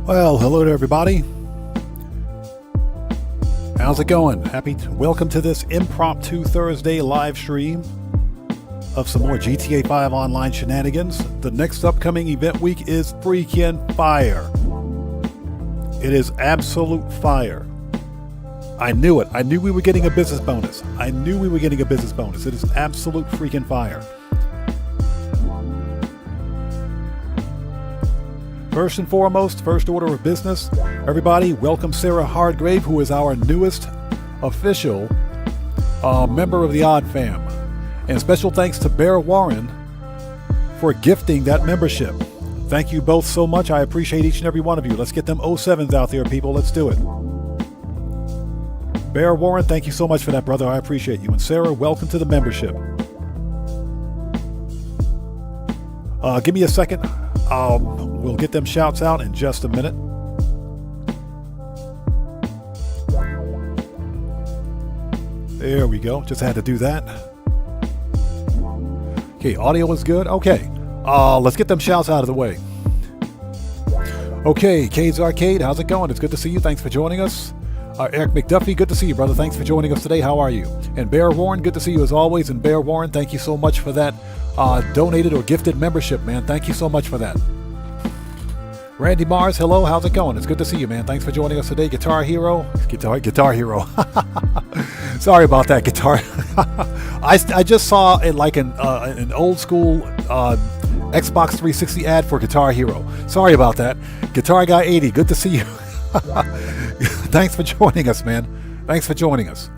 Well, hello to everybody. How's it going? Welcome to this impromptu Thursday live stream of some more GTA 5 online shenanigans. The next upcoming event week is freaking fire. It is absolute fire. I knew it. I knew we were getting a business bonus. It is absolute freaking fire. First and foremost, first order of business, everybody, welcome Sarah Hardgrave, who is our newest official member of the Odd Fam. And special thanks to Bear Warren for gifting that membership. Thank you both so much. I appreciate each and every one of you. Let's get them 07s out there, people. Let's do it. Bear Warren, thank you so much for that, brother. I appreciate you. And Sarah, welcome to the membership. Give me a second. We'll get them shouts out in just a minute. There we go. Just had to do that. Okay, audio is good. Okay. Let's get them shouts out of the way. Okay, Cade's Arcade, how's it going? It's good to see you. Thanks for joining us. Eric McDuffie, good to see you, brother. Thanks for joining us today. How are you? And Bear Warren, good to see you as always. And Bear Warren, thank you so much for that donated or gifted membership, man. Thank you so much for that. Randy Mars, hello. How's it going? It's good to see you, man. Thanks for joining us today. Guitar Hero. Guitar Hero. Sorry about that, Guitar. I just saw it like an old school Xbox 360 ad for Guitar Hero. Sorry about that. Guitar Guy 80, good to see you. Thanks for joining us, man. Thanks for joining us.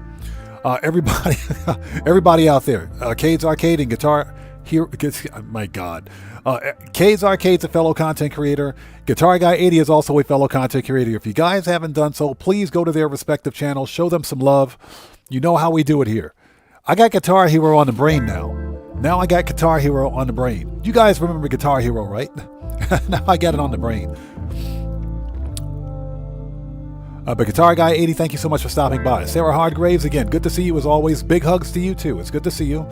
Everybody out there. Cade's Arcade and Guitar Hero. My God. Cade's Arcade's a fellow content creator. Guitar Guy 80 is also a fellow content creator. If you guys haven't done so, please go to their respective channels. Show them some love. You know how we do it here. I got Guitar Hero on the brain now. Now I got Guitar Hero on the brain. You guys remember Guitar Hero, right? Now I got it on the brain. But Guitar Guy 80, thank you so much for stopping by. Sarah Hardgraves, again, good to see you as always. Big hugs to you too. It's good to see you.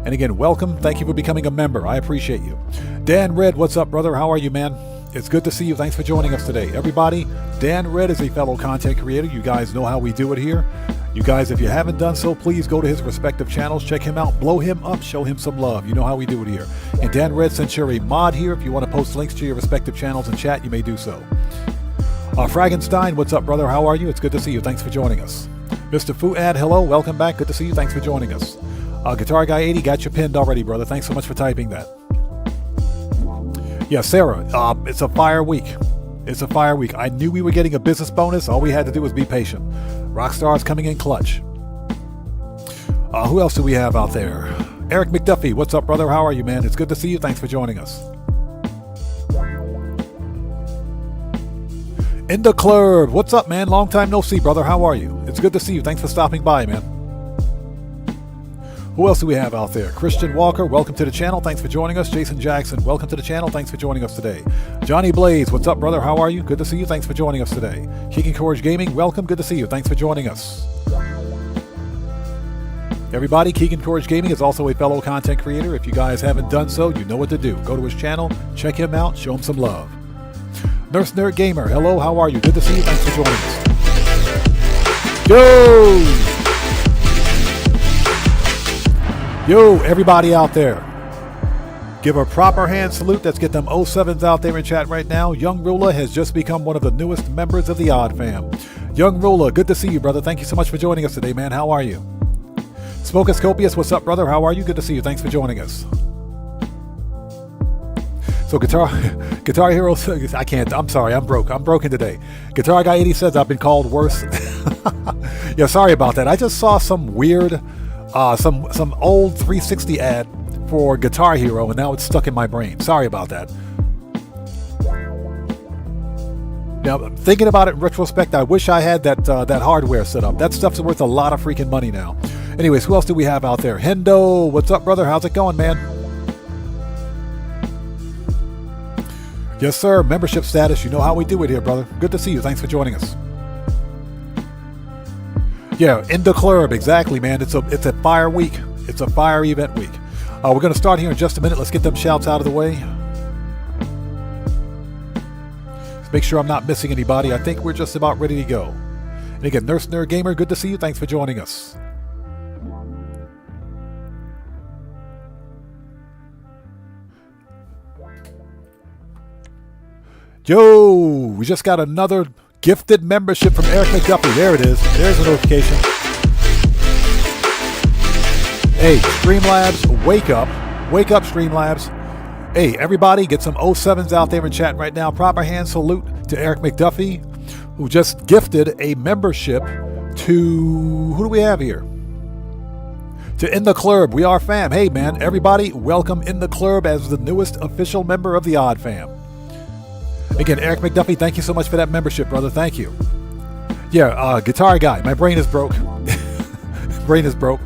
And again, welcome. Thank you for becoming a member. I appreciate you. Dan Red, what's up, brother? How are you, man? It's good to see you. Thanks for joining us today. Everybody, Dan Red is a fellow content creator. You guys know how we do it here. You guys, if you haven't done so, please go to his respective channels. Check him out. Blow him up. Show him some love. You know how we do it here. And Dan Red, since you're a mod here, if you want to post links to your respective channels and chat, you may do so. Fragenstein, what's up, brother? How are you? It's good to see you. Thanks for joining us. Mr. Fuad, hello. Welcome back. Good to see you. Thanks for joining us. Guitar Guy 80, got you pinned already, brother. Thanks so much for typing that. Yeah, Sarah, it's a fire week. It's a fire week. I knew we were getting a business bonus. All we had to do was be patient. Rockstar's coming in clutch. Who else do we have out there? Eric McDuffie, what's up, brother? How are you, man? It's good to see you. Thanks for joining us. In the club, what's up, man? Long time no see, brother. How are you? It's good to see you. Thanks for stopping by, man. Who else do we have out there? Christian Walker, welcome to the channel. Thanks for joining us. Jason Jackson, welcome to the channel. Thanks for joining us today. Johnny Blaze, what's up, brother? How are you? Good to see you. Thanks for joining us today. Keegan Courage Gaming, welcome. Good to see you. Thanks for joining us. Everybody, Keegan Courage Gaming is also a fellow content creator. If you guys haven't done so, you know what to do. Go to his channel, check him out, show him some love. Nurse Nerd Gamer, hello, how are you? Good to see you. Thanks for joining us. Yo, everybody out there, give a proper hand salute. Let's get them 07s out there in chat right now. Young Rula has just become one of the newest members of the Odd Fam. Young Rula, good to see you, brother. Thank you so much for joining us today, man. How are you? Smokoscopius, what's up, brother? How are you? Good to see you. Thanks for joining us. So Guitar Hero, I can't, I'm sorry, I'm broken today. Guitar Guy 80 says I've been called worse. Yeah, sorry about that. I just saw some weird, some old 360 ad for Guitar Hero, and now it's stuck in my brain. Sorry about that. Now, thinking about it in retrospect, I wish I had that hardware set up. That stuff's worth a lot of freaking money now. Anyways, who else do we have out there? Hendo, what's up, brother? How's it going, man? Yes, sir. Membership status. You know how we do it here, brother. Good to see you. Thanks for joining us. Yeah, in the club. Exactly, man. It's a fire week. It's a fire event week. We're going to start here in just a minute. Let's get them shouts out of the way. Let's make sure I'm not missing anybody. I think we're just about ready to go. And again, Nurse Nerd Gamer, good to see you. Thanks for joining us. Yo, we just got another gifted membership from Eric McDuffie. There it is. There's a notification. Hey, Streamlabs, wake up. Wake up, Streamlabs. Hey, everybody, get some 07s out there in chat right now. Proper hand salute to Eric McDuffie, who just gifted a membership to, who do we have here? To In the Club, we are fam. Hey man, everybody, welcome In the Club as the newest official member of the Odd Fam. Again, Eric McDuffie, thank you so much for that membership, brother. Thank you. Yeah, guitar guy, my brain is broke. Brain is broke.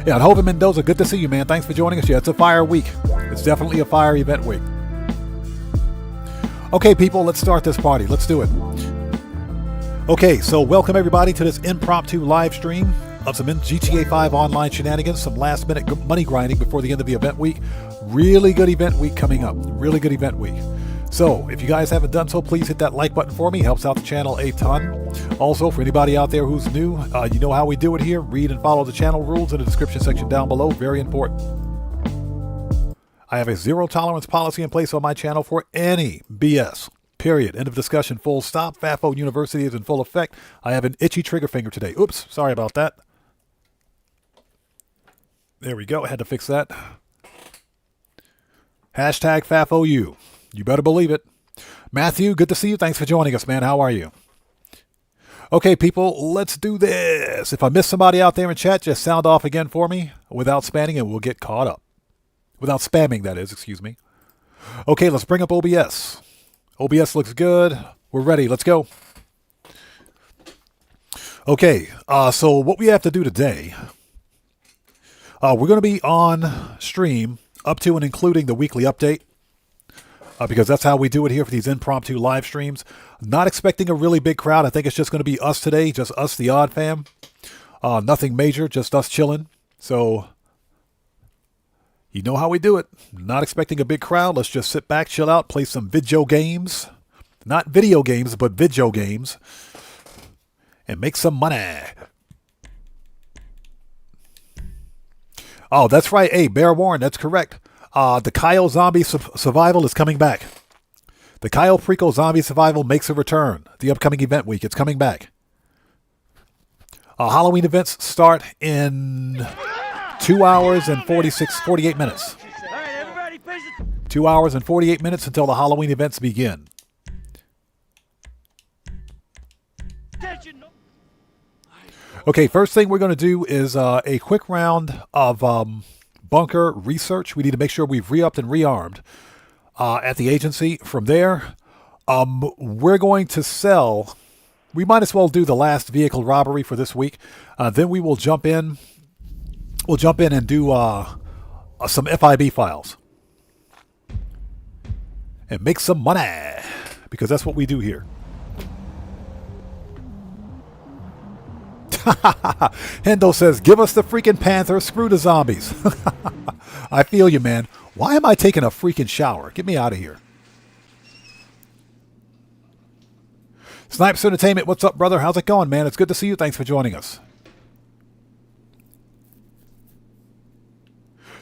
Yeah, and Hovind Mendoza, good to see you, man. Thanks for joining us. Yeah, it's a fire week. It's definitely a fire event week. Okay, people, let's start this party. Let's do it. Okay, so welcome everybody to this impromptu live stream of some GTA 5 online shenanigans, some last minute money grinding before the end of the event week. Really good event week coming up. Really good event week. So if you guys haven't done so, please hit that like button for me. Helps out the channel a ton. Also, for anybody out there who's new, you know how we do it here. Read and follow the channel rules in the description section down below. Very important. I have a zero tolerance policy in place on my channel for any BS. Period. End of discussion. Full stop. FAFO University is in full effect. I have an itchy trigger finger today. Oops. Sorry about that. There we go. I had to fix that. Hashtag FAFOU. You better believe it. Matthew, good to see you. Thanks for joining us, man. How are you? Okay, people, let's do this. If I miss somebody out there in chat, just sound off again for me without spamming and we'll get caught up. Without spamming, that is, excuse me. Okay, let's bring up OBS. OBS looks good. We're ready. Let's go. Okay, so what we have to do today, we're going to be on stream up to and including the weekly update. Because that's how we do it here for these impromptu live streams. Not expecting a really big crowd. I think it's just going to be us today, just us, the Odd Fam. Nothing major, just us chilling. So, you know how we do it. Not expecting a big crowd. Let's just sit back, chill out, play some video games. Not video games, but video games. And make some money. Oh, that's right. Hey, Bear Warren, that's correct. The Kyle Zombie Survival is coming back. The Kyle Prequel Zombie Survival makes a return. The upcoming event week. It's coming back. Halloween events start in 2 hours and 48 minutes. 2 hours and 48 minutes until the Halloween events begin. Okay, first thing we're going to do is a quick round of bunker research. We need to make sure we've re-upped and rearmed at the agency. From there, we're going to sell. We might as well do the last vehicle robbery for this week. Then we will jump in. We'll jump in and do some FIB files and make some money because that's what we do here. Hendo says, give us the freaking Panther, screw the zombies. I feel you, man. Why am I taking a freaking shower? Get me out of here. Snipes Entertainment, what's up, brother? How's it going, man? It's good to see you. Thanks for joining us.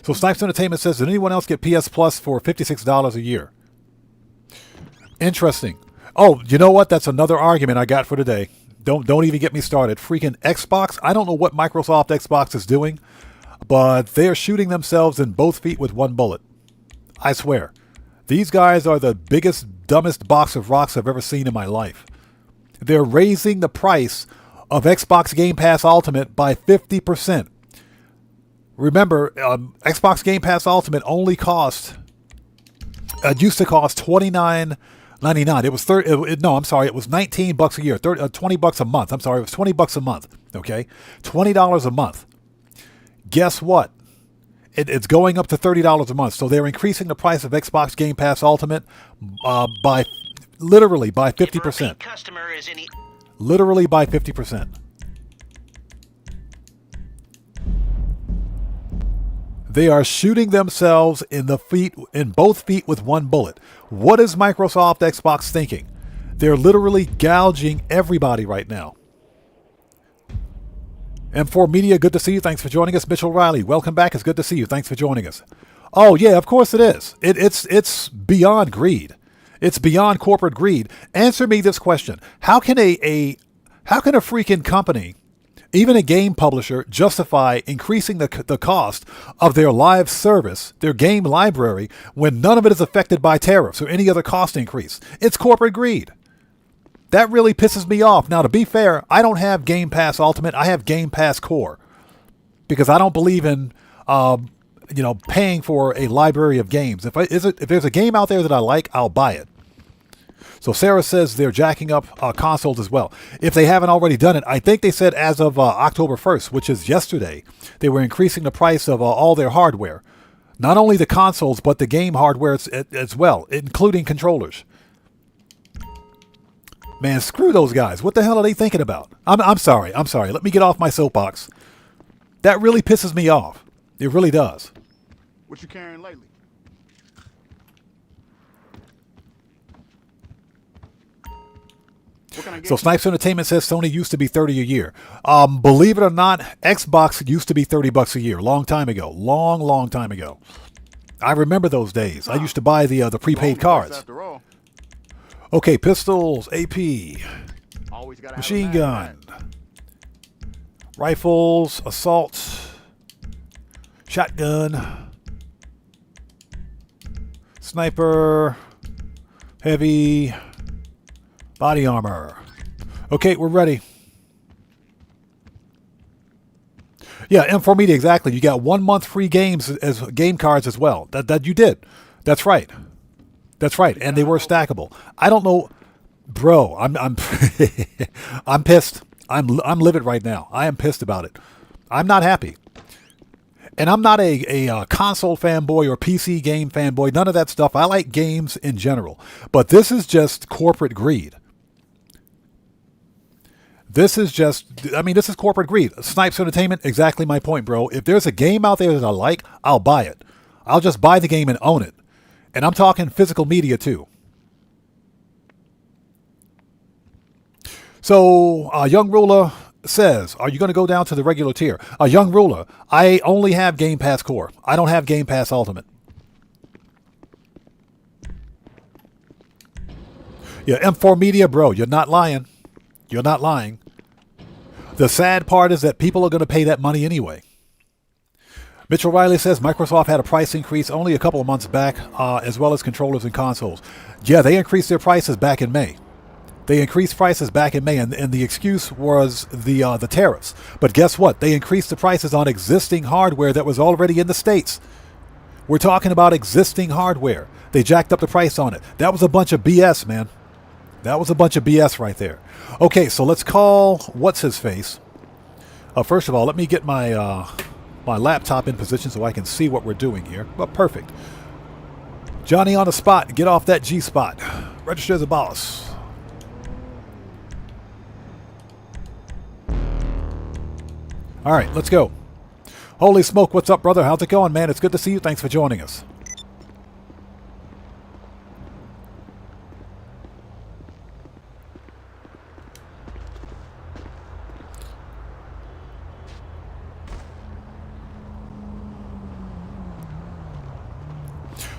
So Snipes Entertainment says, did anyone else get PS Plus for $56 a year? Interesting. Oh, you know what? That's another argument I got for today. Don't even get me started. Freaking Xbox. I don't know what Microsoft Xbox is doing, but they're shooting themselves in both feet with one bullet. I swear. These guys are the biggest, dumbest box of rocks I've ever seen in my life. They're raising the price of Xbox Game Pass Ultimate by 50%. Remember, Xbox Game Pass Ultimate only used to cost $29.99. It was it was $19 a year, $20 a month. I'm sorry, it was $20 a month. Okay, $20 a month. Guess what? It's going up to $30 a month. So they're increasing the price of Xbox Game Pass Ultimate by literally by 50%. Literally by 50%. They are shooting themselves in both feet with one bullet. What is Microsoft Xbox thinking? They're literally gouging everybody right now. M4 Media, good to see you. Thanks for joining us. Mitchell Riley, welcome back. It's good to see you. Thanks for joining us. Oh yeah, of course it is. It's beyond greed. It's beyond corporate greed. Answer me this question: how can a freaking company, even a game publisher, justify increasing the cost of their live service, their game library, when none of it is affected by tariffs or any other cost increase? It's corporate greed. That really pisses me off. Now, to be fair, I don't have Game Pass Ultimate. I have Game Pass Core because I don't believe in paying for a library of games. If there's a game out there that I like, I'll buy it. So Sarah says they're jacking up consoles as well. If they haven't already done it, I think they said as of October 1st, which is yesterday, they were increasing the price of all their hardware. Not only the consoles, but the game hardware as well, including controllers. Man, screw those guys. What the hell are they thinking about? I'm sorry. Let me get off my soapbox. That really pisses me off. It really does. What you carrying lately? So Snipes Entertainment says Sony used to be $30 a year. Believe it or not, Xbox used to be $30 a year. Long time ago. Long time ago. I remember those days. I used to buy the prepaid cards. Okay, pistols, AP, machine gun, rifles, assault, shotgun, sniper, heavy, body armor. Okay, we're ready. Yeah, M4 Media, exactly. You got 1 month free games as game cards as well. That you did. That's right. That's right, and they were stackable. I don't know, bro. I'm I'm pissed. I'm livid right now. I am pissed about it. I'm not happy, and I'm not a console fanboy or PC game fanboy. None of that stuff. I like games in general, but this is just corporate greed. This is corporate greed. Snipes Entertainment, exactly my point, bro. If there's a game out there that I like, I'll buy it. I'll just buy the game and own it. And I'm talking physical media too. So, Young Ruler says, are you going to go down to the regular tier? Young Ruler, I only have Game Pass Core. I don't have Game Pass Ultimate. Yeah, M4 Media, bro, you're not lying. You're not lying. The sad part is that people are going to pay that money anyway. Mitchell Riley says Microsoft had a price increase only a couple of months back, as well as controllers and consoles. Yeah, they increased their prices back in May. They increased prices back in May, and the excuse was the tariffs. But guess what? They increased the prices on existing hardware that was already in the States. We're talking about existing hardware. They jacked up the price on it. That was a bunch of BS, man. That was a bunch of BS right there. Okay, so let's call what's-his-face. First of all, let me get my laptop in position so I can see what we're doing here. Well, perfect. Johnny on the spot. Get off that G spot. Register as a boss. All right, let's go. Holy smoke, what's up, brother? How's it going, man? It's good to see you. Thanks for joining us.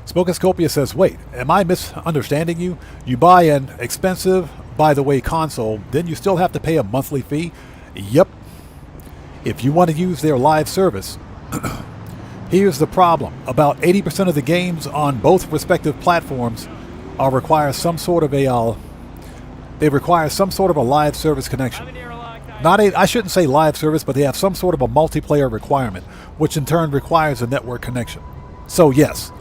Smokoscopia says, wait, am I misunderstanding you? You buy an expensive, by the way, console, then you still have to pay a monthly fee? Yep. If you want to use their live service. Here's the problem. About 80% of the games on both respective platforms require some sort of a live service connection. I shouldn't say live service, but they have some sort of a multiplayer requirement, which in turn requires a network connection. So yes.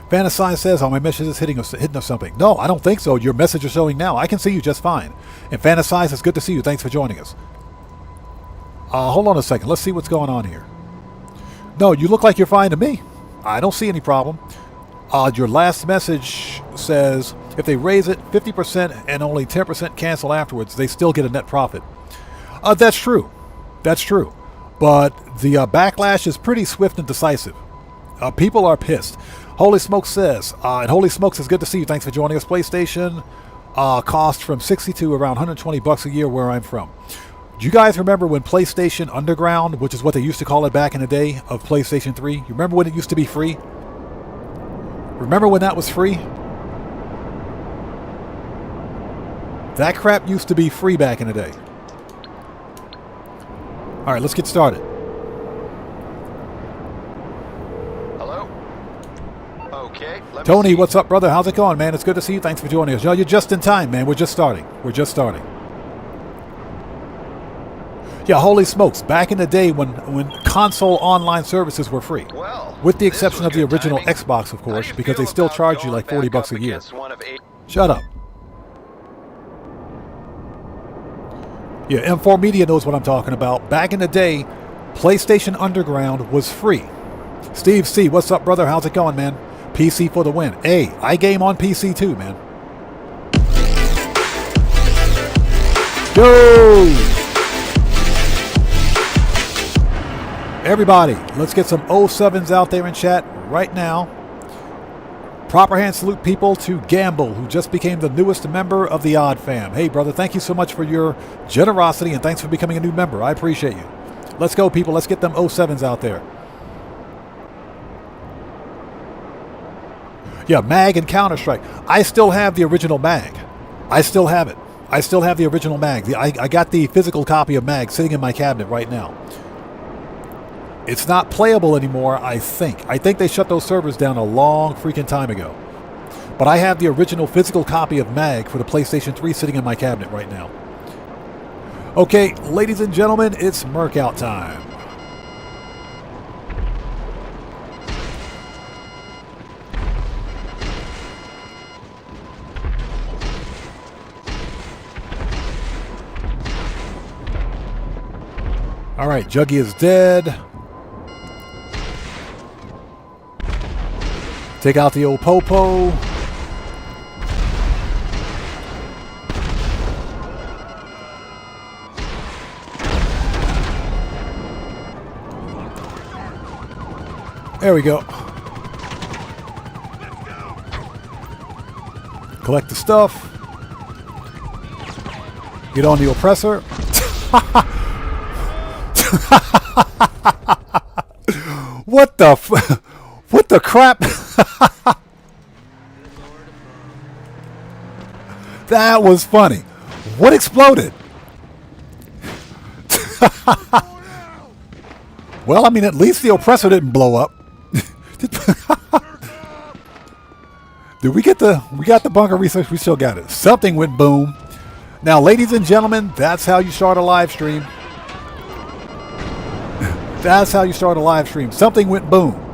Fantasize says, my message is hitting us something. No, I don't think so. Your message is showing now. I can see you just fine. And Fantasize, it's good to see you. Thanks for joining us. Hold on a second. Let's see what's going on here. No, you look like you're fine to me. I don't see any problem. Your last message says, if they raise it 50% and only 10% cancel afterwards, they still get a net profit. That's true. That's true. But the backlash is pretty swift and decisive. People are pissed. Holy Smokes says, and Holy Smokes, is good to see you. Thanks for joining us. PlayStation cost from $60 to around $120 a year where I'm from. Do you guys remember when PlayStation Underground, which is what they used to call it back in the day of PlayStation 3? You remember when it used to be free? Remember when that was free? That crap used to be free back in the day. All right, let's get started. Tony, what's up, brother? How's it going, man? It's good to see you. Thanks for joining us. No, you're just in time, man. We're just starting. Yeah, Yeah, holy smokes. Back in the day when console online services were free. Well, With the exception of the original Xbox, of course, because they still charge you like $40 a year. Shut up. Yeah, M4 Media knows what I'm talking about. Back in the day, PlayStation Underground was free. Steve C, what's up, brother? How's it going, man? PC for the win. Hey, I game on PC too, man. Yo! Everybody, let's get some 07s out there in chat right now. Proper hand salute people to Gamble, who just became the newest member of the Odd Fam. Hey, brother, thank you so much for your generosity and thanks for becoming a new member. I appreciate you. Let's go, people. Let's get them 07s out there. Yeah, MAG and Counter-Strike. I still have the original MAG. I still have it. I still have the original MAG. I got the physical copy of MAG sitting in my cabinet right now. It's not playable anymore, I think. I think they shut those servers down a long freaking time ago. But I have the original physical copy of MAG for the PlayStation 3 sitting in my cabinet right now. Okay, ladies and gentlemen, it's Merc out time. All right, Juggy is dead. Take out the old Popo. There we go. Collect the stuff. Get on the oppressor. What the what the crap? That was funny. What exploded? Well, I mean, at least the oppressor didn't blow up. Did we got the bunker research? We still got it. Something went boom. Now, ladies and gentlemen, that's how you start a live stream. That's how you start a live stream. Something went boom.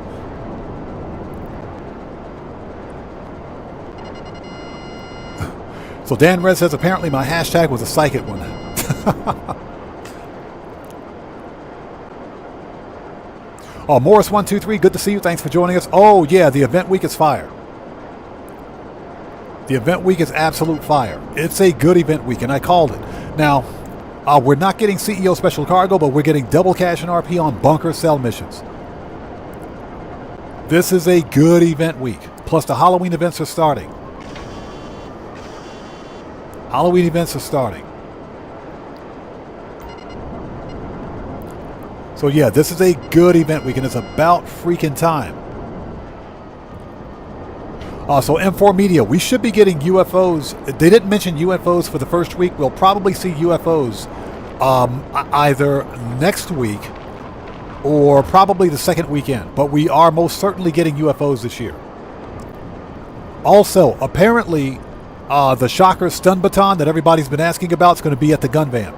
So Dan Red says apparently my hashtag was a psychic one. Oh, Morris123, good to see you. Thanks for joining us. Oh, yeah, the event week is fire. The event week is absolute fire. It's a good event week, and I called it. Now, we're not getting CEO special cargo, but we're getting double cash and RP on bunker cell missions. This is a good event week. Plus, the Halloween events are starting. Halloween events are starting. So yeah, this is a good event week, and it's about freaking time. So M4 Media, we should be getting UFOs. They didn't mention UFOs for the first week. We'll probably see UFOs either next week or probably the second weekend. But we are most certainly getting UFOs this year. Also, apparently, the Shocker stun baton that everybody's been asking about is going to be at the gun van.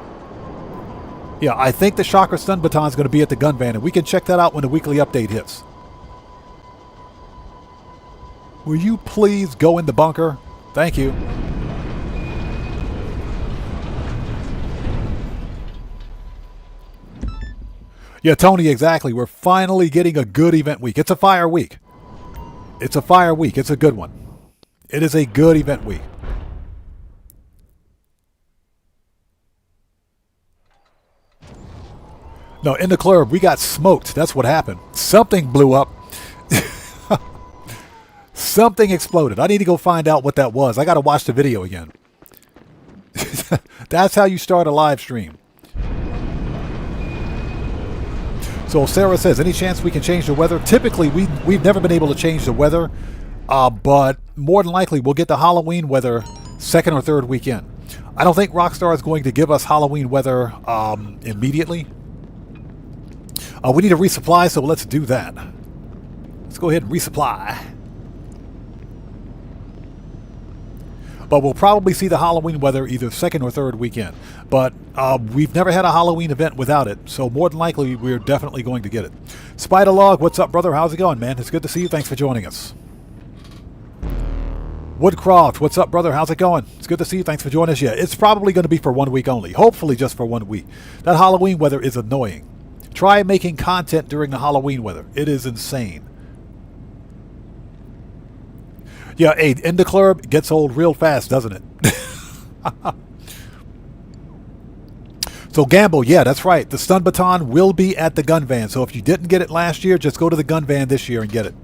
Yeah, I think the Shocker stun baton is going to be at the gun van, and we can check that out when the weekly update hits. Will you please go in the bunker? Thank you. Yeah, Tony, exactly. We're finally getting a good event week. It's a fire week. It's a fire week. It's a good one. It is a good event week. No, in the club, we got smoked. That's what happened. Something blew up. Something exploded. I need to go find out what that was. I got to watch the video again. That's how you start a live stream. So Sarah says, any chance we can change the weather? Typically, we've never been able to change the weather, but more than likely we'll get the Halloween weather second or third weekend. I don't think Rockstar is going to give us Halloween weather immediately. We need a resupply, so let's do that. Let's go ahead and resupply. But we'll probably see the Halloween weather either second or third weekend. But we've never had a Halloween event without it, so more than likely we're definitely going to get it. Spider Log, what's up, brother? How's it going, man? It's good to see you. Thanks for joining us. Woodcroft, what's up, brother? How's it going? It's good to see you. Thanks for joining us. Yeah, it's probably going to be for 1 week only. Hopefully just for 1 week. That Halloween weather is annoying. Try making content during the Halloween weather. It is insane. Yeah, hey, in the club gets old real fast, doesn't it? So Gamble, yeah, that's right. The stun baton will be at the gun van. So if you didn't get it last year, just go to the gun van this year and get it.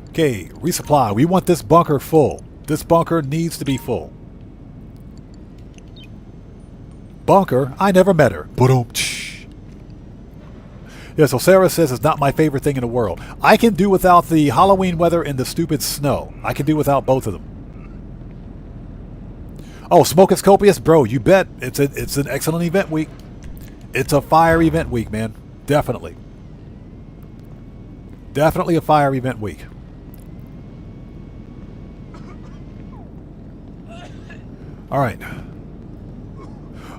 Okay, resupply. We want this bunker full. This bunker needs to be full. Bunker, I never met her. Boom. Yeah, so Sarah says it's not my favorite thing in the world. I can do without the Halloween weather and the stupid snow. I can do without both of them. Oh, Smoke is Copious? Bro, you bet. It's an excellent event week. It's a fire event week, man. Definitely. Definitely a fire event week. All right.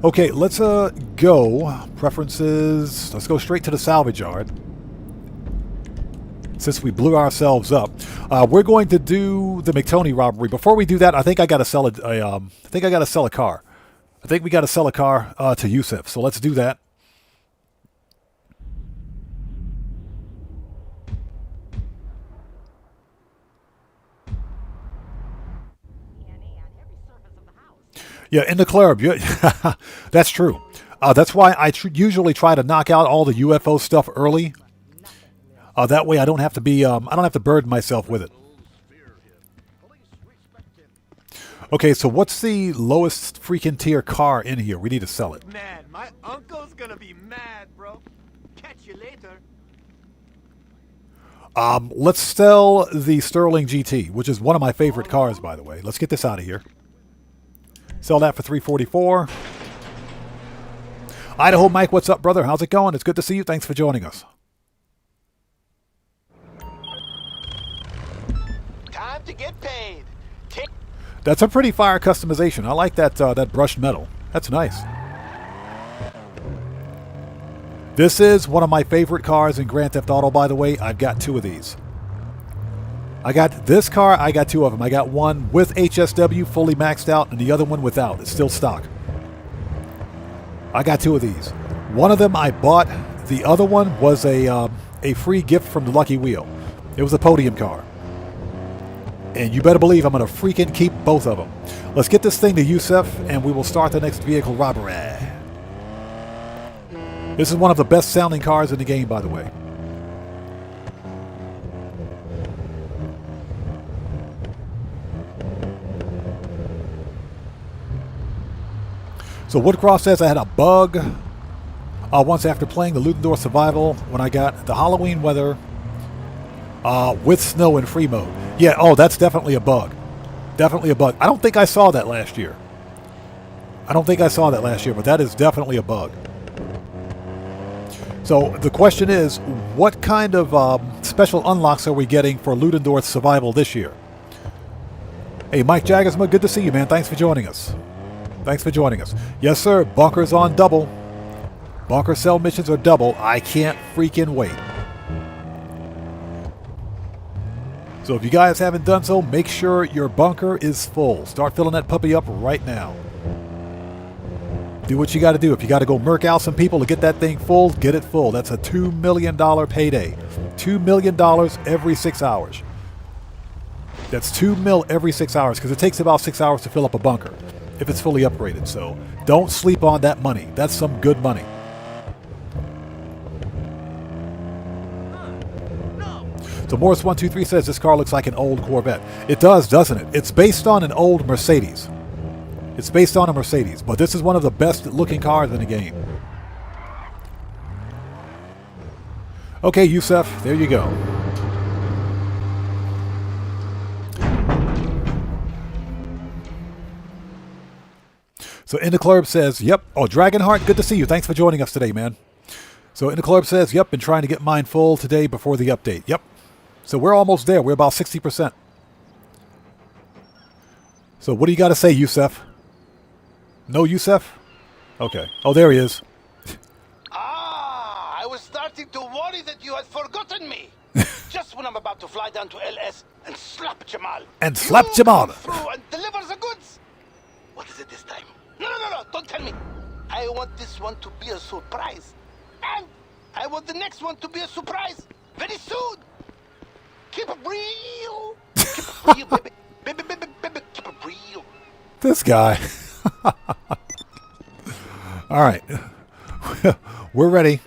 Okay, let's go. Preferences. Let's go straight to the salvage yard. Since we blew ourselves up, we're going to do the McTony robbery. Before we do that, I think I got to sell I think I got to sell a car. I think we got to sell a car to Yusef. So let's do that. Yeah, in the club. Yeah, that's true. That's why I usually try to knock out all the UFO stuff early. That way I don't have to be. I don't have to burden myself with it. Okay, so what's the lowest freaking tier car in here? We need to sell it. Man, my uncle's gonna be mad, bro. Catch you later. Let's sell the Sterling GT, which is one of my favorite cars, by the way. Let's get this out of here. Sell that for $344. Idaho Mike, what's up, brother? How's it going? It's good to see you. Thanks for joining us. Time to get paid. That's a pretty fire customization. I like that that brushed metal. That's nice. This is one of my favorite cars in Grand Theft Auto, by the way. I've got 2 of these. I got this car, I got 2 of them. I got one with HSW fully maxed out and the other one without. It's still stock. I got 2 of these. One of them I bought. The other one was a free gift from the Lucky Wheel. It was a podium car. And you better believe I'm going to freaking keep both of them. Let's get this thing to Yusef and we will start the next vehicle robbery. This is one of the best sounding cars in the game, by the way. So Woodcroft says I had a bug once after playing the Ludendorff Survival when I got the Halloween weather with snow in free mode. Yeah, oh, that's definitely a bug. Definitely a bug. I don't think I saw that last year. But that is definitely a bug. So the question is, what kind of special unlocks are we getting for Ludendorff Survival this year? Hey, Mike Jaggersma, good to see you, man. Thanks for joining us. Yes, sir. Bunkers on double. Bunker cell missions are double. I can't freaking wait. So if you guys haven't done so, make sure your bunker is full. Start filling that puppy up right now. Do what you got to do. If you got to go murk out some people to get that thing full, get it full. That's a $2 million payday. $2 million every 6 hours. That's $2 million every 6 hours because it takes about 6 hours to fill up a bunker if it's fully upgraded. So don't sleep on that money. That's some good money. So Morris123 says this car looks like an old Corvette. It does, doesn't it? It's based on an old Mercedes. But this is one of the best looking cars in the game. Okay, Yusef, there you go. So In the Club says, yep. Oh, Dragonheart, good to see you. Thanks for joining us today, man. So In the Club says, yep, been trying to get mine full today before the update. Yep. So we're almost there. We're about 60%. So what do you got to say, Yusef? No Yusef? Okay. Oh, there he is. I was starting to worry that you had forgotten me. Just when I'm about to fly down to LS and slap Jamal. And slap Jamal. Come through and deliver the goods. What is it this time? No, don't tell me. I want this one to be a surprise. And I want the next one to be a surprise very soon. Keep it real. Keep it real, baby. Baby, keep it real. This guy. All right. We're ready.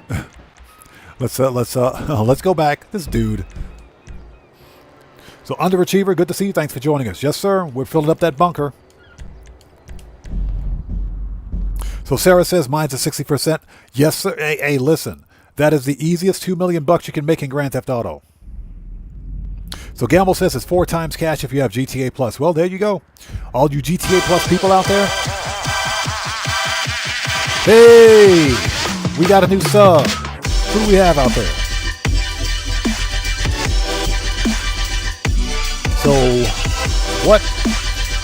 Let's go back. This dude. So Underachiever, good to see you. Thanks for joining us. Yes, sir. We're filling up that bunker. So Sarah says mine's a 60%. Yes, sir. Hey, listen. That is the easiest $2 million you can make in Grand Theft Auto. So Gamble says it's 4 times cash if you have GTA Plus. Well, there you go. All you GTA Plus people out there. Hey, we got a new sub. Who do we have out there? So, what?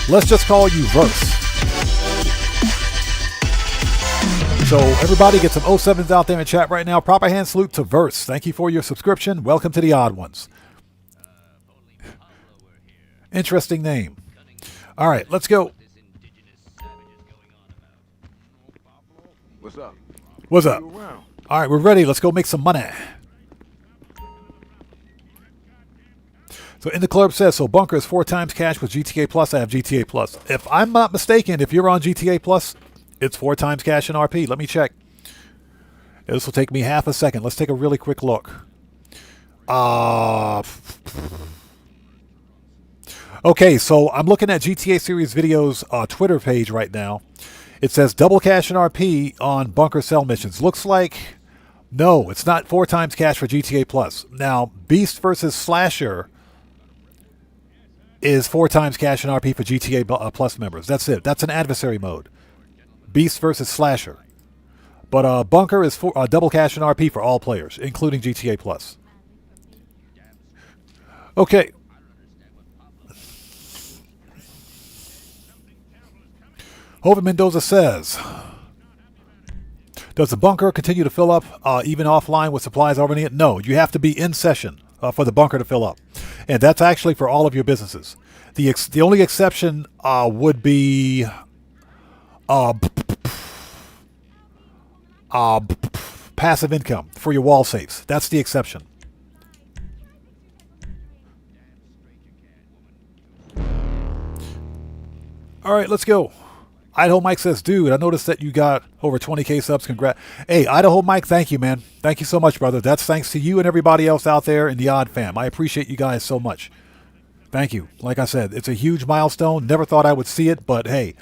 Let's just call you Verse. So, everybody get some 07s out there in chat right now. Proper hand salute to Verse. Thank you for your subscription. Welcome to the Odd Ones. Interesting name. All right, let's go. What's up? What's up? You around? All right, we're ready. Let's go make some money. So in the club says, so Bunker is 4 times cash with GTA Plus. I have GTA Plus. If I'm not mistaken, if you're on GTA Plus, it's 4 times cash in RP. Let me check. This will take me half a second. Let's take a really quick look. Okay, so I'm looking at GTA Series Video's Twitter page right now. It says double cash in RP on bunker cell missions. Looks like, no, it's not 4 times cash for GTA Plus. Now, Beast versus Slasher is 4 times cash in RP for GTA Plus members. That's it. That's an adversary mode. Beast versus Slasher. But Bunker is double cash in RP for all players, including GTA Plus. Okay. Hovind Mendoza says, does the bunker continue to fill up even offline with supplies already in? No, you have to be in session for the bunker to fill up. And that's actually for all of your businesses. The only exception would be passive income for your wall safes. That's the exception. All right, let's go. Idaho Mike says, dude, I noticed that you got over 20K subs. Congrats. Hey, Idaho Mike, thank you, man. Thank you so much, brother. That's thanks to you and everybody else out there in the Odd Fam. I appreciate you guys so much. Thank you. Like I said, it's a huge milestone. Never thought I would see it, but hey,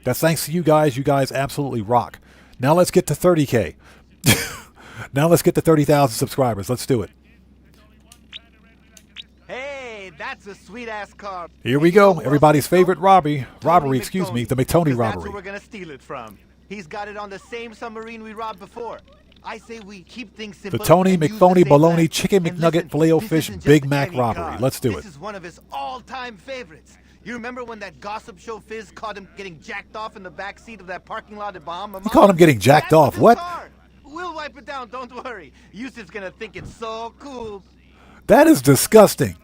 that's thanks to you guys. You guys absolutely rock. Now let's get to 30K. Now let's get to 30,000 subscribers. Let's do it. Hey, that's a sweet-ass car. Here we go. Everybody's favorite robbery, excuse me, the McTony robbery. That's where we're gonna steal it from. He's got it on the same submarine we robbed before. I say we keep things simple. The Tony and use McPhony the same Baloney plan. Chicken And McNugget listen, Filet-O this Fish isn't just Big a Mac any robbery. car. Let's do it. This is one of his all-time favorites. You remember when that gossip show Fizz caught him getting jacked off in the backseat of that parking lot at Bahama? You called him getting jacked off. What? We'll wipe it down, don't worry. Yusuf's gonna think it's so cool. That is disgusting.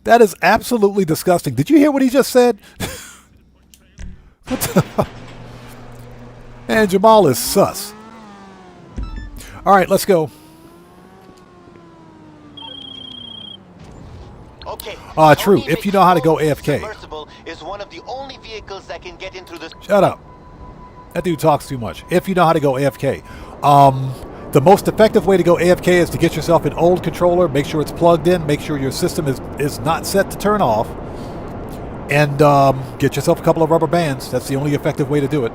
That is absolutely disgusting. Did you hear what he just said? What the? Man, Jamal is sus. All right, let's go. Okay. True. If you know how to go AFK. Submersible is one of the only vehicles that can get into the. Shut up. That dude talks too much. If you know how to go AFK. The most effective way to go AFK is to get yourself an old controller, make sure it's plugged in, make sure your system is not set to turn off, and get yourself a couple of rubber bands. That's the only effective way to do it.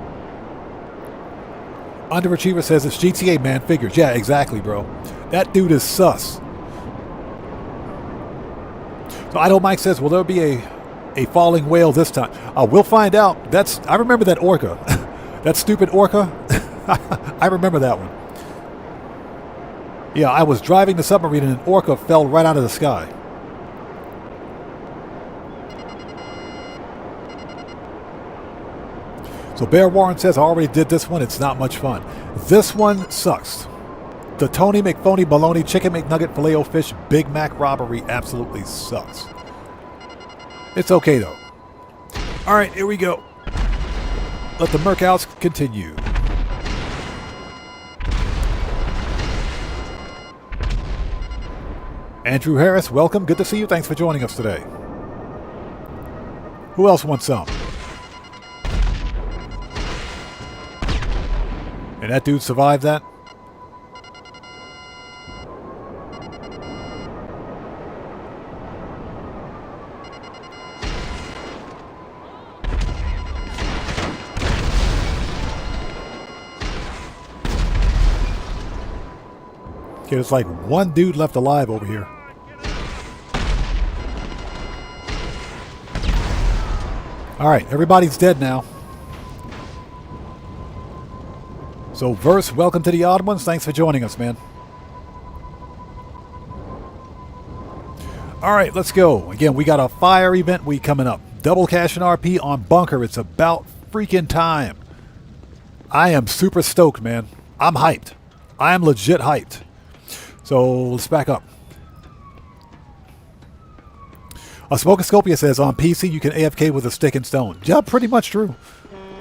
Underachiever says it's GTA, man. Figures. Yeah, exactly, bro. That dude is sus. So Idle Mike says, will there be a falling whale this time? We'll find out. I remember that orca. That stupid orca. I remember that one. Yeah, I was driving the submarine and an orca fell right out of the sky. So Bear Warren says, I already did this one. It's not much fun. This one sucks. The Tony McPhony Baloney Chicken McNugget Filet-O-Fish Big Mac robbery absolutely sucks. It's okay, though. All right, here we go. Let the Merkouts continue. Andrew Harris, welcome. Good to see you. Thanks for joining us today. Who else wants some? And that dude survived that? Okay, there's like one dude left alive over here. All right, everybody's dead now. So, Verse, welcome to the Odd Ones. Thanks for joining us, man. All right, let's go. Again, we got a fire event week coming up. Double cash and RP on Bunker. It's about freaking time. I am super stoked, man. I'm hyped. I am legit hyped. So, let's back up. Smokoscopia says, on PC, you can AFK with a stick and stone. Yeah, pretty much true.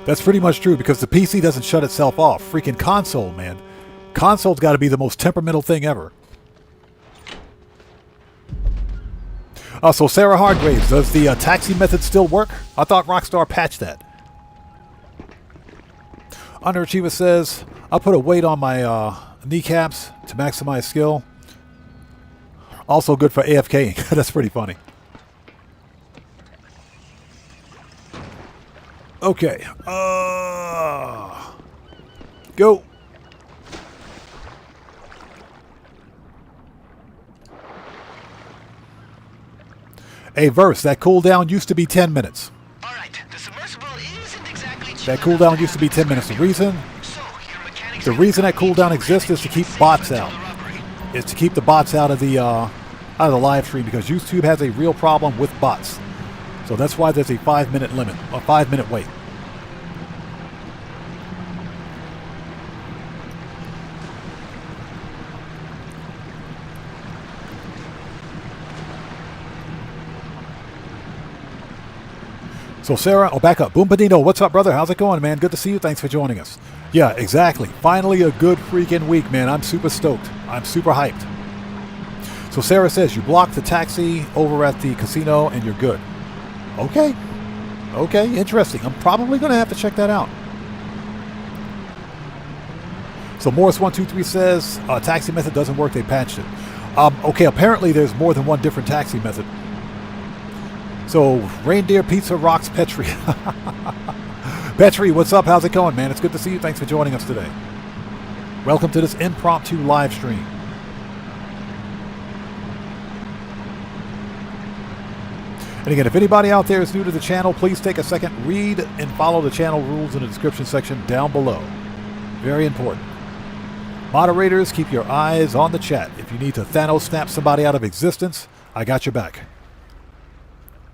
That's pretty much true because the PC doesn't shut itself off. Freaking console, man. Console's got to be the most temperamental thing ever. So Sarah Hargraves, does the taxi method still work? I thought Rockstar patched that. Underachiever says, I'll put a weight on my kneecaps to maximize skill. Also good for AFKing. That's pretty funny. Okay. Go. Hey, Verse, that cooldown used to be 10 minutes. All right, the submersible isn't exactly That cooldown used to be 10 minutes. The reason that cooldown exists is to keep bots out. It's to keep the bots out of the live stream because YouTube has a real problem with bots. So that's why there's a 5-minute limit, a 5-minute wait. So Sarah, back up. Boom Padino, what's up, brother? How's it going, man? Good to see you. Thanks for joining us. Yeah, exactly. Finally a good freaking week, man. I'm super stoked. I'm super hyped. So Sarah says, you block the taxi over at the casino and you're good. Okay. Okay, interesting. I'm probably going to have to check that out. So Morris123 says, taxi method doesn't work. They patched it. Okay, apparently there's more than one different taxi method. So, Reindeer Pizza Rocks Petri. Petri, what's up? How's it going, man? It's good to see you. Thanks for joining us today. Welcome to this impromptu live stream. And again, if anybody out there is new to the channel, please take a second, read and follow the channel rules in the description section down below. Very important. Moderators, keep your eyes on the chat. If you need to Thanos snap somebody out of existence, I got your back.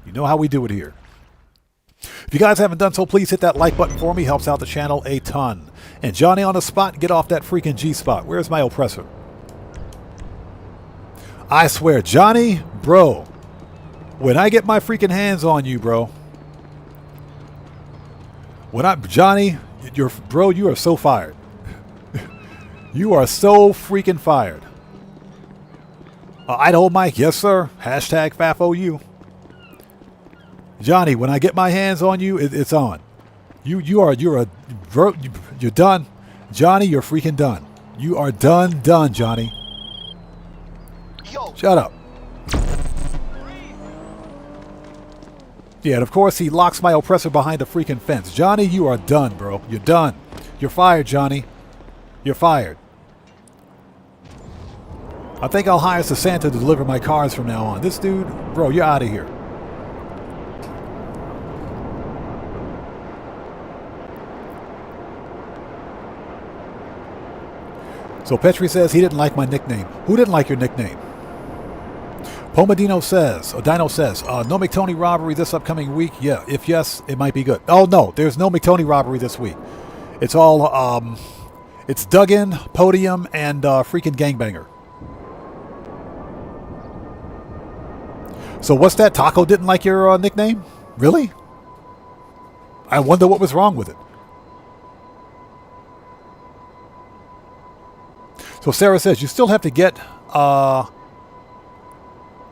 You know how we do it here. If you guys haven't done so, please hit that like button for me. Helps out the channel a ton. And Johnny on the spot, get off that freaking G-spot. Where's my oppressor? I swear, Johnny, bro, when I get my freaking hands on you, bro. Johnny, you are so fired. You are so freaking fired. Idaho Mike, yes sir. Hashtag FAFOU. Johnny, when I get my hands on you, it's on. You're done. Johnny, you're freaking done. You are done, Johnny. Yo. Shut up. Yeah, and of course he locks my oppressor behind a freaking fence. Johnny, you are done, bro. You're done. You're fired, Johnny. You're fired. I think I'll hire Santa to deliver my cars from now on. This dude, bro, you're out of here. So Petri says he didn't like my nickname. Who didn't like your nickname? Pomodino says, Dino says, no McTony robbery this upcoming week. Yeah, if yes, it might be good. Oh no, there's no McTony robbery this week. It's all, it's Duggan, Podium, and freaking Gangbanger. So what's that? Taco didn't like your nickname? Really? I wonder what was wrong with it. So Sarah says, you still have to get,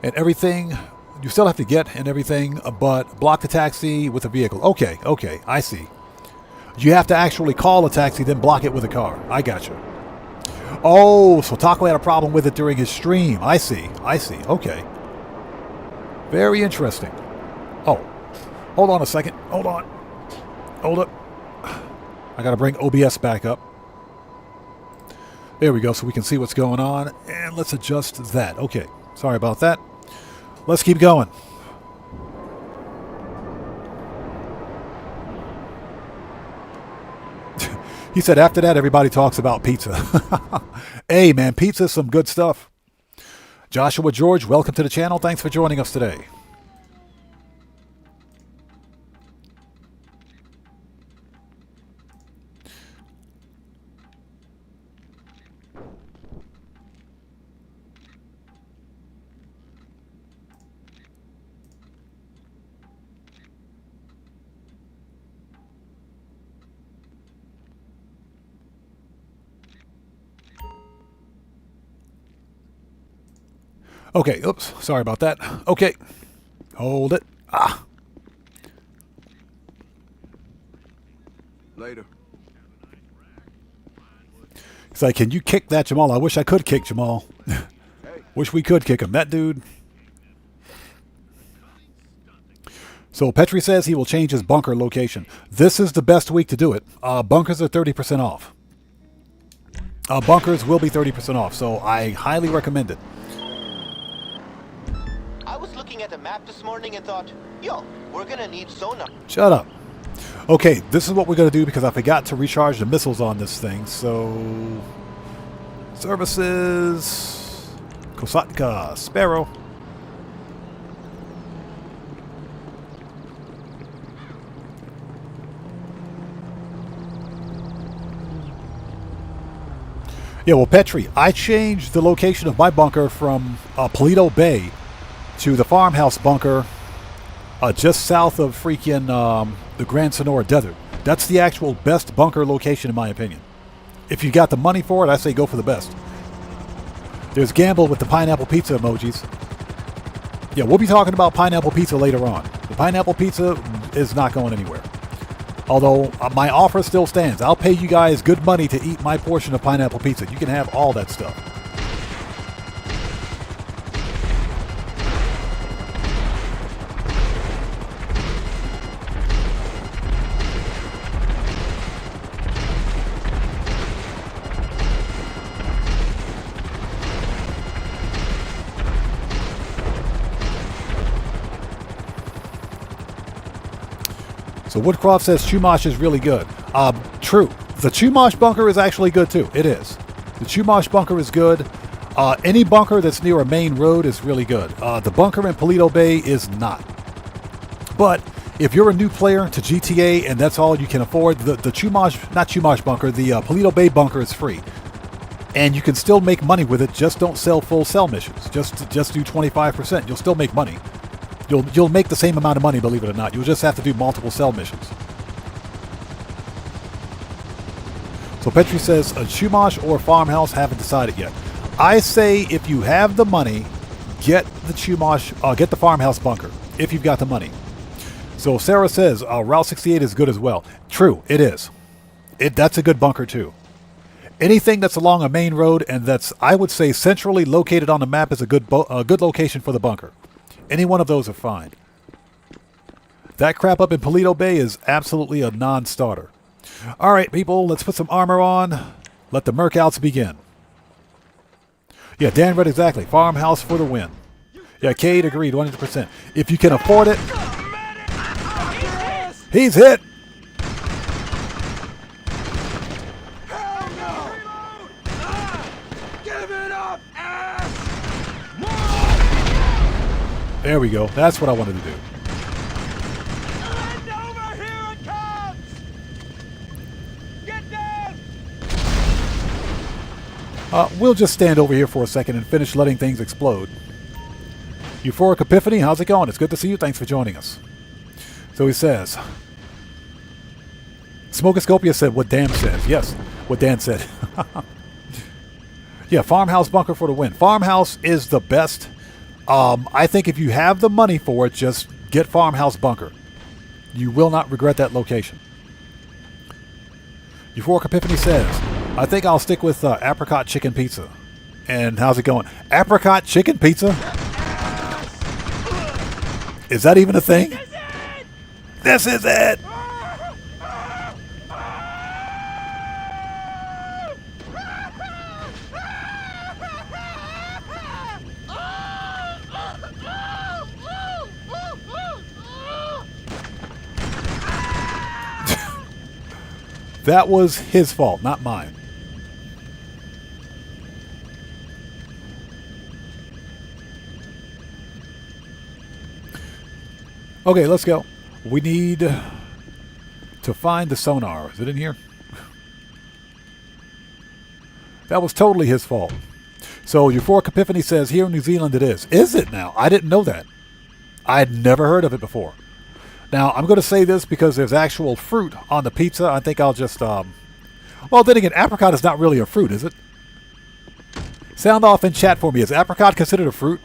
and everything, but block the taxi with a vehicle. Okay, I see. You have to actually call a taxi, then block it with a car. I gotcha. Oh, so Taco had a problem with it during his stream. I see. Okay. Very interesting. Oh, hold on a second. Hold up. I got to bring OBS back up. There we go, so we can see what's going on. And let's adjust that. Okay, sorry about that. Let's keep going. He said after that, everybody talks about pizza. Hey, man, pizza is some good stuff. Joshua George, welcome to the channel. Thanks for joining us today. Okay, oops, sorry about that. Okay, hold it. Later. He's like, can you kick that Jamal? I wish I could kick Jamal. Wish we could kick him. That dude. So Petri says he will change his bunker location. This is the best week to do it. Bunkers are 30% off. Bunkers will be 30% off, so I highly recommend it. I was looking at the map this morning and thought, yo, we're gonna need sonar. Shut up. Okay, this is what we're going to do because I forgot to recharge the missiles on this thing. So, services, Kosatka, Sparrow. Yeah, well, Petri, I changed the location of my bunker from Paleto Bay to the farmhouse bunker just south of freaking the Grand Sonora Desert. That's the actual best bunker location in my opinion. If you got the money for it, I say go for the best. There's Gamble with the pineapple pizza emojis. Yeah, we'll be talking about pineapple pizza later on. The pineapple pizza is not going anywhere. Although my offer still stands. I'll pay you guys good money to eat my portion of pineapple pizza. You can have all that stuff. So Woodcroft says Chumash is really good. True. The Chumash bunker is actually good too. It is. The Chumash bunker is good. Any bunker that's near a main road is really good. The bunker in Paleto Bay is not. But if you're a new player to GTA and that's all you can afford, the Chumash, not Chumash bunker, the Paleto Bay bunker is free. And you can still make money with it. Just don't sell full cell missions. Just do 25%. You'll still make money. You'll make the same amount of money, believe it or not. You'll just have to do multiple cell missions. So Petri says, a Chumash or farmhouse, haven't decided yet. I say if you have the money, get the Chumash, get the farmhouse bunker, if you've got the money. So Sarah says, Route 68 is good as well. True, it is. That's a good bunker too. Anything that's along a main road and that's, I would say, centrally located on the map is a good location for the bunker. Any one of those are fine. That crap up in Paleto Bay is absolutely a non-starter. All right, people, let's put some armor on. Let the Mercouts begin. Yeah, Dan read exactly. Farmhouse for the win. Yeah, Cade agreed 100%. If you can afford it. He's hit. There we go. That's what I wanted to do. And over here it comes! Get down! We'll just stand over here for a second and finish letting things explode. Euphoric Epiphany, how's it going? It's good to see you. Thanks for joining us. So he says, Smokoscopia said what Dan says. Yes, what Dan said. Yeah, Farmhouse Bunker for the win. Farmhouse is the best. I think if you have the money for it, just get Farmhouse Bunker. You will not regret that location. Euphoric Epiphany says, I think I'll stick with apricot chicken pizza. And how's it going? Apricot chicken pizza? Is that even a thing? This is it! That was his fault, not mine. Okay, let's go. We need to find the sonar. Is it in here? That was totally his fault. So Euphoric Epiphany says here in New Zealand it is. Is it now? I didn't know that. I had never heard of it before. Now, I'm going to say this because there's actual fruit on the pizza. I think I'll just, well, then again, apricot is not really a fruit, is it? Sound off in chat for me. Is apricot considered a fruit?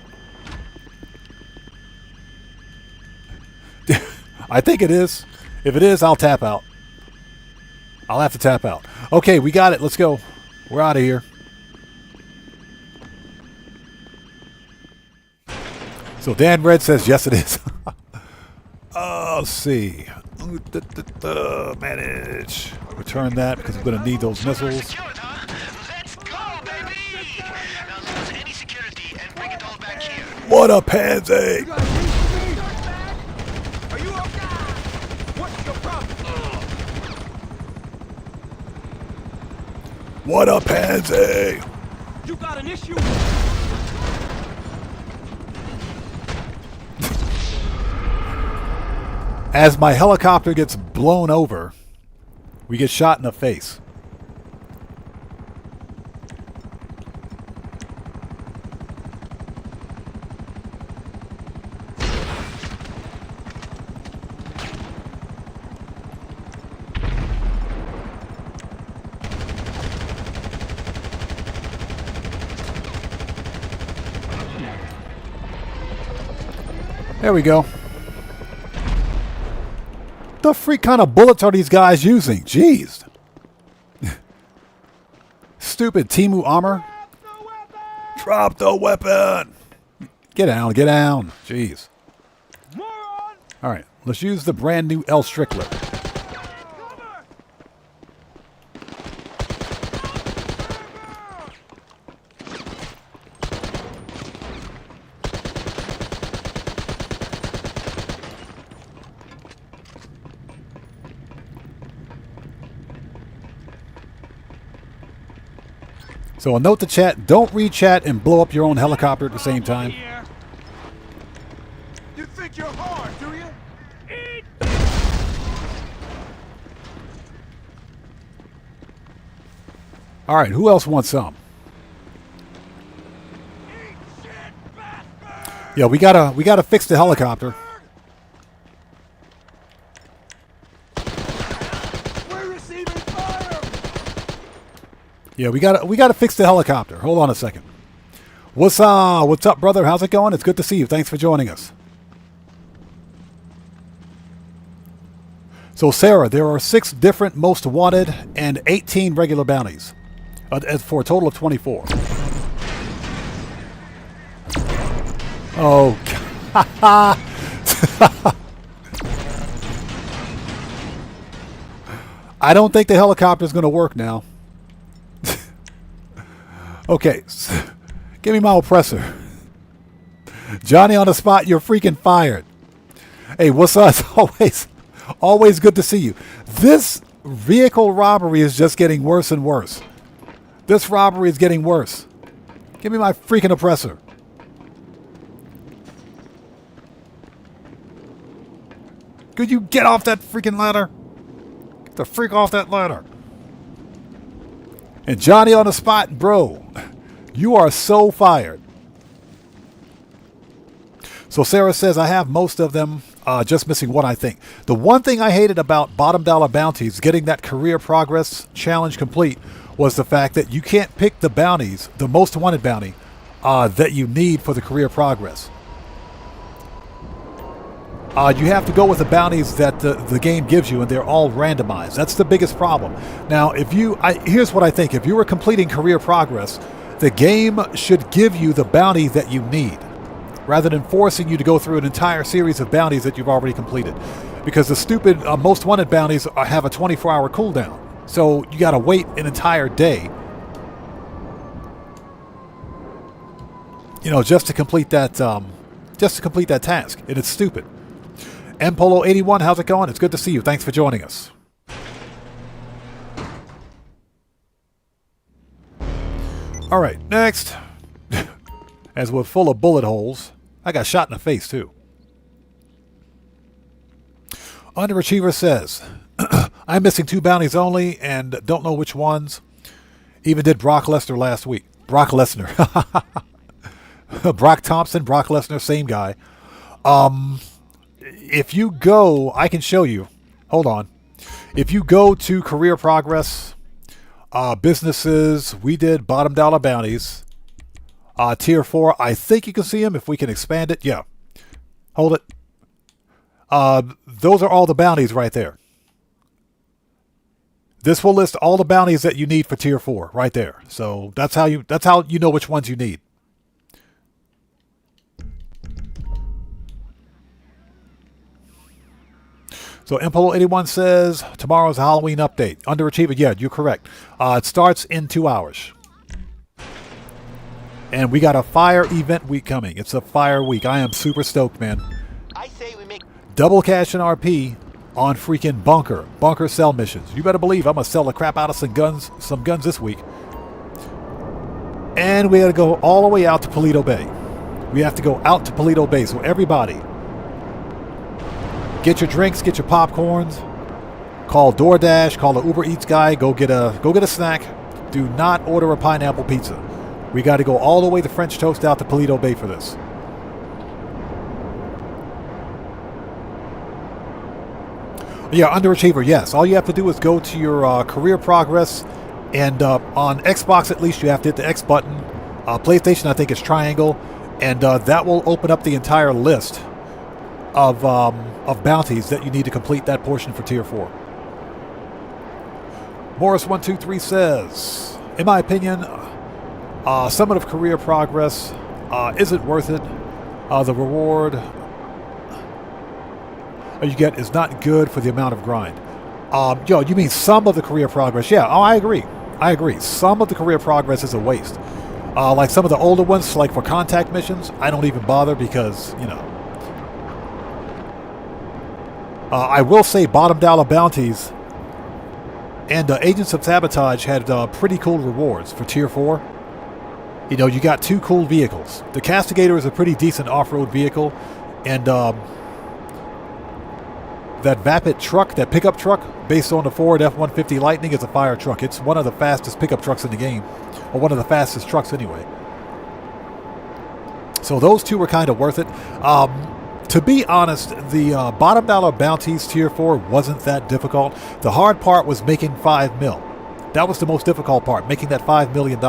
I think it is. If it is, I'll tap out. I'll have to tap out. Okay, we got it. Let's go. We're out of here. So Dan Red says, yes, it is. Let's see. Manage. Return that because I'm going to need those missiles. Let's go, baby! Now lose any security and bring it all back here. What a pansy! Are you okay? What's your problem? What a pansy! You got an issue? As my helicopter gets blown over, we get shot in the face. There we go. The freak kind of bullets are these guys using? Jeez. Stupid Timu armor. Drop the weapon. Get down, get down. Jeez. All right, let's use the brand new L Strickler. So a note to chat, don't read chat and blow up your own helicopter at the same time. You think you're hard, do you? All right, who else wants some? Yeah, we gotta fix the helicopter. We're receiving fire! Yeah, we gotta fix the helicopter. Hold on a second. What's up, brother? How's it going? It's good to see you. Thanks for joining us. So, Sarah, there are 6 different most wanted and 18 regular bounties, for a total of 24. Oh, I don't think the helicopter is going to work now. Okay, give me my oppressor. Johnny on the spot, you're freaking fired. Hey, what's up? It's always good to see you. This vehicle robbery is just getting worse and worse. This robbery is getting worse. Give me my freaking oppressor. Could you get off that freaking ladder? Get the freak off that ladder. And Johnny on the spot, bro. You are so fired. So Sarah says, I have most of them, just missing one, I think. The one thing I hated about bottom dollar bounties, getting that career progress challenge complete, was the fact that you can't pick the bounties, the most wanted bounty, that you need for the career progress. You have to go with the bounties that the game gives you, and they're all randomized. That's the biggest problem. Now, here's what I think. If you were completing career progress, the game should give you the bounty that you need, rather than forcing you to go through an entire series of bounties that you've already completed. Because the stupid most wanted bounties have a 24-hour cooldown. So you got to wait an entire day, just to complete that task. And it's stupid. MPolo81, how's it going? It's good to see you. Thanks for joining us. All right, next. As we're full of bullet holes, I got shot in the face too. Underachiever says, I'm missing 2 bounties only and don't know which ones. Even did Brock Lesnar last week. Brock Lesnar. Brock Thompson, Brock Lesnar, same guy. If you go, I can show you. Hold on. If you go to career progress, businesses, we did bottom dollar bounties. Tier 4, I think you can see them if we can expand it. Yeah. Hold it. Those are all the bounties right there. This will list all the bounties that you need for Tier 4 right there. So that's how you know which ones you need. So Impolo81 says, tomorrow's a Halloween update. Underachiever, yeah, you're correct. It starts in 2 hours. And we got a fire event week coming. It's a fire week. I am super stoked, man. I say we make Double cash and RP on freaking bunker sell missions. You better believe I'm gonna sell the crap out of some guns this week. And we gotta go all the way out to Paleto Bay. We have to go out to Paleto Bay. So everybody, get your drinks, get your popcorns, call DoorDash, call the Uber Eats guy, go get a snack. Do not order a pineapple pizza. We got to go all the way to French Toast out to Paleto Bay for this. Yeah, Underachiever, yes. All you have to do is go to your career progress, and on Xbox at least you have to hit the X button. PlayStation, I think, is triangle, and that will open up the entire list of bounties that you need to complete that portion for Tier 4. Morris123 says, in my opinion, some of the career progress isn't worth it. The reward you get is not good for the amount of grind. You mean some of the career progress? Yeah, I agree. Some of the career progress is a waste. Like some of the older ones, like for contact missions, I don't even bother because, I will say bottom dollar bounties and Agents of Sabotage had pretty cool rewards for Tier 4. You got 2 cool vehicles. The Castigator is a pretty decent off-road vehicle, and that Vapid truck, that pickup truck, based on the Ford F-150 Lightning, is a fire truck. It's one of the fastest pickup trucks in the game, or one of the fastest trucks anyway. So those 2 were kind of worth it. To be honest, the bottom dollar bounties Tier 4 wasn't that difficult. The hard part was making 5 mil. That was the most difficult part, making that $5 million.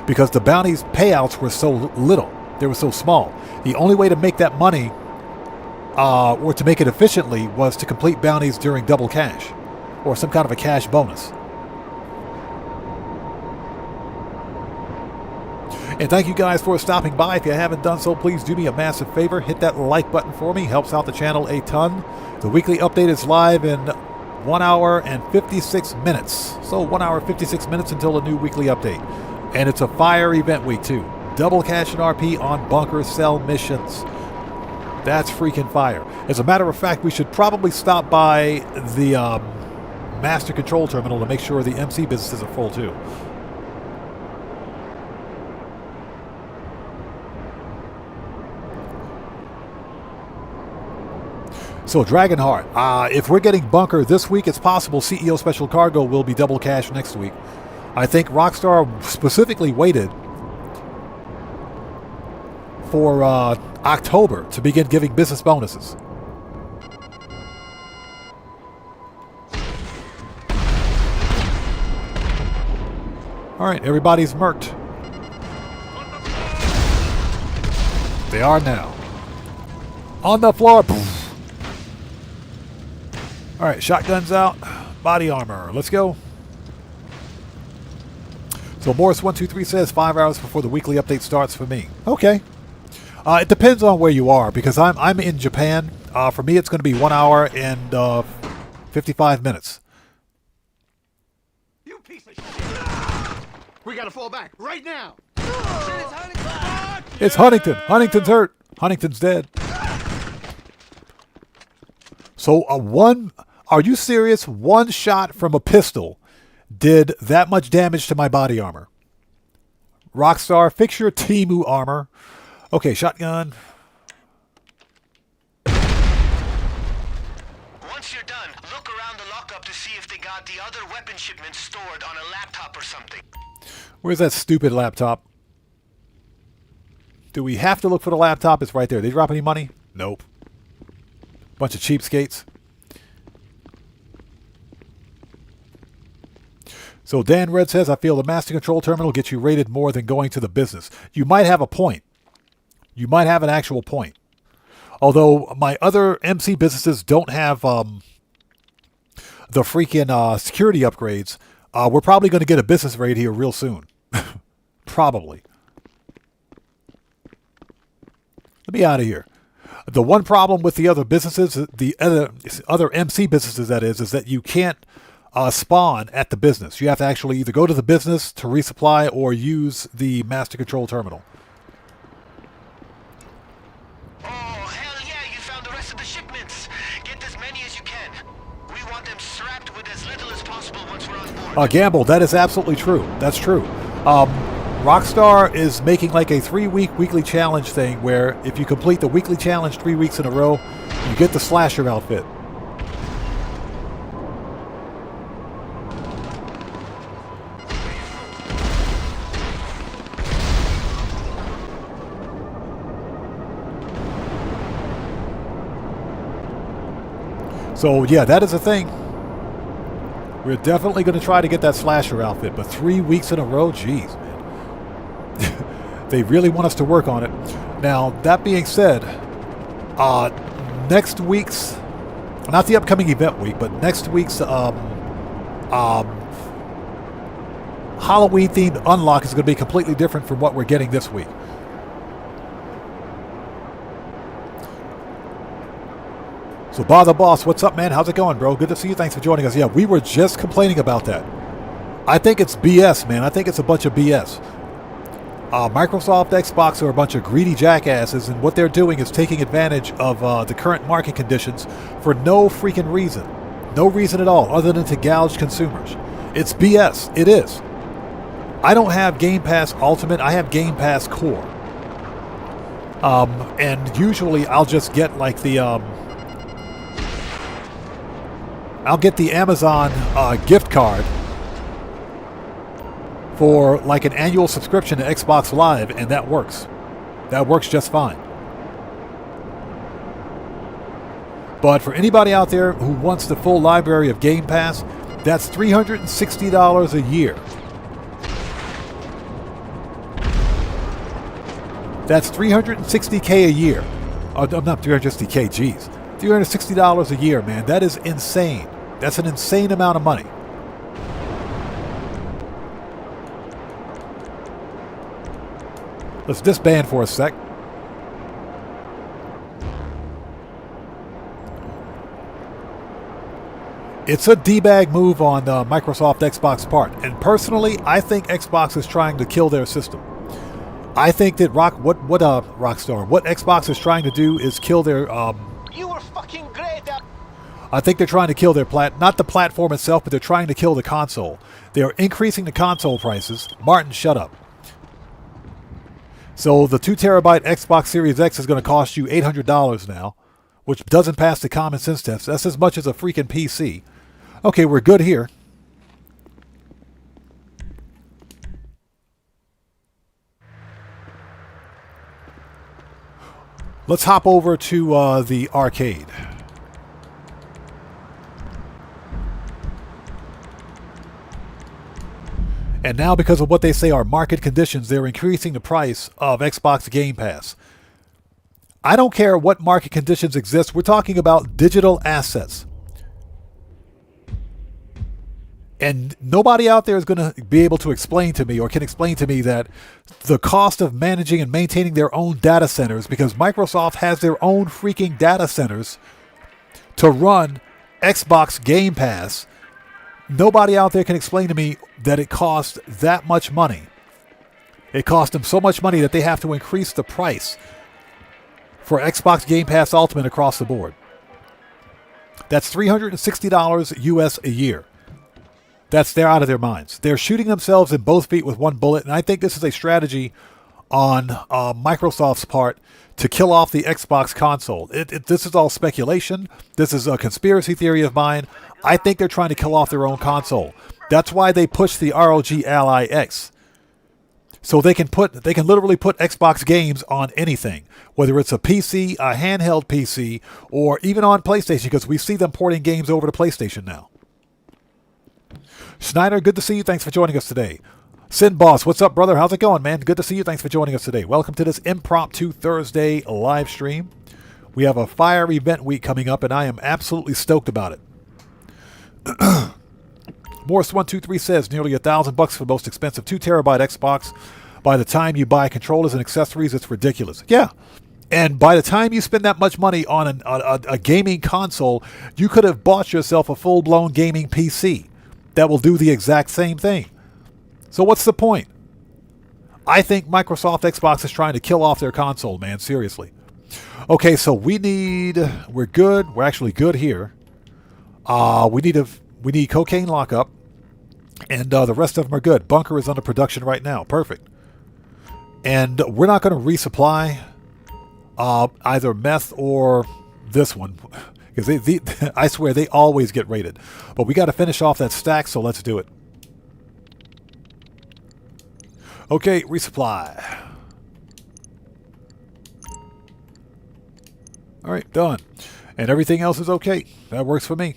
Because the bounties payouts were so little. They were so small. The only way to make that money, or to make it efficiently, was to complete bounties during double cash, or some kind of a cash bonus. And thank you guys for stopping by. If you haven't done so, please do me a massive favor. Hit that like button for me. Helps out the channel a ton. The weekly update is live in 1 hour and 56 minutes. So 1 hour 56 minutes until a new weekly update. And it's a fire event week too. Double cash and RP on bunker cell missions. That's freaking fire. As a matter of fact, we should probably stop by the master control terminal to make sure the MC businesses are full too. So Dragonheart, if we're getting Bunker this week, it's possible CEO Special Cargo will be double cash next week. I think Rockstar specifically waited for October to begin giving business bonuses. All right, everybody's murked. They are now. On the floor. All right, shotguns out. Body armor. Let's go. So Morris123 says 5 hours before the weekly update starts for me. Okay. It depends on where you are, because I'm in Japan. For me, it's going to be 1 hour and 55 minutes. You piece of shit. We gotta fall back right now. It's Huntington. Huntington's hurt. Huntington's dead. So are you serious? One shot from a pistol did that much damage to my body armor. Rockstar, fix your Temu armor. Okay, shotgun. Once you're done, look around the lockup to see if they got the other weapon shipments stored on a laptop or something. Where's that stupid laptop? Do we have to look for the laptop? It's right there. They drop any money? Nope. Bunch of cheapskates. So Dan Red says, I feel the master control terminal gets you rated more than going to the business. You might have a point. You might have an actual point. Although my other MC businesses don't have the freaking security upgrades, we're probably going to get a business raid here real soon. Probably. Let me out of here. The one problem with the other businesses, the other MC businesses, that is that you can't spawn at the business. You have to actually either go to the business to resupply or use the master control terminal. Oh, hell yeah, you found the rest of the shipments. Get as many as you can. We want them strapped with as little as possible once we're on board. Gamble, that is absolutely true. That's true. Rockstar is making like a 3-week weekly challenge thing where if you complete the weekly challenge 3 weeks in a row, you get the slasher outfit. So yeah, that is a thing. We're definitely going to try to get that slasher outfit, but 3 weeks in a row, geez, man. They really want us to work on it. Now, that being said, next week's, not the upcoming event week, but next week's Halloween-themed unlock is going to be completely different from what we're getting this week. So, Bob the Boss, what's up, man? How's it going, bro? Good to see you. Thanks for joining us. Yeah, we were just complaining about that. I think it's BS, man. I think it's a bunch of BS. Microsoft, Xbox are a bunch of greedy jackasses, and what they're doing is taking advantage of the current market conditions for no freaking reason. No reason at all, other than to gouge consumers. It's BS. It is. I don't have Game Pass Ultimate. I have Game Pass Core. And usually I'll just get like the... I'll get the Amazon gift card for like an annual subscription to Xbox Live, and that works. That works just fine. But for anybody out there who wants the full library of Game Pass, that's $360 a year. That's $360K a year. Oh, not $360K, geez. $360 a year, man. That is insane. That's an insane amount of money. Let's disband for a sec. It's a D-bag move on the Microsoft Xbox part. And personally, I think Xbox is trying to kill their system. I think that Rockstar, what Xbox is trying to do is kill their You were fucking great. I think they're trying to kill their not the platform itself, but they're trying to kill the console. They are increasing the console prices. Martin, shut up. So the 2 terabyte Xbox Series X is going to cost you $800 now, which doesn't pass the common sense test. That's as much as a freaking PC. Okay, we're good here. Let's hop over to the arcade. And now, because of what they say are market conditions, they're increasing the price of Xbox Game Pass. I don't care what market conditions exist. We're talking about digital assets. And nobody out there is going to be able to explain to me or can explain to me that the cost of managing and maintaining their own data centers, because Microsoft has their own freaking data centers to run Xbox Game Pass, nobody out there can explain to me that it costs that much money. It costs them so much money that they have to increase the price for Xbox Game Pass Ultimate across the board. That's $360 US a year. They're out of their minds. They're shooting themselves in both feet with one bullet, and I think this is a strategy on Microsoft's part to kill off the Xbox console. This is all speculation. This is a conspiracy theory of mine. I think they're trying to kill off their own console. That's why they pushed the ROG Ally X. So they can literally put Xbox games on anything, whether it's a PC, a handheld PC, or even on PlayStation, because we see them porting games over to PlayStation now. Schneider, good to see you. Thanks for joining us today. Sin Boss, what's up, brother? How's it going, man? Good to see you. Thanks for joining us today. Welcome to this Impromptu Thursday live stream. We have a fire event week coming up, and I am absolutely stoked about it. Morris123 says nearly $1,000 for the most expensive 2 terabyte Xbox. By the time you buy controllers and accessories, it's ridiculous. Yeah. And by the time you spend that much money on a gaming console, you could have bought yourself a full-blown gaming PC that will do the exact same thing. So what's the point? I think Microsoft Xbox is trying to kill off their console, man. Seriously. Okay, so we're good. We're actually good here. We need cocaine lockup, and the rest of them are good. Bunker is under production right now. Perfect. And we're not going to resupply either meth or this one, because I swear they always get raided. But we got to finish off that stack, so let's do it. Okay, resupply. All right, done. And everything else is okay. That works for me.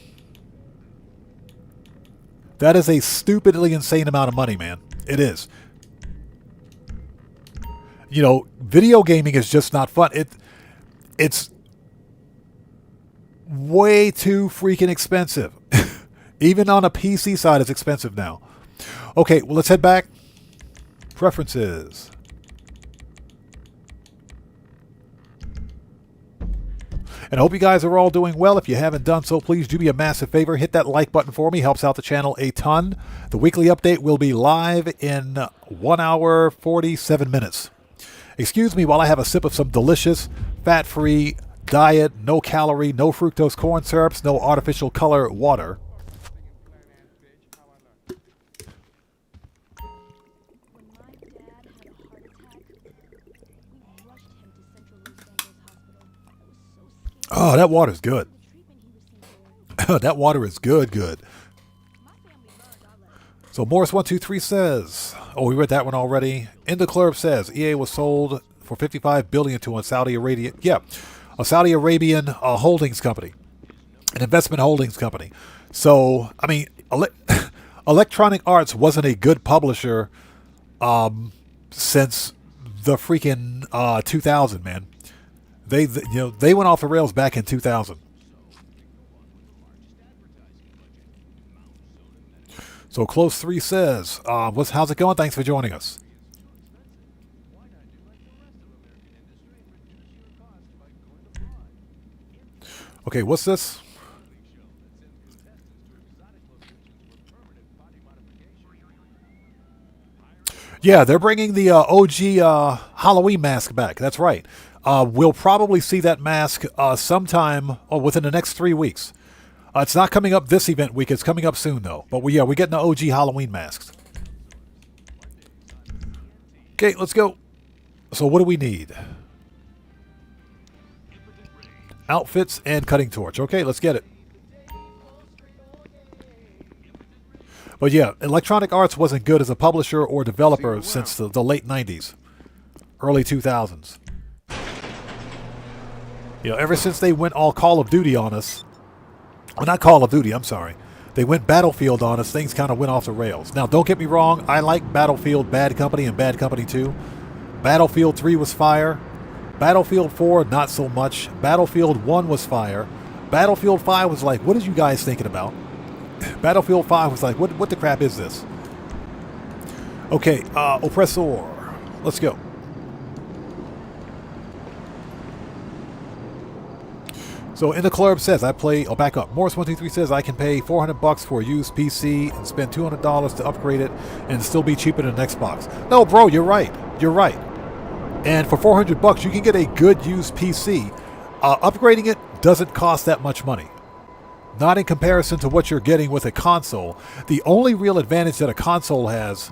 That is a stupidly insane amount of money, man. It is. You know, video gaming is just not fun. It's way too freaking expensive. Even on a PC side, it's expensive now. Okay, well, let's head back. Preferences. And I hope you guys are all doing well. If you haven't done so, please do me a massive favor. Hit that like button for me. Helps out the channel a ton. The weekly update will be live in 1 hour, 47 minutes. Excuse me while I have a sip of some delicious, fat-free, diet, no calorie, no fructose corn syrups, no artificial color water. Oh, that water's good. That water is good. So Morris123 says, oh, we read that one already. In the Club says EA was sold for $55 billion to a Saudi Arabian, a Saudi Arabian holdings company, an investment holdings company. So, I mean, Electronic Arts wasn't a good publisher since the freaking 2000, man. They went off the rails back in 2000. So Close 3 says, how's it going? Thanks for joining us. Okay, what's this? Yeah, they're bringing the OG Halloween mask back. That's right. We'll probably see that mask sometime within the next 3 weeks. It's not coming up this event week. It's coming up soon, though. But we're getting the OG Halloween masks. Okay, let's go. So what do we need? Outfits and cutting torch. Okay, let's get it. But yeah, Electronic Arts wasn't good as a publisher or developer since the late 90s, early 2000s. You know, ever since they went all Call of Duty on us, well, not Call of Duty, I'm sorry. They went Battlefield on us, things kind of went off the rails. Now, don't get me wrong, I like Battlefield Bad Company and Bad Company 2. Battlefield 3 was fire. Battlefield 4, not so much. Battlefield 1 was fire. Battlefield 5 was like, what are you guys thinking about? Battlefield 5 was like, what the crap is this? Okay, Oppressor. Let's go. So in the club says I play. Oh, back up. Morris123 says I can pay $400 for a used PC and spend $200 to upgrade it and still be cheaper than an Xbox. No, bro, you're right. You're right. And for $400, you can get a good used PC. Upgrading it doesn't cost that much money. Not in comparison to what you're getting with a console. The only real advantage that a console has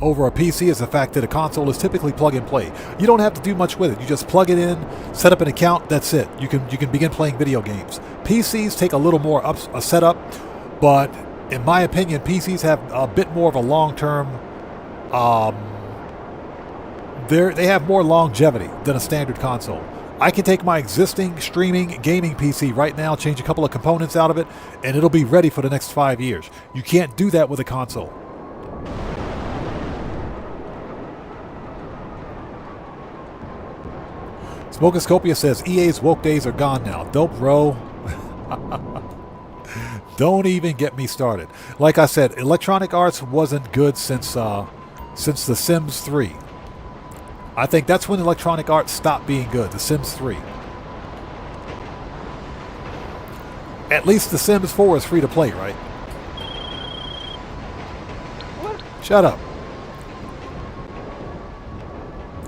over a PC is the fact that a console is typically plug and play. You don't have to do much with it. You just plug it in, set up an account, that's it. You can begin playing video games. PCs take a little more a setup, but in my opinion, PCs have a bit more of a long-term. They have more longevity than a standard console. I can take my existing streaming gaming PC right now, change a couple of components out of it, and it'll be ready for the next 5 years. You can't do that with a console. Smokoscopia says EA's woke days are gone now. Dope, bro. Don't even get me started. Like I said, Electronic Arts wasn't good since The Sims 3. I think that's when Electronic Arts stopped being good, The Sims 3. At least The Sims 4 is free to play, right? Shut up.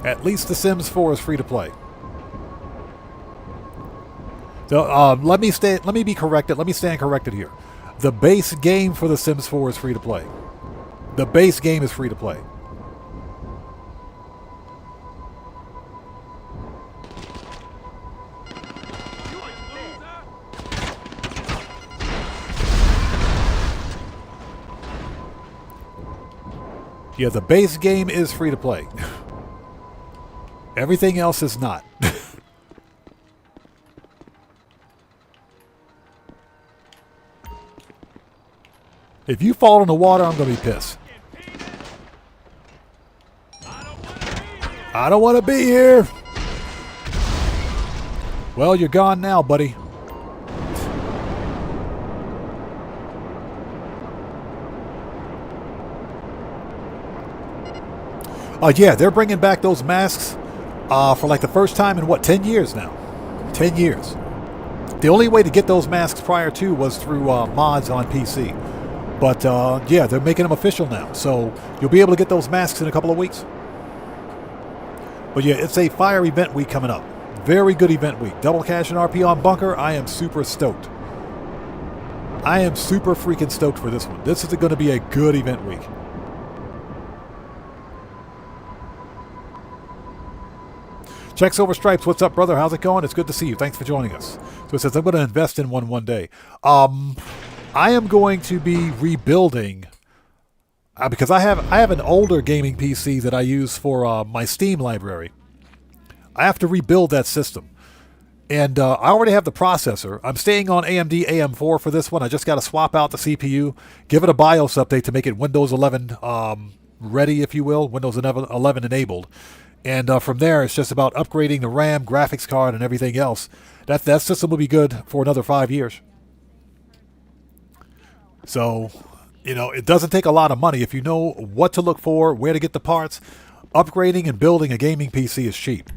At least The Sims 4 is free to play. So let me be corrected. Let me stand corrected here. The base game for The Sims 4 is free to play. The base game is free to play. Yeah, the base game is free to play. Everything else is not. If you fall in the water, I'm going to be pissed. I don't want to be here. Well, you're gone now, buddy. Yeah, they're bringing back those masks for like the first time in, what, 10 years now? 10 years. The only way to get those masks prior to was through mods on PC. But, yeah, they're making them official now. So you'll be able to get those masks in a couple of weeks. But, yeah, it's a fire event week coming up. Very good event week. Double cash and RP on Bunker. I am super stoked. I am super freaking stoked for this one. This is going to be a good event week. Checks over stripes. What's up, brother? How's it going? It's good to see you. Thanks for joining us. So it says, I'm going to invest in one day. I am going to be rebuilding because I have an older gaming PC that I use for my Steam library. I have to rebuild that system. And I already have the processor. I'm staying on AMD AM4 for this one. I just got to swap out the CPU, give it a BIOS update to make it Windows 11 ready, if you will, Windows 11 enabled. And from there, it's just about upgrading the RAM, graphics card, and everything else. That system will be good for another 5 years. So, you know, it doesn't take a lot of money. If you know what to look for, where to get the parts, upgrading and building a gaming PC is cheap.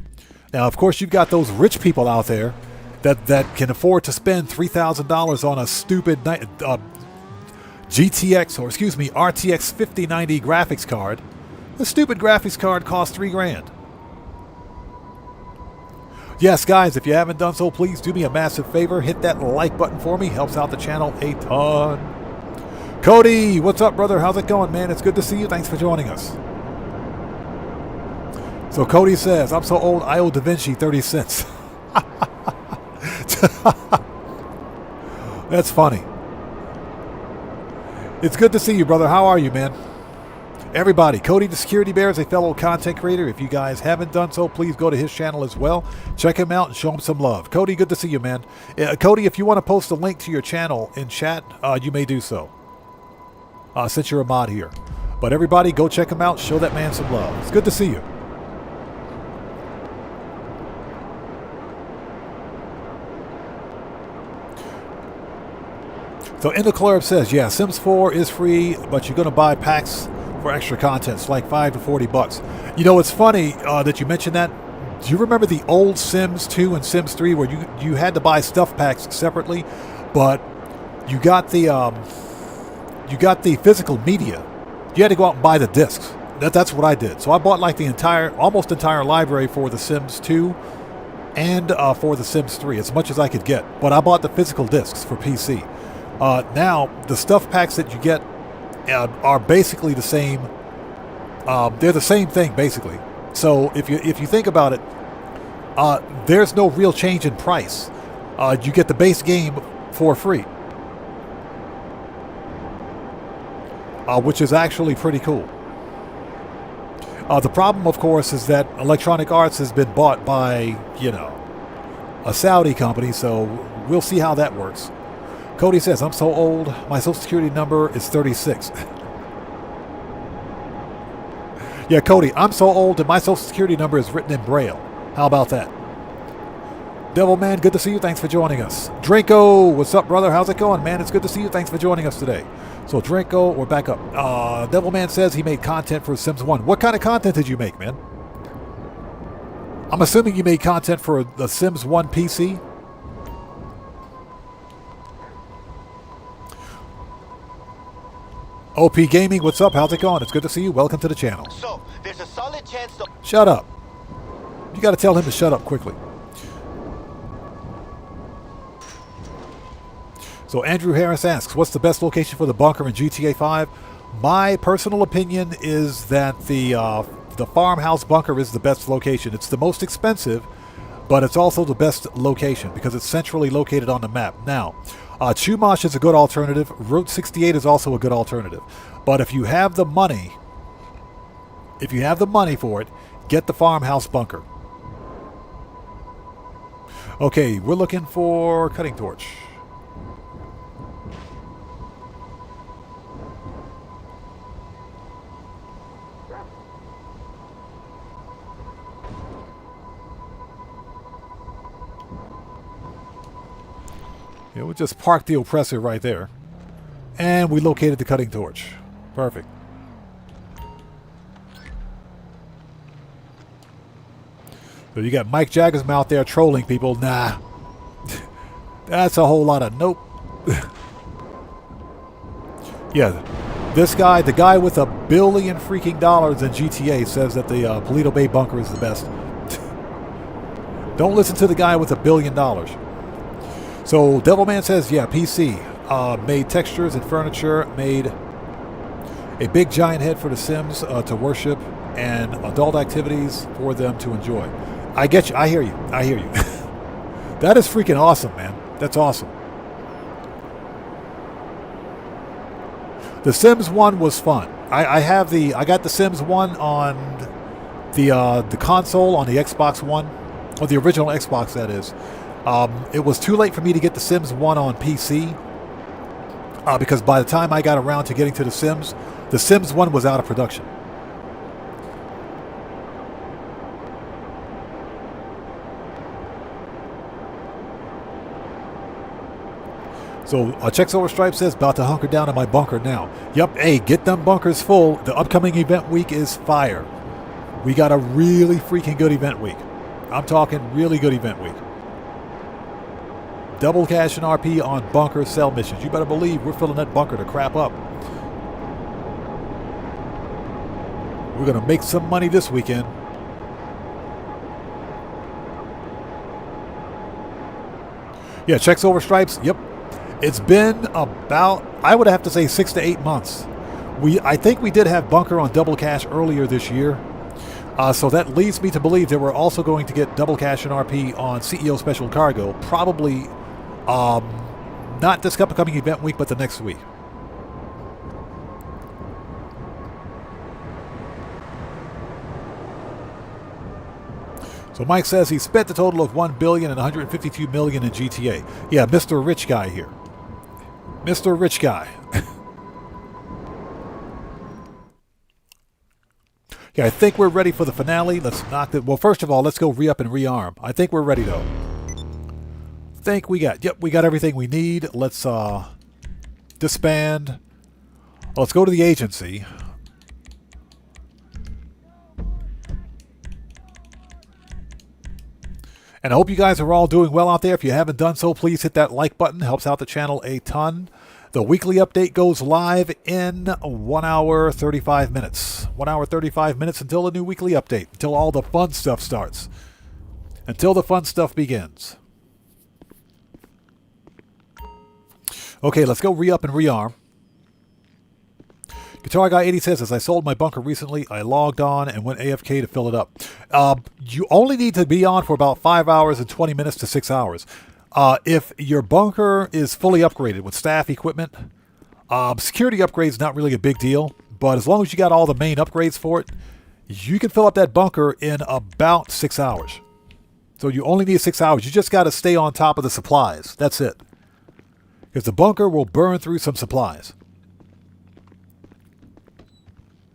Now, of course, you've got those rich people out there that can afford to spend $3,000 on a stupid RTX 5090 graphics card. The stupid graphics card costs $3,000. Yes, guys, if you haven't done so, please do me a massive favor. Hit that like button for me. Helps out the channel a ton. Cody, what's up, brother? How's it going, man? It's good to see you. Thanks for joining us. So Cody says, I'm so old, I owe Da Vinci 30 cents. That's funny. It's good to see you, brother. How are you, man? Everybody, Cody the Security Bear is a fellow content creator. If you guys haven't done so, please go to his channel as well. Check him out and show him some love. Cody, good to see you, man. Cody, if you want to post a link to your channel in chat, you may do so. Since you're a mod here. But everybody, go check him out. Show that man some love. It's good to see you. So Indoclarb says, yeah, Sims 4 is free, but you're going to buy packs for extra content. It's like $5 to $40. You know, it's funny that you mentioned that. Do you remember the old Sims 2 and Sims 3 where you had to buy stuff packs separately, but you got the physical media. You had to go out and buy the discs. That's what I did. So I bought like the almost entire library for the Sims 2 and for the Sims 3, as much as I could get. But I bought the physical discs for PC. Now the stuff packs that you get are basically the same. They're the same thing basically. So if you think about it, there's no real change in price. You get the base game for free, which is actually pretty cool. The problem, of course, is that Electronic Arts has been bought by, you know, a Saudi company, so we'll see how that works. Cody says, I'm so old, my social security number is 36. Yeah, Cody, I'm so old and my social security number is written in Braille. How about that? Devilman, good to see you. Thanks for joining us. Draco, what's up, brother? How's it going, man? It's good to see you. Thanks for joining us today. So, Draco, we're back up. Devilman says he made content for Sims 1. What kind of content did you make, man? I'm assuming you made content for the Sims 1 PC? OP Gaming, what's up? How's it going? It's good to see you. Welcome to the channel. So, there's a solid chance to... Shut up. You got to tell him to shut up quickly. So Andrew Harris asks, what's the best location for the bunker in GTA 5? My personal opinion is that the farmhouse bunker is the best location. It's the most expensive, but it's also the best location because it's centrally located on the map. Now, Chumash is a good alternative. Route 68 is also a good alternative. But if you have the money, for it, get the farmhouse bunker. Okay, we're looking for cutting torch. Yeah, we'll just park the oppressor right there. And we located the cutting torch. Perfect. So you got Mike Jaggersm out there trolling people. Nah. That's a whole lot of nope. Yeah. This guy, the guy with $1 billion freaking dollars in GTA says that the Polito Bay bunker is the best. Don't listen to the guy with $1 billion. So Devilman says, yeah, PC. Made textures and furniture, made a big giant head for the Sims to worship, and adult activities for them to enjoy. I get you. I hear you. I hear you. That is freaking awesome, man. That's awesome. The Sims 1 was fun. I got the Sims 1 on the console, on the Xbox One, or the original Xbox, that is. It was too late for me to get the Sims 1 on PC because by the time I got around to getting to the Sims 1 was out of production. So Checks Over Stripe says, about to hunker down in my bunker now. Yup, hey, get them bunkers full. The upcoming event week is fire. We got a really freaking good event week. I'm talking really good event week. Double cash and RP on bunker sell missions. You better believe we're filling that bunker to crap up. We're going to make some money this weekend. Yeah, Checks Over Stripes. Yep. It's been about, I would have to say, 6 to 8 months. I think we did have bunker on double cash earlier this year. So that leads me to believe that we're also going to get double cash and RP on CEO Special Cargo, probably not this upcoming event week, but the next week. So Mike says he spent a total of $1 billion and $152 million in GTA. Yeah, Mr. Rich Guy here. Mr. Rich Guy. Yeah, I think we're ready for the finale. Let's knock it. Well, first of all, let's go re-up and rearm. I think we're ready, though. We got everything we need. Let's disband. Let's go to the agency. And I hope you guys are all doing well out there. If you haven't done so, please hit that like button. Helps out the channel a ton. The weekly update goes live in 1 hour, 35 minutes. 1 hour, 35 minutes until the new weekly update. Until all the fun stuff starts. Until the fun stuff begins. Okay, let's go re-up and rearm. Guitar Guy 80 says, as I sold my bunker recently, I logged on and went AFK to fill it up. You only need to be on for about 5 hours and 20 minutes to 6 hours. If your bunker is fully upgraded with staff equipment, security upgrades not really a big deal, but as long as you got all the main upgrades for it, you can fill up that bunker in about 6 hours. So you only need 6 hours. You just got to stay on top of the supplies. That's it. Because the bunker will burn through some supplies.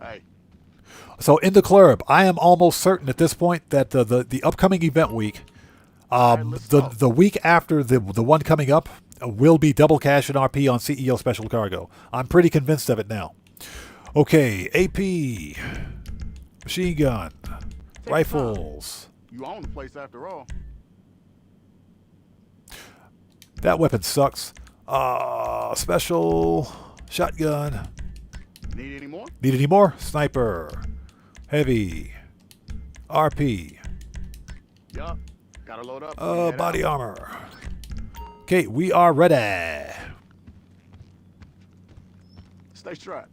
Hey. So in the club, I am almost certain at this point that the upcoming event week, the week after the one coming up, will be double cash and RP on CEO Special Cargo. I'm pretty convinced of it now. Okay, AP, machine gun, rifles. You own the place after all. That weapon sucks. Special shotgun. Need any more? Need any more? Sniper, heavy, RP. Yup. Gotta load up. Body armor. Okay, we are ready. Stay strapped.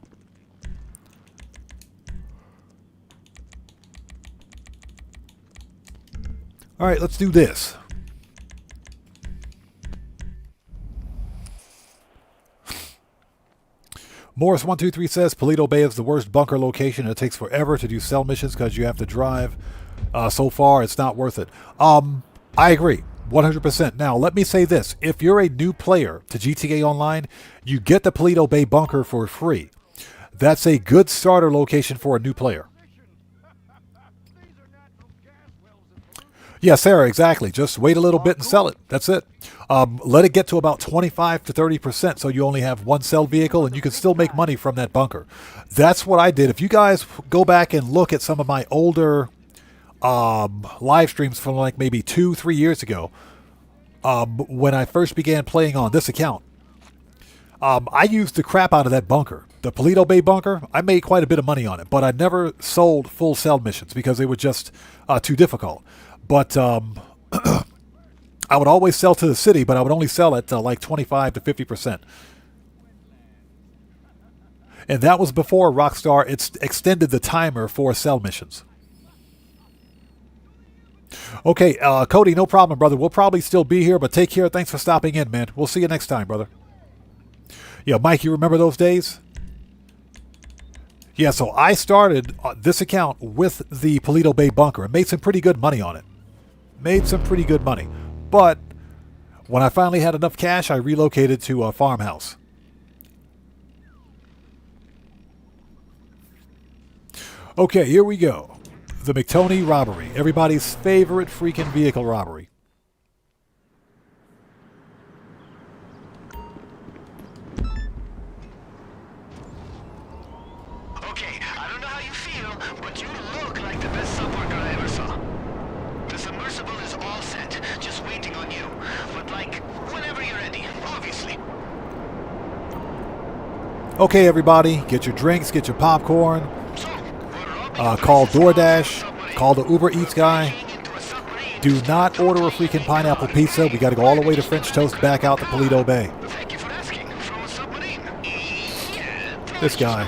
All right, let's do this. Morris123 says Paleto Bay is the worst bunker location. It takes forever to do cell missions because you have to drive so far. It's not worth it. I agree 100%. Now, let me say this. If you're a new player to GTA Online, you get the Paleto Bay bunker for free. That's a good starter location for a new player. Yeah, Sarah, exactly. Just wait a little bit and sell it. That's it. Let it get to about 25 to 30% so you only have one cell vehicle and you can still make money from that bunker. That's what I did. If you guys go back and look at some of my older live streams from like maybe 2-3 years ago, when I first began playing on this account, I used the crap out of that bunker. The Paleto Bay bunker, I made quite a bit of money on it, but I never sold full cell missions because they were just too difficult. But I would always sell to the city, but I would only sell at like 25 to 50%. And that was before Rockstar extended the timer for cell missions. Okay, Cody, no problem, brother. We'll probably still be here, but take care. Thanks for stopping in, man. We'll see you next time, brother. Yeah, Mike, you remember those days? Yeah, so I started this account with the Paleto Bay bunker and made some pretty good money on it. Made some pretty good money. But when I finally had enough cash, I relocated to a farmhouse. Okay, here we go. The McToney robbery. Everybody's favorite freaking vehicle robbery. Okay, I don't know how you feel, but you look like the best sub worker I ever saw. The submersible is all set, just waiting on you. But like, whenever you're ready, obviously. Okay, everybody, get your drinks, get your popcorn. Call DoorDash, call the Uber Eats guy. Do not order a freaking pineapple pizza. We got to go all the way to French Toast, back out to Paleto Bay. Thank you for asking. From a submarine. This guy.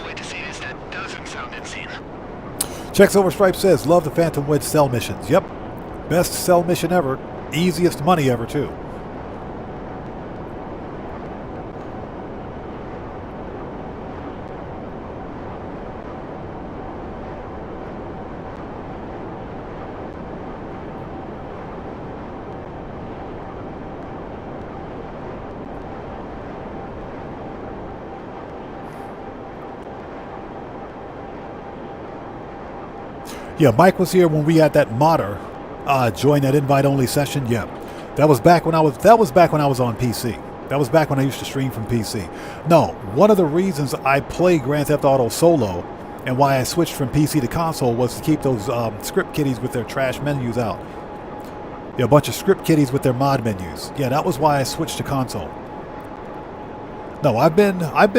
Checks Over Stripe says, love the Phantom Wedge cell missions. Yep. Best cell mission ever. Easiest money ever, too. Yeah, Mike was here when we had that modder join that invite-only session. Yeah, that was back when I was on PC. That was back when I used to stream from PC. No, one of the reasons I play Grand Theft Auto solo and why I switched from PC to console was to keep those script kiddies with their trash menus out. Yeah, a bunch of script kiddies with their mod menus. Yeah, that was why I switched to console. No, I've been on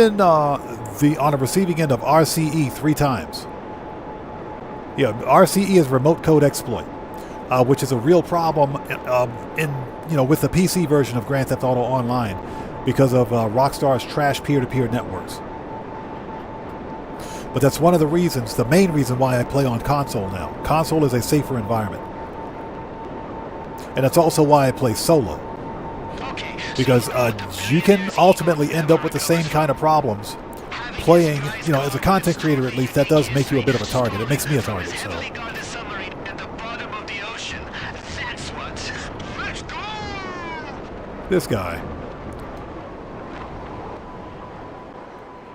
the receiving end of RCE 3 times. Yeah, RCE is remote code exploit, which is a real problem with the PC version of Grand Theft Auto Online because of Rockstar's trash peer-to-peer networks. But that's one of the reasons, the main reason why I play on console now. Console is a safer environment. And that's also why I play solo. Because you can ultimately end up with the same kind of problems playing, as a content creator at least. That does make you a bit of a target. It makes me a target, so. This guy.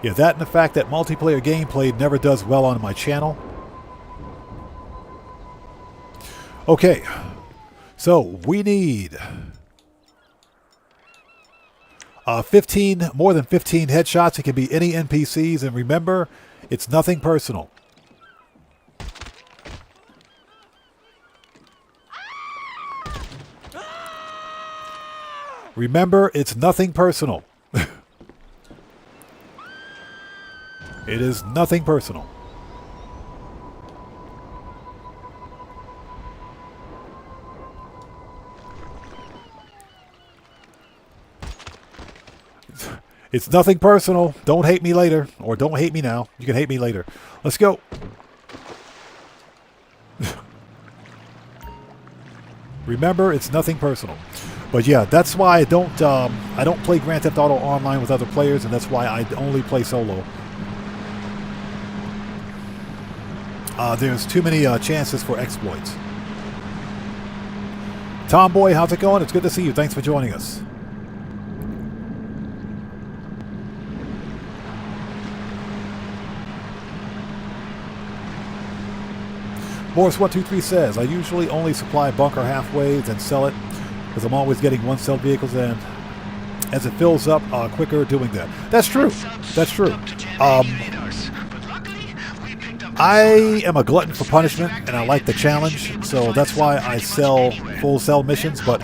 Yeah, that and the fact that multiplayer gameplay never does well on my channel. Okay. So, we need more than 15 headshots. It can be any NPCs, and remember, it's nothing personal. Remember, it's nothing personal. It is nothing personal. It's nothing personal. Don't hate me later. Or don't hate me now. You can hate me later. Let's go. Remember, it's nothing personal. But yeah, that's why I don't play Grand Theft Auto Online with other players, and that's why I only play solo. There's too many chances for exploits. Tomboy, how's it going? It's good to see you. Thanks for joining us. Morris123 says, I usually only supply bunker halfway, then sell it, because I'm always getting one-cell vehicles, and as it fills up quicker doing that. That's true. That's true. I am a glutton for punishment, and I like the challenge, so that's why I sell full cell missions, but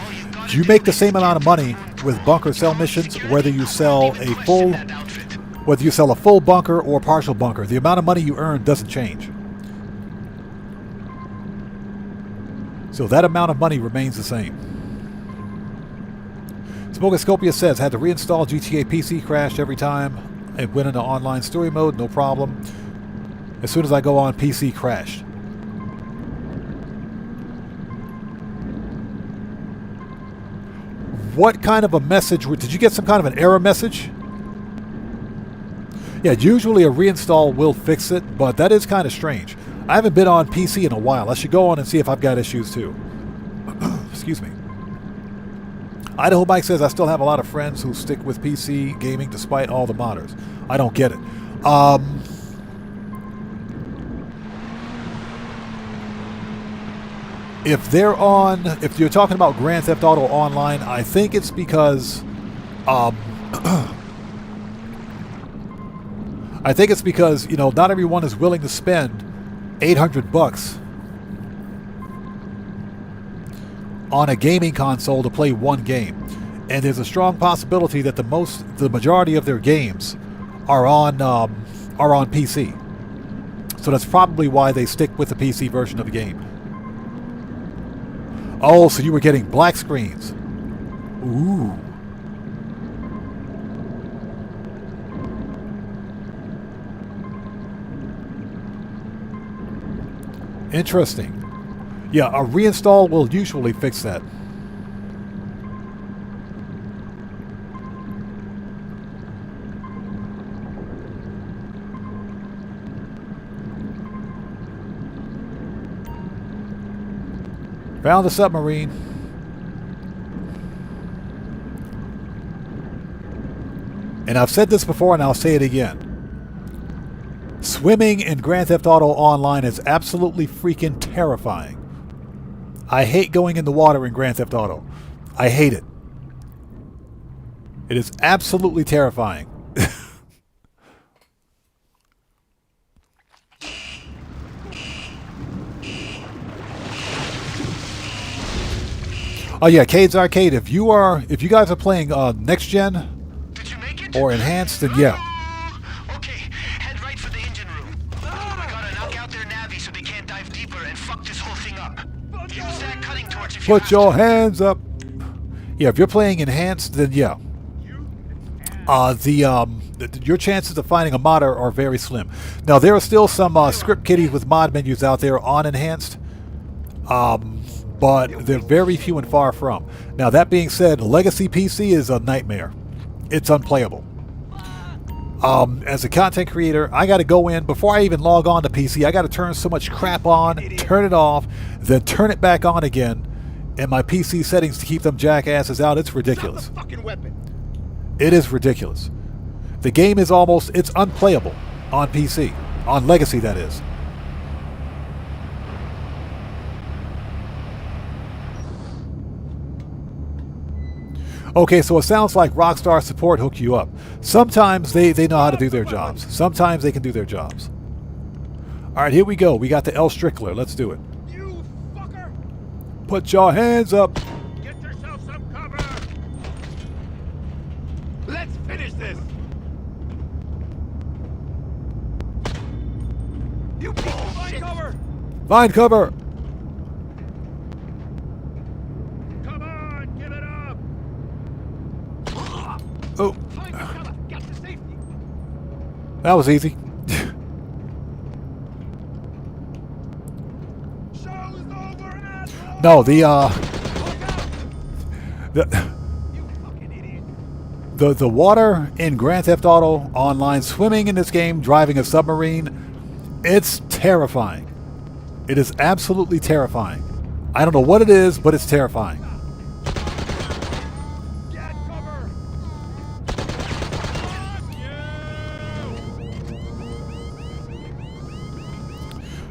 you make the same amount of money with bunker cell missions, whether you sell a full bunker or partial bunker. The amount of money you earn doesn't change. So that amount of money remains the same. Smokoscopia says, had to reinstall GTA PC, crashed every time. It went into online story mode, no problem. As soon as I go on, PC crashed. What kind of a message? Did you get some kind of an error message? Yeah, usually a reinstall will fix it, but that is kind of strange. I haven't been on PC in a while. I should go on and see if I've got issues too. Excuse me. Idaho Mike says, I still have a lot of friends who stick with PC gaming despite all the modders. I don't get it. If you're talking about Grand Theft Auto Online, I think it's because, not everyone is willing to spend $800 on a gaming console to play one game, and there's a strong possibility that the majority of their games are on PC. So that's probably why they stick with the PC version of the game. Oh, so you were getting black screens. Ooh. Interesting. Yeah, a reinstall will usually fix that. Found the submarine. And I've said this before and I'll say it again. Swimming in Grand Theft Auto Online is absolutely freaking terrifying. I hate going in the water in Grand Theft Auto. I hate it. It is absolutely terrifying. Oh yeah, Cade's Arcade. If you guys are playing next gen or enhanced, then yeah. Okay, head right for the engine room. We gotta knock out their navi so they can't dive deeper and fuck this whole thing up. Use that cutting torch if you Put your hands up. Yeah, if you're playing enhanced, then yeah. Your chances of finding a modder are very slim. Now there are still some script kiddies with mod menus out there on enhanced. But they're very few and far from. Now that being said, Legacy PC is a nightmare. It's unplayable. As a content creator, I got to go in, before I even log on to PC, I got to turn so much crap on, turn it off, then turn it back on again, and my PC settings to keep them jackasses out. It's ridiculous. Fucking weapon. It is ridiculous. The game is it's unplayable on PC. On Legacy, that is. Okay, so it sounds like Rockstar Support hooked you up. Sometimes they know how to do their jobs. Sometimes they can do their jobs. Alright, here we go. We got the L Strickler. Let's do it. You fucker! Put your hands up. Get yourself some cover! Let's finish this! You piece of shit! Cover! Find cover. Come on, give it up! Oh, Find the cover! Get to safety! that was easy. Show's over, asshole! No, Look out! You fucking idiot! the water in Grand Theft Auto Online, swimming in this game, driving a submarine, it's terrifying. It is absolutely terrifying. I don't know what it is, but it's terrifying. Get cover!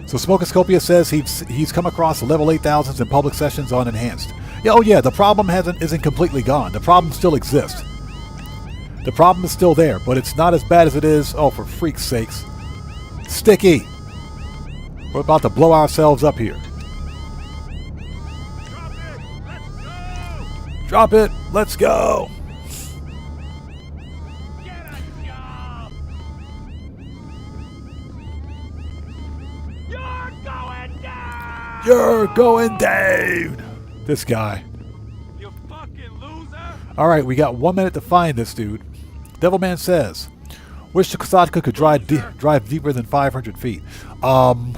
So Smokoscopia says he's come across level 8000s in public sessions on Enhanced. Yeah, oh yeah, the problem isn't completely gone. The problem still exists. The problem is still there, but it's not as bad as it is. Oh, for freak's sakes. Sticky! We're about to blow ourselves up here. Drop it! Drop it! Let's Let's go! go! Get a job! You're going down! You're going down! This guy. You fucking loser! Alright, we got 1 minute to find this dude. Devilman says, wish the Kosatka could drive deeper than 500 feet. I'm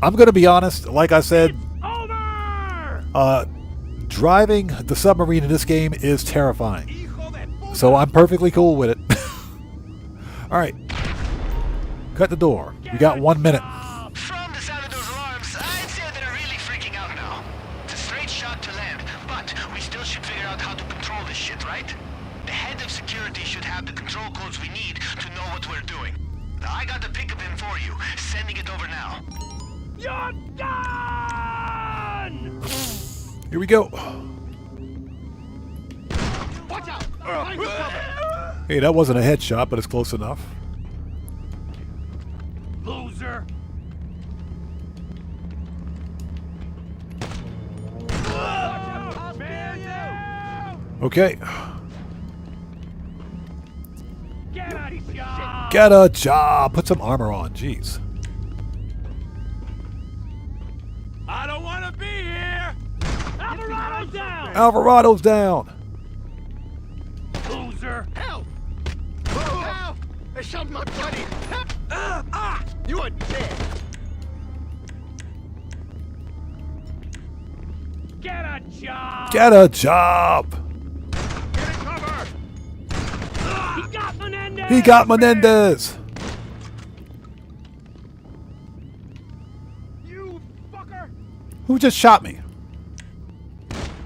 going to be honest, like I said, Over! driving the submarine in this game is terrifying. So I'm perfectly cool with it. Alright. Cut the door. We got 1 minute. From the sound of those alarms, I'd say they're really freaking out now. It's a straight shot to land, but we still should figure out how to control this shit, right? The head of security should have the control codes we need to know what we're doing. I got the pick of him for you, sending it over now. You're done! Here we go. Watch out! Find good cover! Hey, that wasn't a headshot, but it's close enough. Loser! Man down! Okay. Get a job! Get a job. Put some armor on. Jeez. I don't want to be here! Alvarado's down! Alvarado's down. Loser! Help! Help! They shot my buddy! You are dead! Get a job! Get a job! Get in cover! He got Menendez! He got Menendez! You fucker! Who just shot me?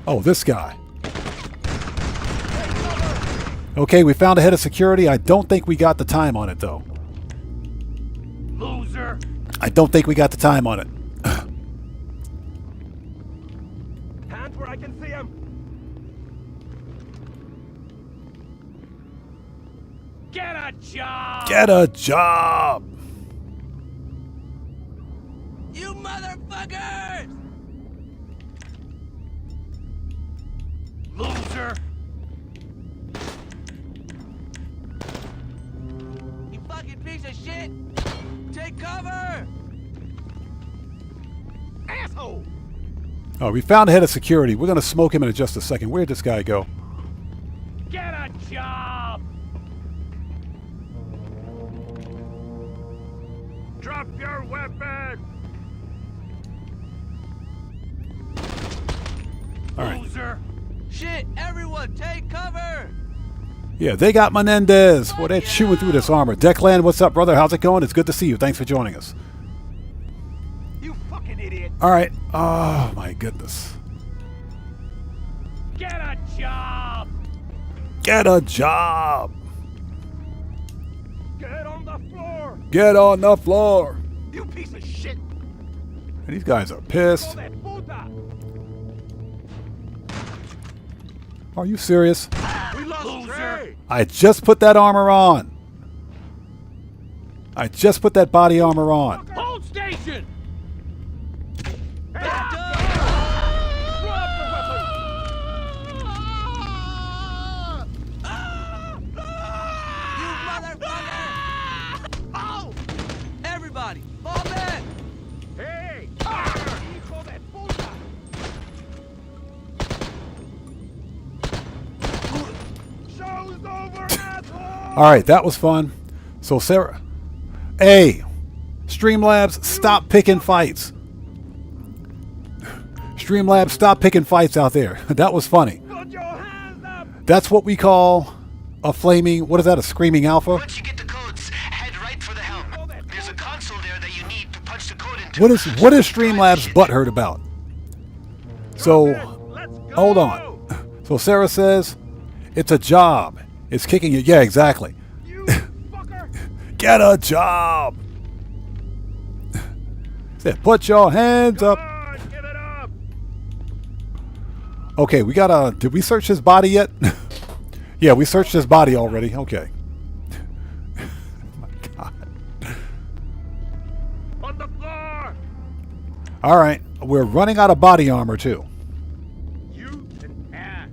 Oh, this guy. Okay, we found a head of security. I don't think we got the time on it, though. Loser! I don't think we got the time on it. Hands where I can see him! Get a job! Get a job! You motherfuckers! Loser! You fucking piece of shit! Take cover! Asshole! Oh, we found a head of security. We're going to smoke him in just a second. Where'd this guy go? Get a job! Drop your weapon! All right. Loser! Shit, everyone, take cover! Yeah, they got Menendez. Boy, they're chewing through this armor. Declan, what's up, brother? How's it going? It's good to see you. Thanks for joining us. You fucking idiot! All right. Oh, my goodness. Get a job! Get a job. Get on the floor! Get on the floor. You piece of shit! And these guys are pissed. Hijo de puta! Are you serious? We lost Loser. Trey! I just put that armor on. I just put that body armor on. Hold station! Hey, Drop the weapon! You motherfucker! Oh! Everybody, fall back! Hey! Hijo de puta! Show's over, asshole! All right, that was fun. So, Sarah. Hey, Streamlabs, stop picking fights. Streamlabs, stop picking fights out there. That was funny. Put your hands up! That's what we call a flaming, what is that, a screaming alpha? Once you get the codes, head right for the helm. There's a console there that you need to punch the code into. What is Streamlabs butthurt about? So, Let's go! hold on. So Sarah says, it's a job. It's kicking you. Yeah, exactly. You fucker! Get a job. Said, put your hands up. Come on, give it up! Okay, we gotta, did we search his body yet? Yeah, we searched his body already. Okay. My God. On the floor! All right, we're running out of body armor too. You an ass!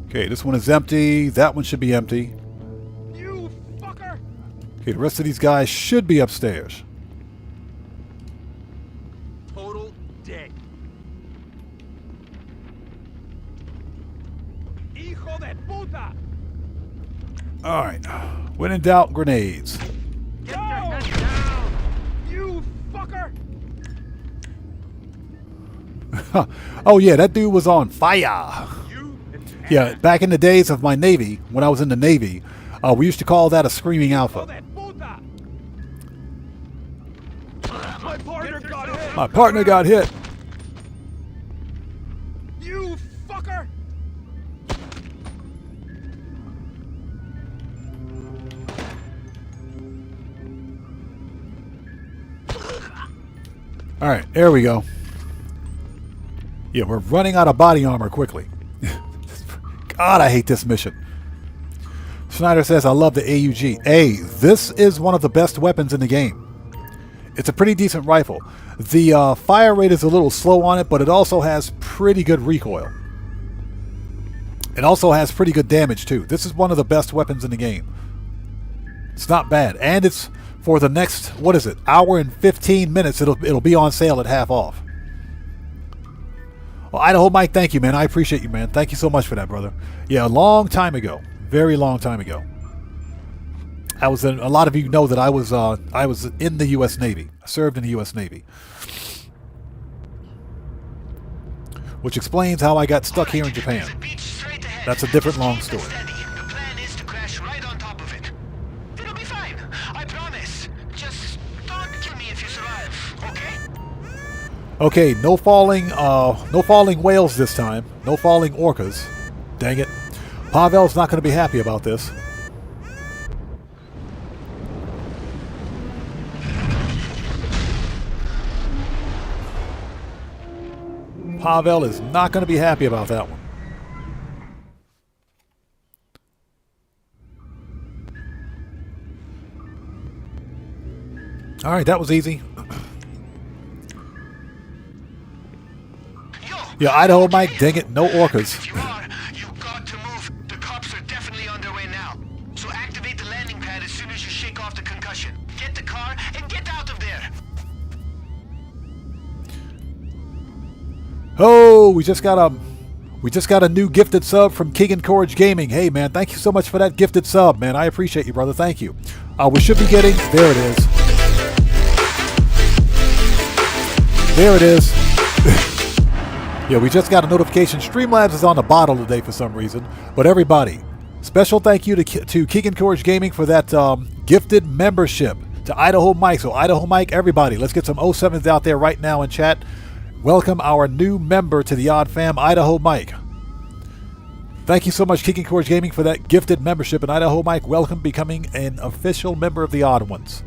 Okay, this one is empty. That one should be empty. You fucker! Okay, the rest of these guys should be upstairs. Total dick. Hijo de puta! All right. When in doubt, grenades. Get your head down! You fucker! Oh yeah, that dude was on fire. You an Yeah, back in the days of my Navy, when I was in the Navy, we used to call that a screaming Hijo alpha. de puta! My partner got hit! My partner got hit. You fucker! All right, there we go. Yeah, we're running out of body armor quickly. God, I hate this mission. Snyder says, I love the AUG. Hey, this is one of the best weapons in the game. It's a pretty decent rifle. The fire rate is a little slow on it, but it also has pretty good recoil. It also has pretty good damage, too. This is one of the best weapons in the game. It's not bad. And it's for the next, what is it, hour and 15 minutes, it'll be on sale at half off. Well, Idaho Mike, thank you, man. I appreciate you, man. Thank you so much for that, brother. Yeah, a long time ago. Very long time ago. I was in, a lot of you know that I was in the U.S. Navy. I served in the U.S. Navy. which explains how I got stuck here in Japan. There's a beach straight ahead. That's a different long Keep it story. steady. The plan is to crash right on top of it. It'll be fine. I promise. Just don't kill me if you survive, okay? Okay, no falling whales this time. No falling orcas. Dang it. Pavel's not going to be happy about this. Pavel is not going to be happy about that one. All right, that was easy. Yo, Yeah, Idaho Mike, dang it, no orcas. if you are, you got to move. The cops are definitely on their way now. So activate the landing pad as soon as you shake off the concussion. Get the car and get out of there. Oh, we just got a new gifted sub from Keegan Courage Gaming. Hey man, thank you so much for that gifted sub, man. I appreciate you, brother. Thank you. We should be getting, there it is. There it is. Yeah, we just got a notification. Streamlabs is on the bottle today for some reason. But everybody, special thank you to Keegan Courage Gaming for that gifted membership to Idaho Mike. So Idaho Mike, everybody, let's get some 07s out there right now in chat. Welcome our new member to the Odd Fam, Idaho Mike. Thank you so much, Keegan Courage Gaming, for that gifted membership. And Idaho Mike, welcome becoming an official member of the Odd Ones.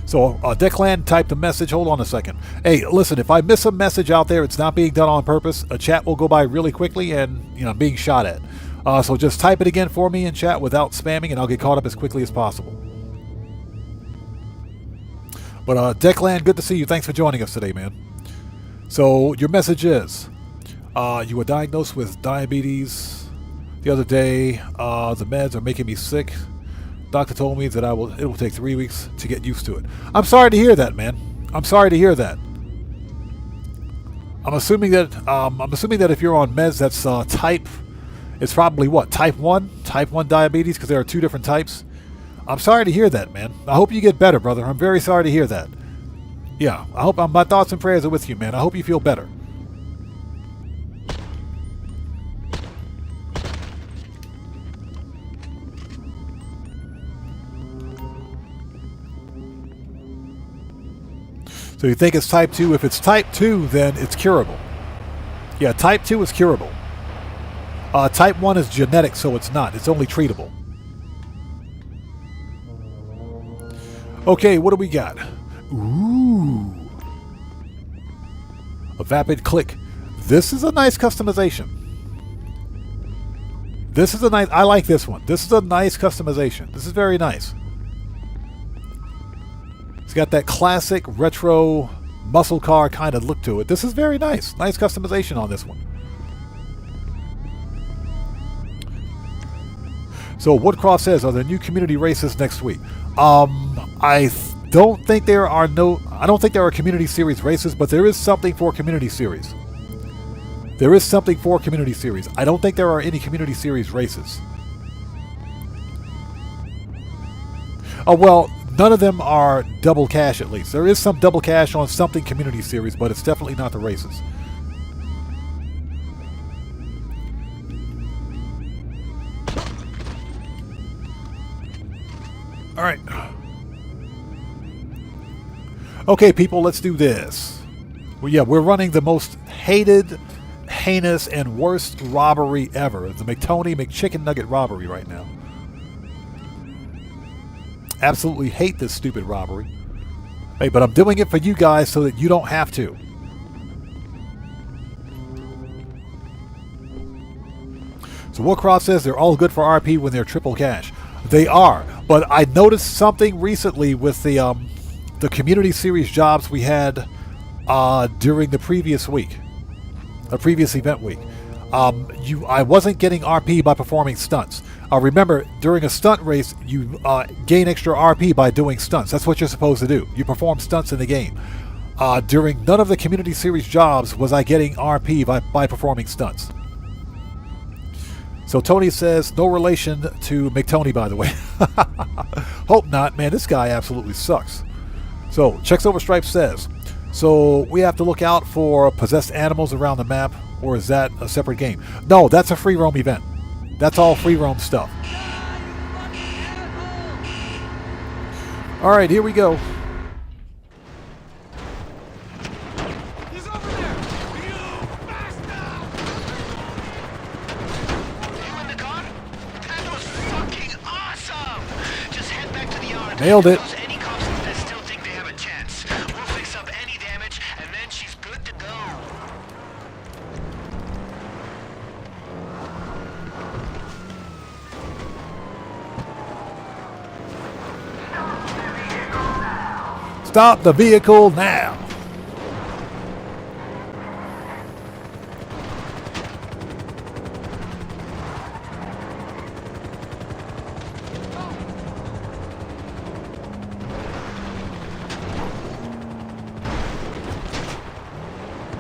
So Declan typed a message. Hold on a second. Hey, listen, if I miss a message out there, it's not being done on purpose. A chat will go by really quickly and, you know, I'm being shot at. So just type it again for me in chat without spamming, and I'll get caught up as quickly as possible. But Declan, good to see you. Thanks for joining us today, man. So your message is, you were diagnosed with diabetes the other day. The meds are making me sick. Doctor told me that it will take 3 weeks to get used to it. I'm sorry to hear that, man. I'm sorry to hear that. I'm assuming that if you're on meds, that's it's probably what, type 1 diabetes, because there are 2 different types. I'm sorry to hear that, man. I hope you get better, brother. I'm very sorry to hear that. Yeah, I hope my thoughts and prayers are with you, man. I hope you feel better. So you think it's type 2? If it's type 2, then it's curable. Yeah, type 2 is curable. Type 1 is genetic, so it's not. It's only treatable. Okay, what do we got? Ooh. A vapid click. This is a nice customization. I like this one. This is a nice customization. This is very nice. It's got that classic retro muscle car kind of look to it. This is very nice. Nice customization on this one. So Woodcroft says, are there new community races next week? I don't think there are community series races, but there is something for community series. There is something for community series. I don't think there are any community series races. Oh, well, none of them are double cash at least. There is some double cash on something community series, but it's definitely not the races. All right. Okay, people, let's do this. Well, yeah, we're running the most hated, heinous, and worst robbery ever. The McTony McChicken Nugget robbery right now. Absolutely hate this stupid robbery. Hey, but I'm doing it for you guys so that you don't have to. So Warcroft says they're all good for RP when they're triple cash. They are, but I noticed something recently with the community series jobs we had during the previous week, a previous event week. I wasn't getting RP by performing stunts. Remember, during a stunt race, you gain extra RP by doing stunts. That's what you're supposed to do. You perform stunts in the game. During none of the community series jobs was I getting RP by performing stunts. So Tony says, no relation to McTony, by the way. Hope not, man. This guy absolutely sucks. So Checks Over Stripes says, So we have to look out for possessed animals around the map, or is that a separate game? No, that's a free roam event. That's all free roam stuff. All right, here we go. He's over there! You bastard! You in the car? That was fucking awesome! Just head back to the yard. Nailed it. Lose any cops that still think they have a chance. We'll fix up any damage, and then she's good to go. Stop the vehicle now.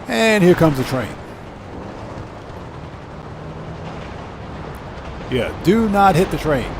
And here comes the train. Yeah, do not hit the train.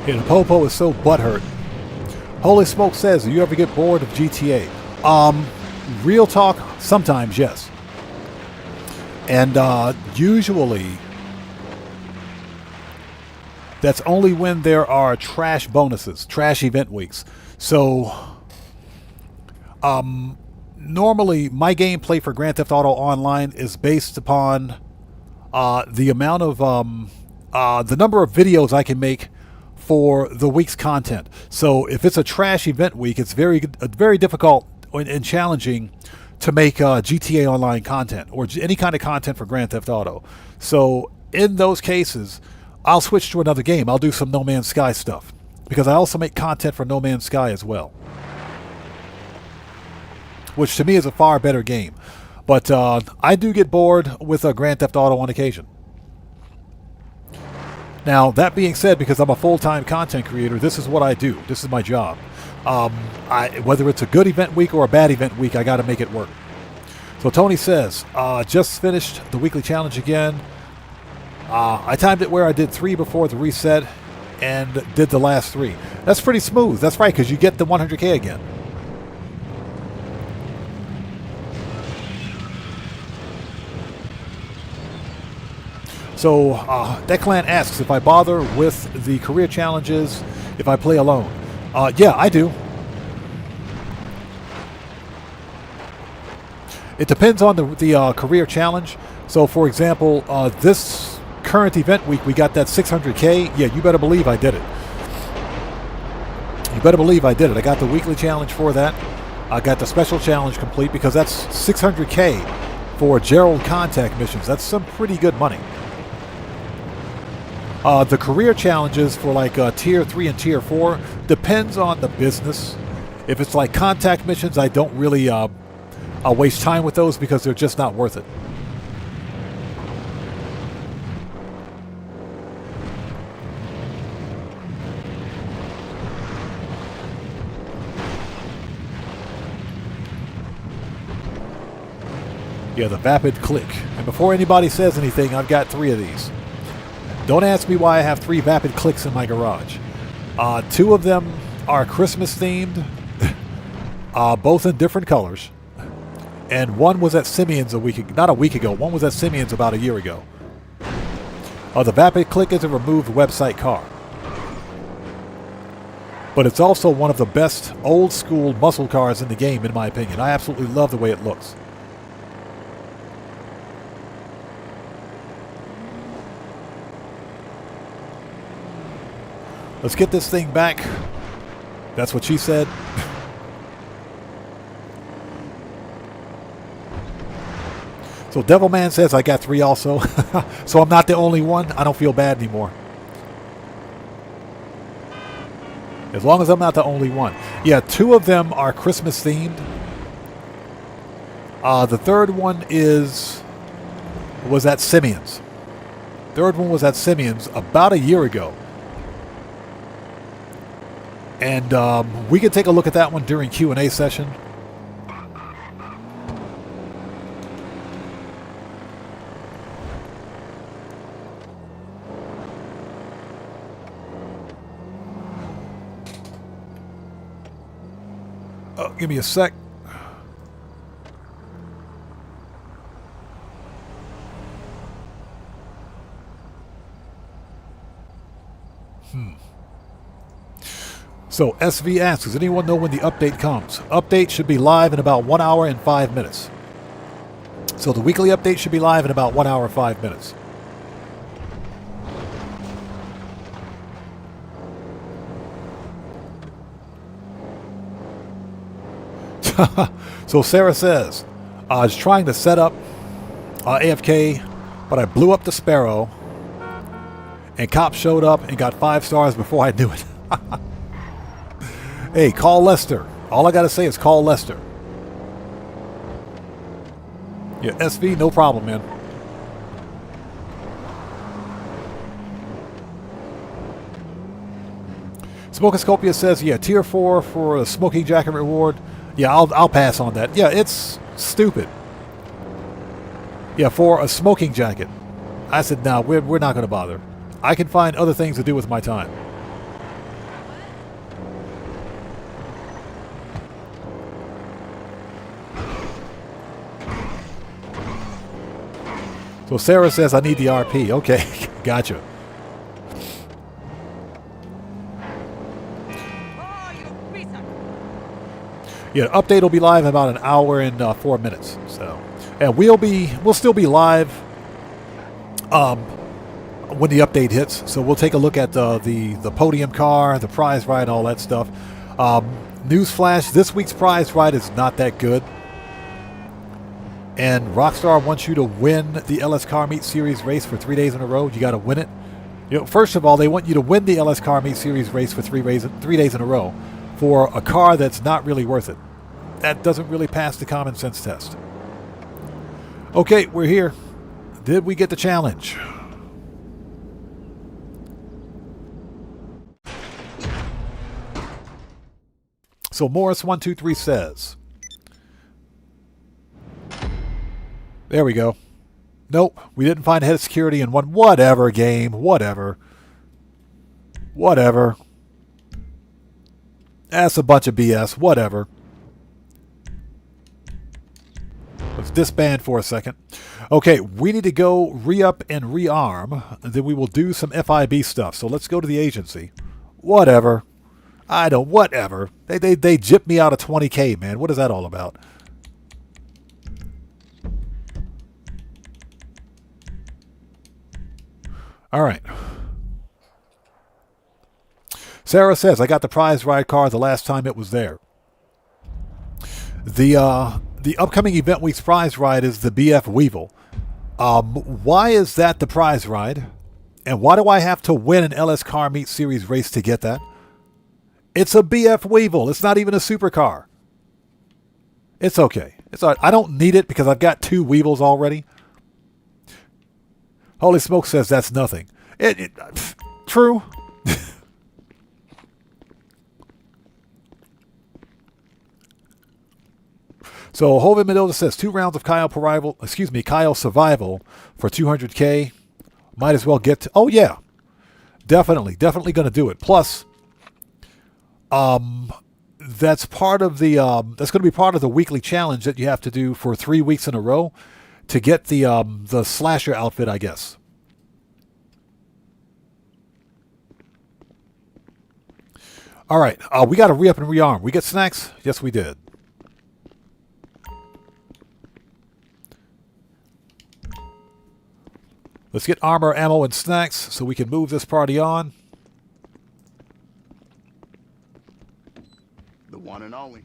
Yeah, the Popo is so butthurt. Holy Smoke says, do you ever get bored of GTA? Real talk, sometimes, yes. And usually, that's only when there are trash bonuses, trash event weeks. So, normally, my gameplay for Grand Theft Auto Online is based upon the amount of, the number of videos I can make for the week's content. So if it's a trash event week, it's very difficult and challenging to make GTA Online content or any kind of content for Grand Theft Auto. So in those cases, I'll switch to another game. I'll do some No Man's Sky stuff because I also make content for No Man's Sky as well, which to me is a far better game. But I do get bored with Grand Theft Auto on occasion. Now, that being said, because I'm a full-time content creator, this is what I do. This is my job. Whether it's a good event week or a bad event week, I got to make it work. So Tony says, just finished the weekly challenge again. I timed it where I did 3 before the reset and did the last 3. That's pretty smooth. That's right, because you get the 100K again. So, Declan asks if I bother with the career challenges if I play alone. Yeah, I do. It depends on the career challenge. So, for example, this current event week, we got that 600K. Yeah, you better believe I did it. You better believe I did it. I got the weekly challenge for that. I got the special challenge complete because that's 600K for Gerald contact missions. That's some pretty good money. The career challenges for like Tier 3 and Tier 4 depends on the business. If it's like contact missions, I don't really waste time with those because they're just not worth it. Yeah, the Vapid Click. And before anybody says anything, I've got 3 of these. Don't ask me why I have 3 Vapid Clicks in my garage. 2 of them are Christmas themed, both in different colors. And one was at Simeon's not a week ago. One was at Simeon's about a year ago. The Vapid Click is a removed website car. But it's also one of the best old school muscle cars in the game, in my opinion. I absolutely love the way it looks. Let's get this thing back. That's what she said. So Devilman says I got 3 also. So I'm not the only one. I don't feel bad anymore. As long as I'm not the only one. Yeah, 2 of them are Christmas themed. The third one was at Simeon's. Third one was at Simeon's about a year ago. And we can take a look at that one during Q&A session. Give me a sec. So SV asks, does anyone know when the update comes? Update should be live in about 1 hour and 5 minutes. So the weekly update should be live in about 1 hour and 5 minutes. So Sarah says, I was trying to set up AFK, but I blew up the Sparrow, and cops showed up and got 5 stars before I knew it. Hey, call Lester. All I got to say is call Lester. Yeah, SV, no problem, man. Smokoscopia says, yeah, tier 4 for a smoking jacket reward. Yeah, I'll pass on that. Yeah, it's stupid. Yeah, for a smoking jacket. I said, no, we're not going to bother. I can find other things to do with my time. So Sarah says, I need the RP. Okay, gotcha. Yeah, update will be live in about an hour and 4 minutes. So, and we'll still be live when the update hits. So we'll take a look at the podium car, the prize ride, all that stuff. Newsflash: this week's prize ride is not that good, and Rockstar wants you to win the LS Car Meet Series race for 3 days in a row. You got to win it. You know, first of all, they want you to win the LS Car Meet Series race for 3 days in a row, for a car that's not really worth it. That doesn't really pass the common sense test. Okay, we're here. Did we get the challenge? So Morris123 says, there we go. Nope, we didn't find head of security in one. Whatever, game. Whatever. Whatever. That's a bunch of BS. Whatever. Let's disband for a second. Okay, we need to go re-up and rearm. Then we will do some FIB stuff. So let's go to the agency. Whatever. I don't. Whatever. They gypped me out of 20K, man. What is that all about? All right. Sarah says, I got the prize ride car the last time it was there. The upcoming event week's prize ride is the BF Weevil. Why is that the prize ride? And why do I have to win an LS Car Meet Series race to get that? It's a BF Weevil. It's not even a supercar. It's okay. It's all right. I don't need it because I've got 2 Weevils already. Holy Smoke says that's nothing. True. So Hovind Mendoza says 2 rounds of Kyle Survival for 200K. Might as well get to, oh yeah. Definitely going to do it. Plus, that's part of the that's going to be part of the weekly challenge that you have to do for 3 weeks in a row to get the slasher outfit, I guess. All right, we got to re-up and rearm. We get snacks? Yes, we did. Let's get armor, ammo, and snacks so we can move this party on. The one and only.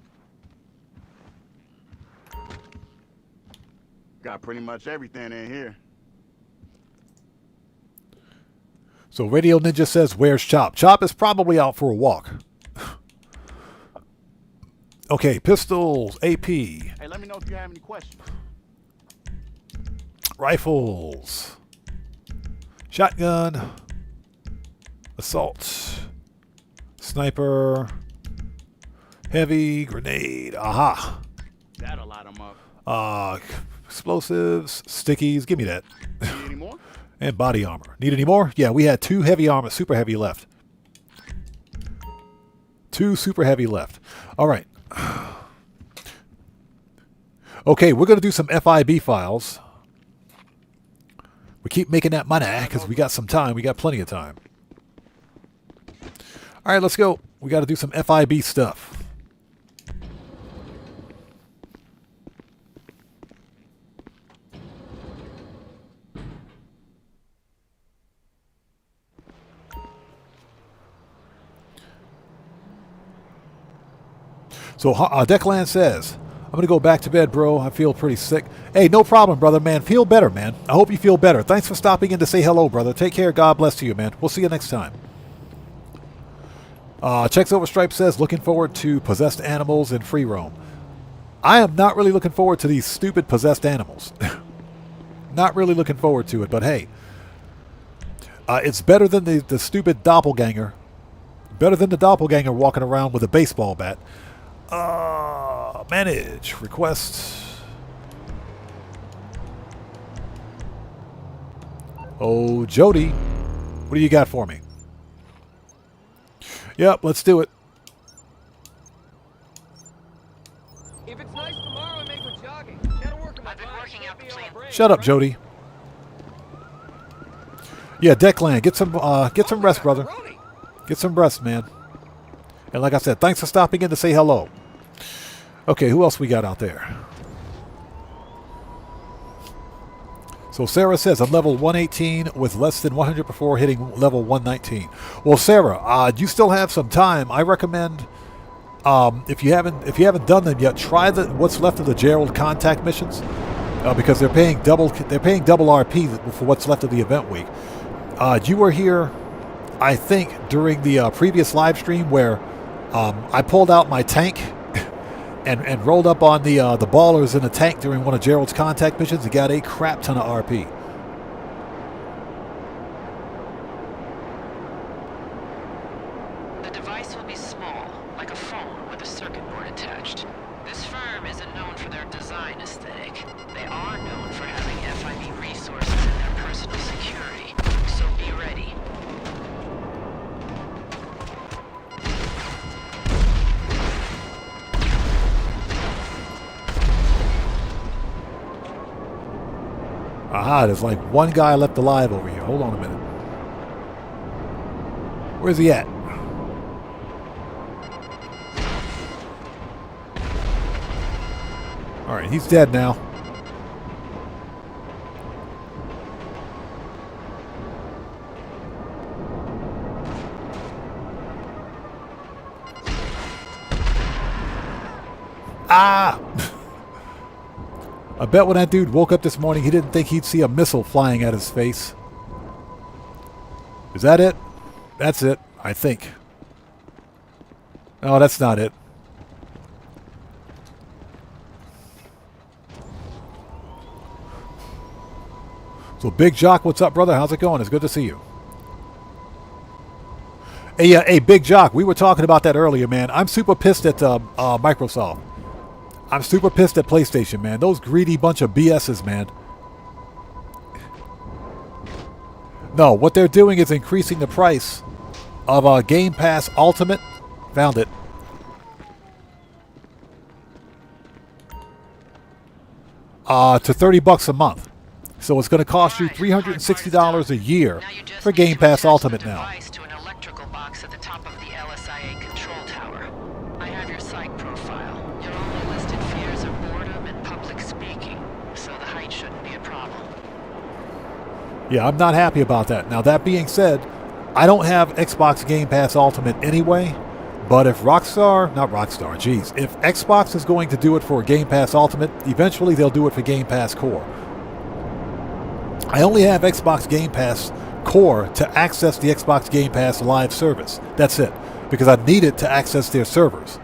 Got pretty much everything in here. So Radio Ninja says, where's Chop? Chop is probably out for a walk. Okay, pistols, AP. Hey, let me know if you have any questions. Rifles. Shotgun. Assault. Sniper. Heavy. Grenade. Aha. That'll light them up. Explosives. Stickies. Give me that. Need any more? And body armor. Need any more? Yeah, we had 2 heavy armor, super heavy left. 2 super heavy left. All right. Okay, we're going to do some FIB files. We keep making that money because we got some time. We got plenty of time. All right, let's go. We got to do some FIB stuff. So Declan says, I'm going to go back to bed, bro. I feel pretty sick. Hey, no problem, brother, man. Feel better, man. I hope you feel better. Thanks for stopping in to say hello, brother. Take care. God bless to you, man. We'll see you next time. Checks Over Stripe says, looking forward to possessed animals and free roam. I am not really looking forward to these stupid possessed animals. Not really looking forward to it, but hey. It's better than the stupid doppelganger. Better than the doppelganger walking around with a baseball bat. Manage. Request. Oh, Jody. What do you got for me? Yep, let's do it. If it's nice tomorrow, I may go jogging. Gotta work on my I've been working out the plan. Shut up, Jody. Yeah, Declan, get some rest, brother. Get some rest, man. And like I said, thanks for stopping in to say hello. Okay, who else we got out there? So Sarah says, I'm level 118 with less than 100 before hitting level 119. Well, Sarah, you still have some time. I recommend, if you haven't done them yet, try what's left of the Gerald contact missions, because they're paying double RP for what's left of the event week. You were here, I think, during the previous live stream where I pulled out my tank and rolled up on the ballers in a tank during one of Gerald's contact missions and got a crap ton of RP. The device will be small, like a phone with a circuit board attached. This firm isn't known for their design aesthetic. They are known for having FIB resources in their personal security, so be ready. Aha, there's like one guy left alive over here. Hold on a minute. Where's he at? All right, he's dead now. Ah! I bet when that dude woke up this morning, he didn't think he'd see a missile flying at his face. Is that it? That's it, I think. No, that's not it. So, Big Jock, what's up, brother? How's it going? It's good to see you. Hey, Big Jock, we were talking about that earlier, man. I'm super pissed at Microsoft. I'm super pissed at PlayStation, man. Those greedy bunch of BSs, man. No, what they're doing is increasing the price of Game Pass Ultimate. Found it. To $30 a month. So it's going to cost you $360 a year for Game Pass Ultimate now. To an electrical box at the top of the LSIA control tower. I have your psych profile. Your only listed fears are boredom and public speaking, so the height shouldn't be a problem. Yeah, I'm not happy about that. Now, that being said, I don't have Xbox Game Pass Ultimate anyway, but if if Xbox is going to do it for Game Pass Ultimate, eventually they'll do it for Game Pass Core. I only have Xbox Game Pass Core to access the Xbox Game Pass Live service. That's it, because I need it to access their servers.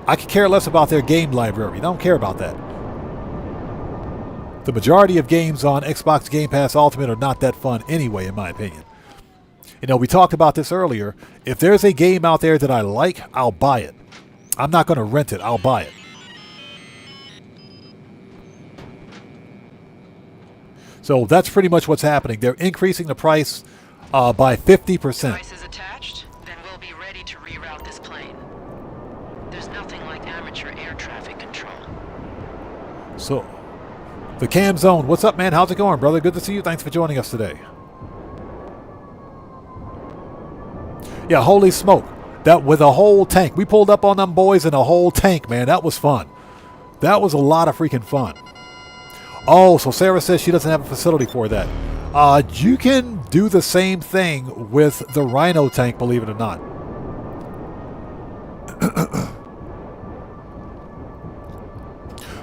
I could care less about their game library. I don't care about that. The majority of games on Xbox Game Pass Ultimate are not that fun anyway, in my opinion. You know, we talked about this earlier. If there's a game out there that I like, I'll buy it. I'm not going to rent it. I'll buy it. So that's pretty much what's happening. They're increasing the price by 50%. Device is attached, then we'll be ready to reroute this plane. There's nothing like amateur air traffic control. So, the Cam Zone. What's up, man? How's it going, brother? Good to see you. Thanks for joining us today. Yeah, holy smoke. That with a whole tank. We pulled up on them boys in a whole tank, man. That was fun. That was a lot of freaking fun. Oh, so Sarah says she doesn't have a facility for that. You can do the same thing with the Rhino tank, believe it or not.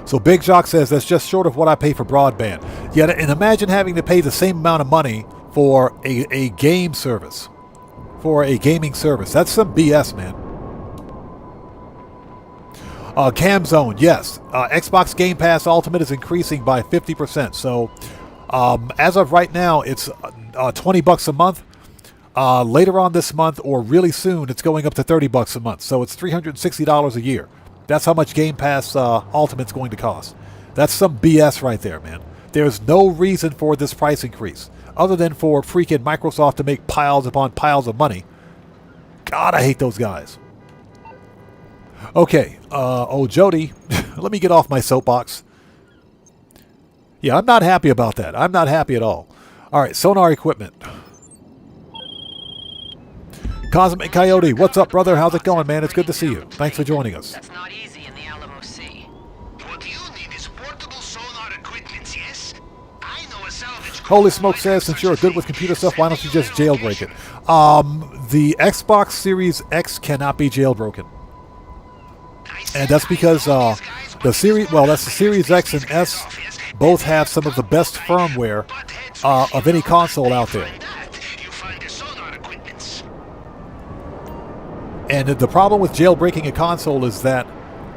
So Big Jock says that's just short of what I pay for broadband. Yeah, and imagine having to pay the same amount of money for a game service. For a gaming service. That's some BS, man. Cam Zone, yes. Xbox Game Pass Ultimate is increasing by 50%. So, as of right now, it's $20 a month. Later on this month, or really soon, it's going up to $30 a month. So it's $360 a year. That's how much Game Pass Ultimate's going to cost. That's some BS right there, man. There's no reason for this price increase, other than for freaking Microsoft to make piles upon piles of money. God, I hate those guys. Okay, Jody, let me get off my soapbox. Yeah, I'm not happy about that. I'm not happy at all. All right, sonar equipment. Cosmic Coyote, what's up, brother? How's it going, man? It's good to see you. Thanks for joining us. That's not easy in the Alamo Sea. What you need is portable sonar equipment, yes? I know a salvage. Holy Smoke says, since you're good with computer stuff, why don't you just jailbreak it? The Xbox Series X cannot be jailbroken. And that's because the Series X and S both have some of the best firmware of any console out there. And the problem with jailbreaking a console is that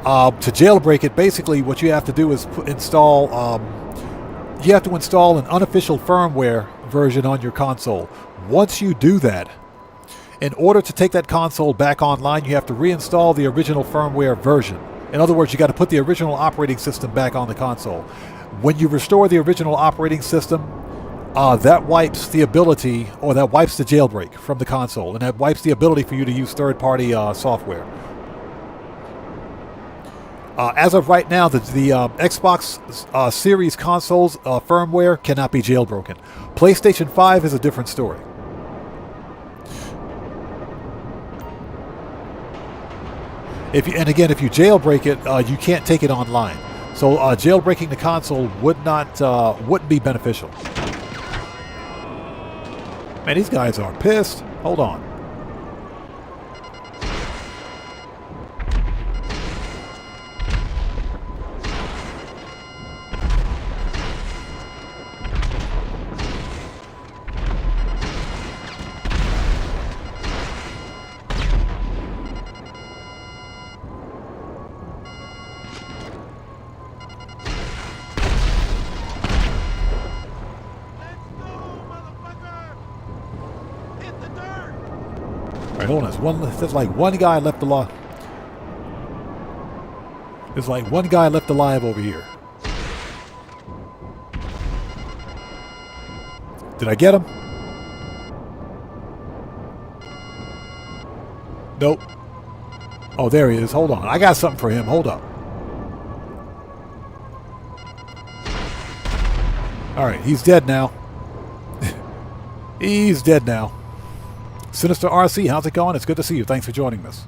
to jailbreak it, basically what you have to do is install an unofficial firmware version on your console. Once you do that, in order to take that console back online, you have to reinstall the original firmware version. In other words, you got to put the original operating system back on the console. When you restore the original operating system, that wipes the ability, or that wipes the jailbreak from the console, and that wipes the ability for you to use third-party software. As of right now, the Xbox Series consoles firmware cannot be jailbroken. PlayStation 5 is a different story. If you jailbreak it, you can't take it online. So jailbreaking the console wouldn't be beneficial. Man, these guys are pissed. Hold on. Hold on. There's like one guy left alive. There's like one guy left alive over here. Did I get him? Nope. Oh, there he is. Hold on. I got something for him. Hold up. All right. He's dead now. He's dead now. Sinister RC, how's it going? It's good to see you. Thanks for joining us.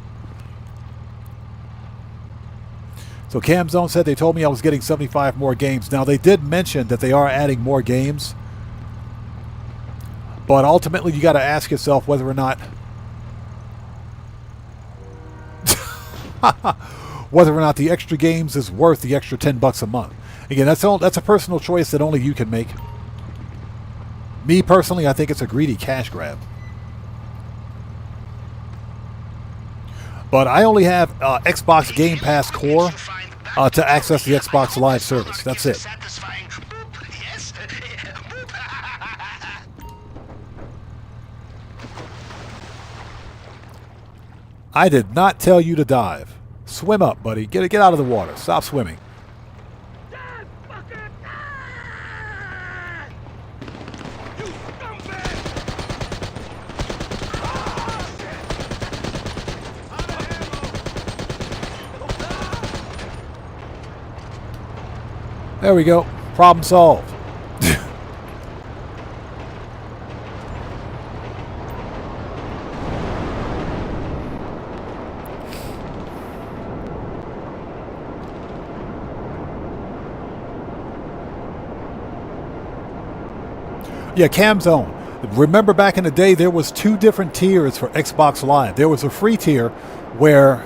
So Cam Zone said they told me I was getting 75 more games. Now, they did mention that they are adding more games. But ultimately, you got to ask yourself whether or not... whether or not the extra games is worth the extra $10 a month. Again, that's a personal choice that only you can make. Me, personally, I think it's a greedy cash grab. But I only have Xbox Game Pass Core to access the Xbox Live service. That's it. I did not tell you to dive. Swim up, buddy. Get out of the water. Stop swimming. Die, fucker! Die! You scumbag! Ah, shit! Out of ammo! There we go. Problem solved. Yeah, Cam Zone. Remember back in the day, there was 2 different tiers for Xbox Live. There was a free tier where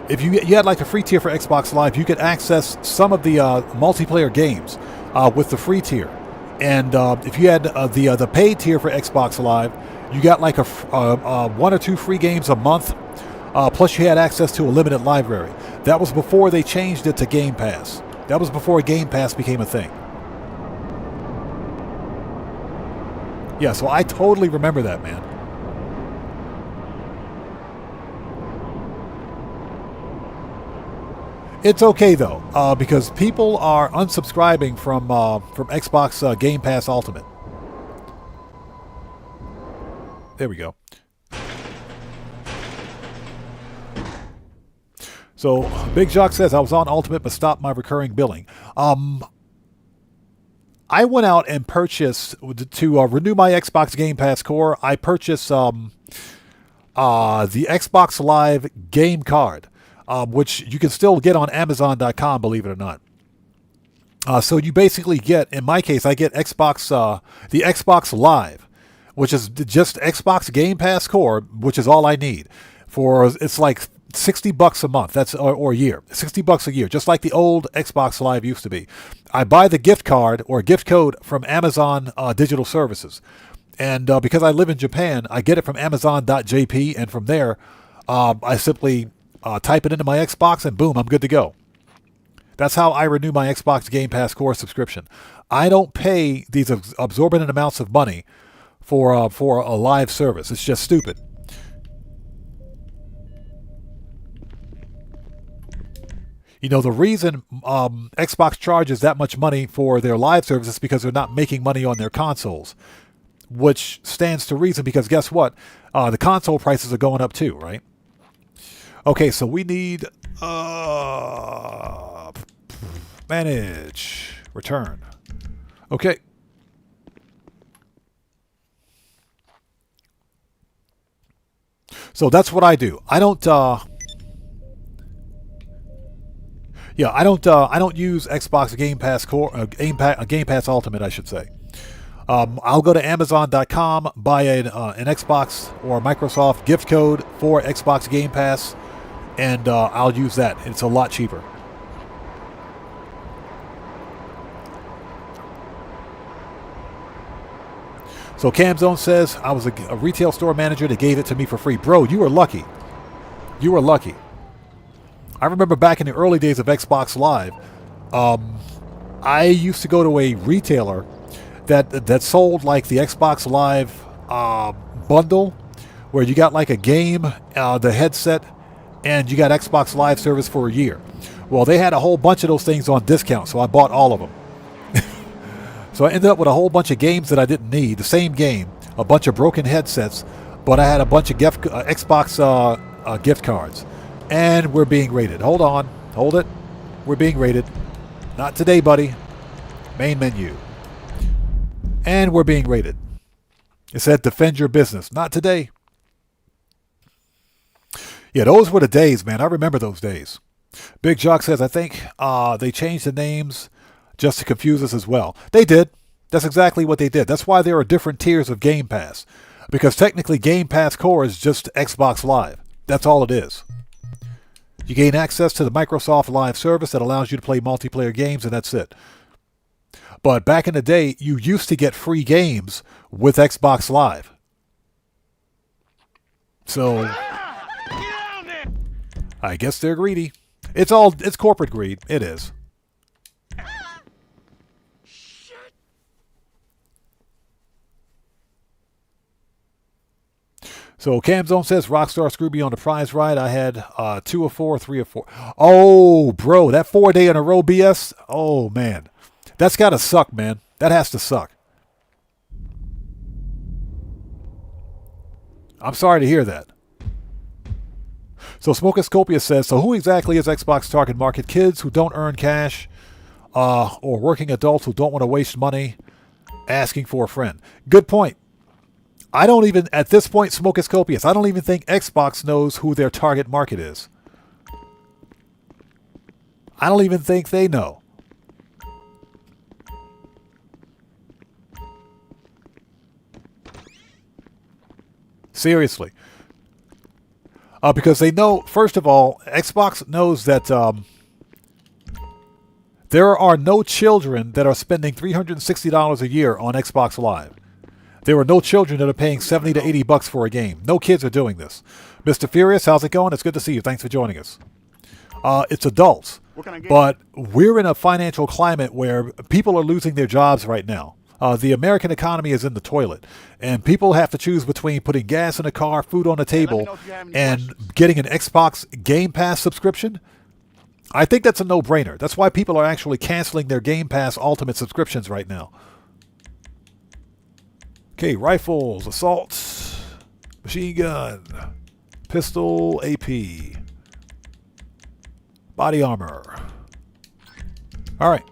if you had like a free tier for Xbox Live, you could access some of the multiplayer games with the free tier. And if you had the paid tier for Xbox Live, you got like a 1 or 2 free games a month. Plus you had access to a limited library. That was before they changed it to Game Pass. That was before Game Pass became a thing. Yeah, so I totally remember that, man. It's okay though, because people are unsubscribing from Xbox Game Pass Ultimate. There we go. So Big Jock says I was on Ultimate but stopped my recurring billing. I went out and purchased to renew my Xbox Game Pass Core. I purchased the Xbox Live game card. Which you can still get on Amazon.com, believe it or not. So you basically get, in my case, I get the Xbox Live, which is just Xbox Game Pass Core, which is all I need. It's like $60 a month, or a year, $60 a year, just like the old Xbox Live used to be. I buy the gift card or gift code from Amazon Digital Services, and because I live in Japan, I get it from Amazon.jp, and from there, I simply type it into my Xbox, and boom, I'm good to go. That's how I renew my Xbox Game Pass Core subscription. I don't pay these absorbent amounts of money for a live service. It's just stupid. You know, the reason Xbox charges that much money for their live service is because they're not making money on their consoles, which stands to reason because guess what? The console prices are going up too, right? Okay, so we need manage, return. Okay. So that's what I do. I don't I don't use Xbox Game Pass Core, Game Pass Ultimate, I should say. I'll go to Amazon.com, buy an Xbox or Microsoft gift code for Xbox Game Pass, and I'll use that. It's a lot cheaper. So Camzone says, I was a retail store manager that gave it to me for free. Bro, you were lucky. You were lucky. I remember back in the early days of Xbox Live, I used to go to a retailer that sold like the Xbox Live bundle, where you got like a game, the headset, and you got Xbox Live service for a year. Well, they had a whole bunch of those things on discount, so I bought all of them. So I ended up with a whole bunch of games that I didn't need, the same game, a bunch of broken headsets, but I had a bunch of Xbox gift cards. And we're being rated. Hold on. Hold it. We're being rated. Not today, buddy. Main menu. And we're being rated. It said defend your business. Not today. Yeah, those were the days, man. I remember those days. Big Jock says, I think they changed the names just to confuse us as well. They did. That's exactly what they did. That's why there are different tiers of Game Pass. Because technically Game Pass Core is just Xbox Live. That's all it is. You gain access to the Microsoft Live service that allows you to play multiplayer games, and that's it. But back in the day, you used to get free games with Xbox Live. So, I guess they're greedy. It's corporate greed. It is. So Camzone says Rockstar screwed me on the prize ride. I had 2 of 4, 3 of 4. Oh, bro, that 4-day in a row BS. Oh, man. That's got to suck, man. That has to suck. I'm sorry to hear that. So Smokoscopia says, so who exactly is Xbox target market? Kids who don't earn cash or working adults who don't want to waste money asking for a friend. Good point. I don't even, at this point, Smokoscopius, I don't even think Xbox knows who their target market is. I don't even think they know. Seriously. Because they know, first of all, Xbox knows that there are no children that are spending $360 a year on Xbox Live. There are no children that are paying $70 to $80 for a game. No kids are doing this. Mr. Furious, how's it going? It's good to see you. Thanks for joining us. It's adults. But we're in a financial climate where people are losing their jobs right now. The American economy is in the toilet. And people have to choose between putting gas in a car, food on the table, and getting an Xbox Game Pass subscription. I think that's a no-brainer. That's why people are actually canceling their Game Pass Ultimate subscriptions right now. Okay, rifles, assault, machine gun, pistol, AP, body armor. All right.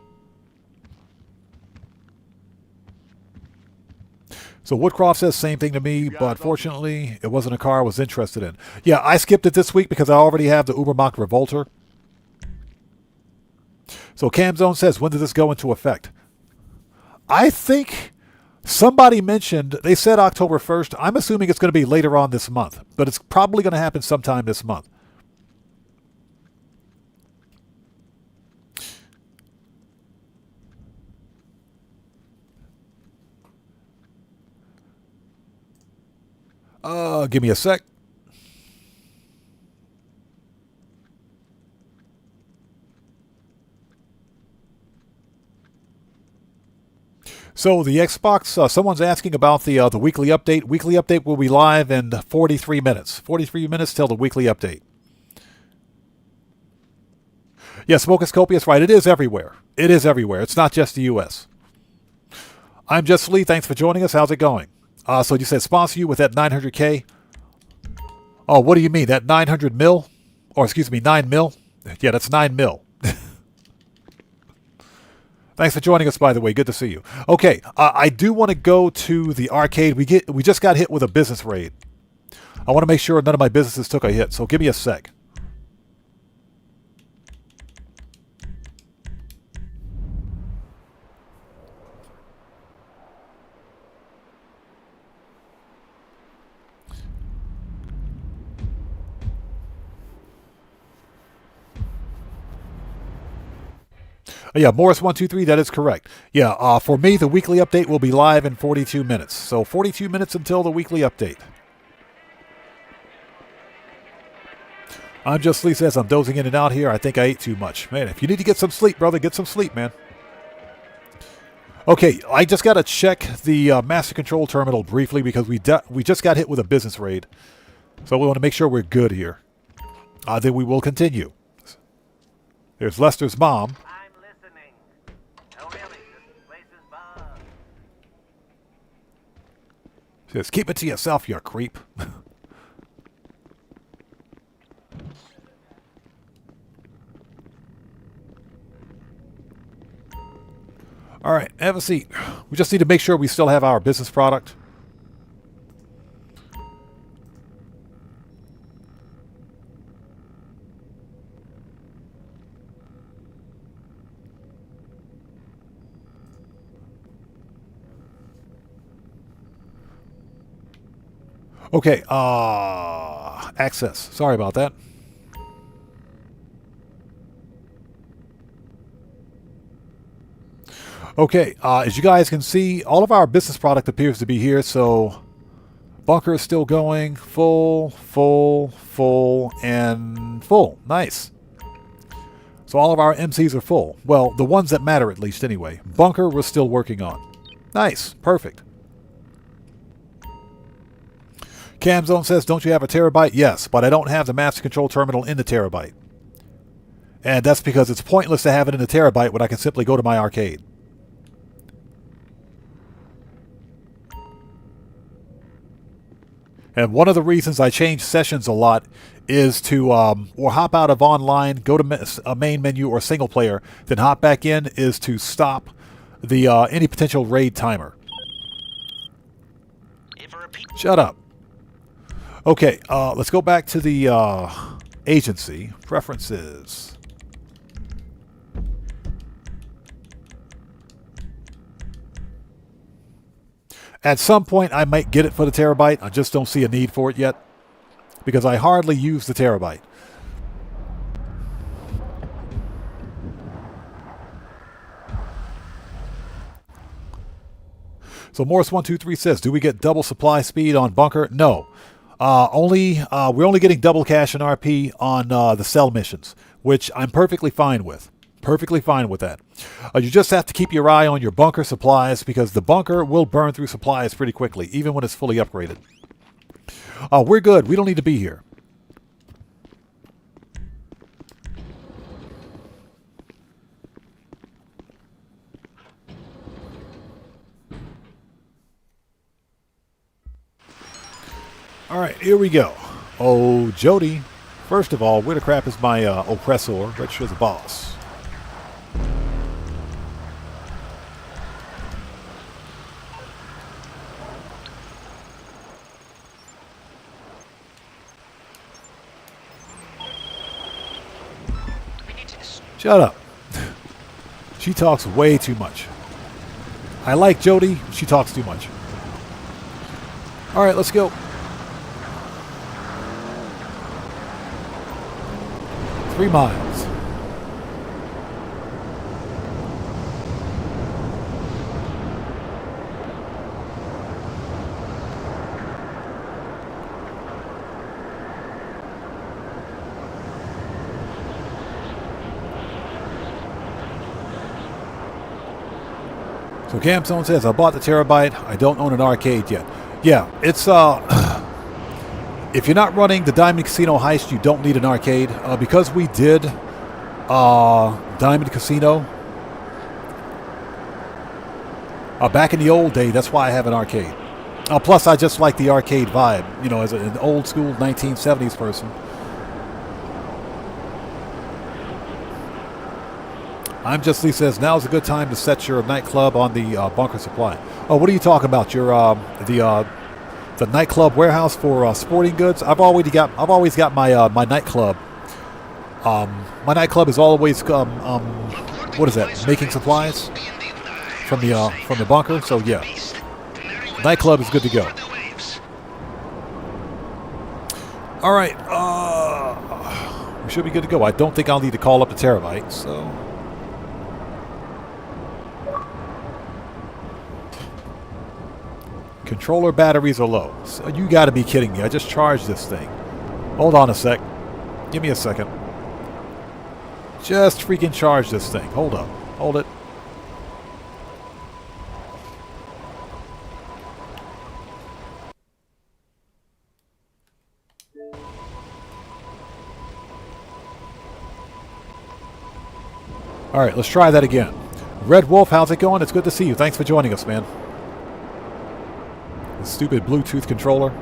So Woodcroft says same thing to me, but fortunately it wasn't a car I was interested in. Yeah, I skipped it this week because I already have the Ubermacht Revolter. So Camzone says, when does this go into effect? I think somebody mentioned, they said October 1st. I'm assuming it's going to be later on this month, but it's probably going to happen sometime this month. Give me a sec. So the Xbox, someone's asking about the weekly update. Weekly update will be live in 43 minutes. 43 minutes till the weekly update. Yes, Smokoscopius, right. It is everywhere. It is everywhere. It's not just the U.S. I'm Just Lee. Thanks for joining us. How's it going? So you said sponsor you with that 900K. Oh, what do you mean? That 900 mil? Or excuse me, 9 mil? Yeah, that's 9 mil. Thanks for joining us, by the way. Good to see you. Okay, I do want to go to the arcade. We just got hit with a business raid. I want to make sure none of my businesses took a hit, so give me a sec. Yeah, Morris123, that is correct. Yeah, for me, the weekly update will be live in 42 minutes. So 42 minutes until the weekly update. I'm Just Lee says I'm dozing in and out here. I think I ate too much. Man, if you need to get some sleep, brother, get some sleep, man. Okay, I just got to check the master control terminal briefly because we just got hit with a business raid. So we want to make sure we're good here. Then we will continue. There's Lester's mom. Says, keep it to yourself, you creep. All right, have a seat. We just need to make sure we still have our business product. Okay, access. Sorry about that. Okay, as you guys can see, all of our business product appears to be here, so bunker is still going. Full, full, full, and full. Nice. So all of our MCs are full. Well, the ones that matter at least anyway. Bunker we're still working on. Nice. Perfect. Camzone says, don't you have a terabyte? Yes, but I don't have the master control terminal in the terabyte. And that's because it's pointless to have it in the terabyte when I can simply go to my arcade. And one of the reasons I change sessions a lot is to or hop out of online, go to a main menu or single player, then hop back in, is to stop the any potential raid timer. Shut up. Okay, let's go back to the agency. Preferences. At some point, I might get it for the terabyte. I just don't see a need for it yet, because I hardly use the terabyte. So Morris123 says, do we get double supply speed on bunker? No. We're only getting double cash and RP on the cell missions, which I'm perfectly fine with. Perfectly fine with that. You just have to keep your eye on your bunker supplies, because the bunker will burn through supplies pretty quickly, even when it's fully upgraded. We're good. We don't need to be here. All right, here we go. Oh, Jody. First of all, where the crap is my oppressor? Register the boss. Shut up. She talks way too much. I like Jody. She talks too much. All right, let's go. 3 miles. So Camzone says, I bought the terabyte. I don't own an arcade yet. Yeah, it's if you're not running the Diamond Casino heist, you don't need an arcade. Because we did Diamond Casino back in the old day, that's why I have an arcade. Plus, I just like the arcade vibe, you know, as an old school 1970s person. I'm Just Lee says, now's a good time to set your nightclub on the bunker supply. Oh, what are you talking about? Your the nightclub warehouse for sporting goods? I've always got my my nightclub. My nightclub is always what is that? Making supplies from the bunker. So yeah, nightclub is good to go. All right, we should be good to go. I don't think I'll need to call up the terabyte. So. Controller batteries are low. So you got to be kidding me. I just charged this thing. Hold on a sec. Give me a second. Just freaking charge this thing. Hold up. Hold it. All right, let's try that again. Red Wolf, how's it going? It's good to see you. Thanks for joining us, man. The stupid Bluetooth controller.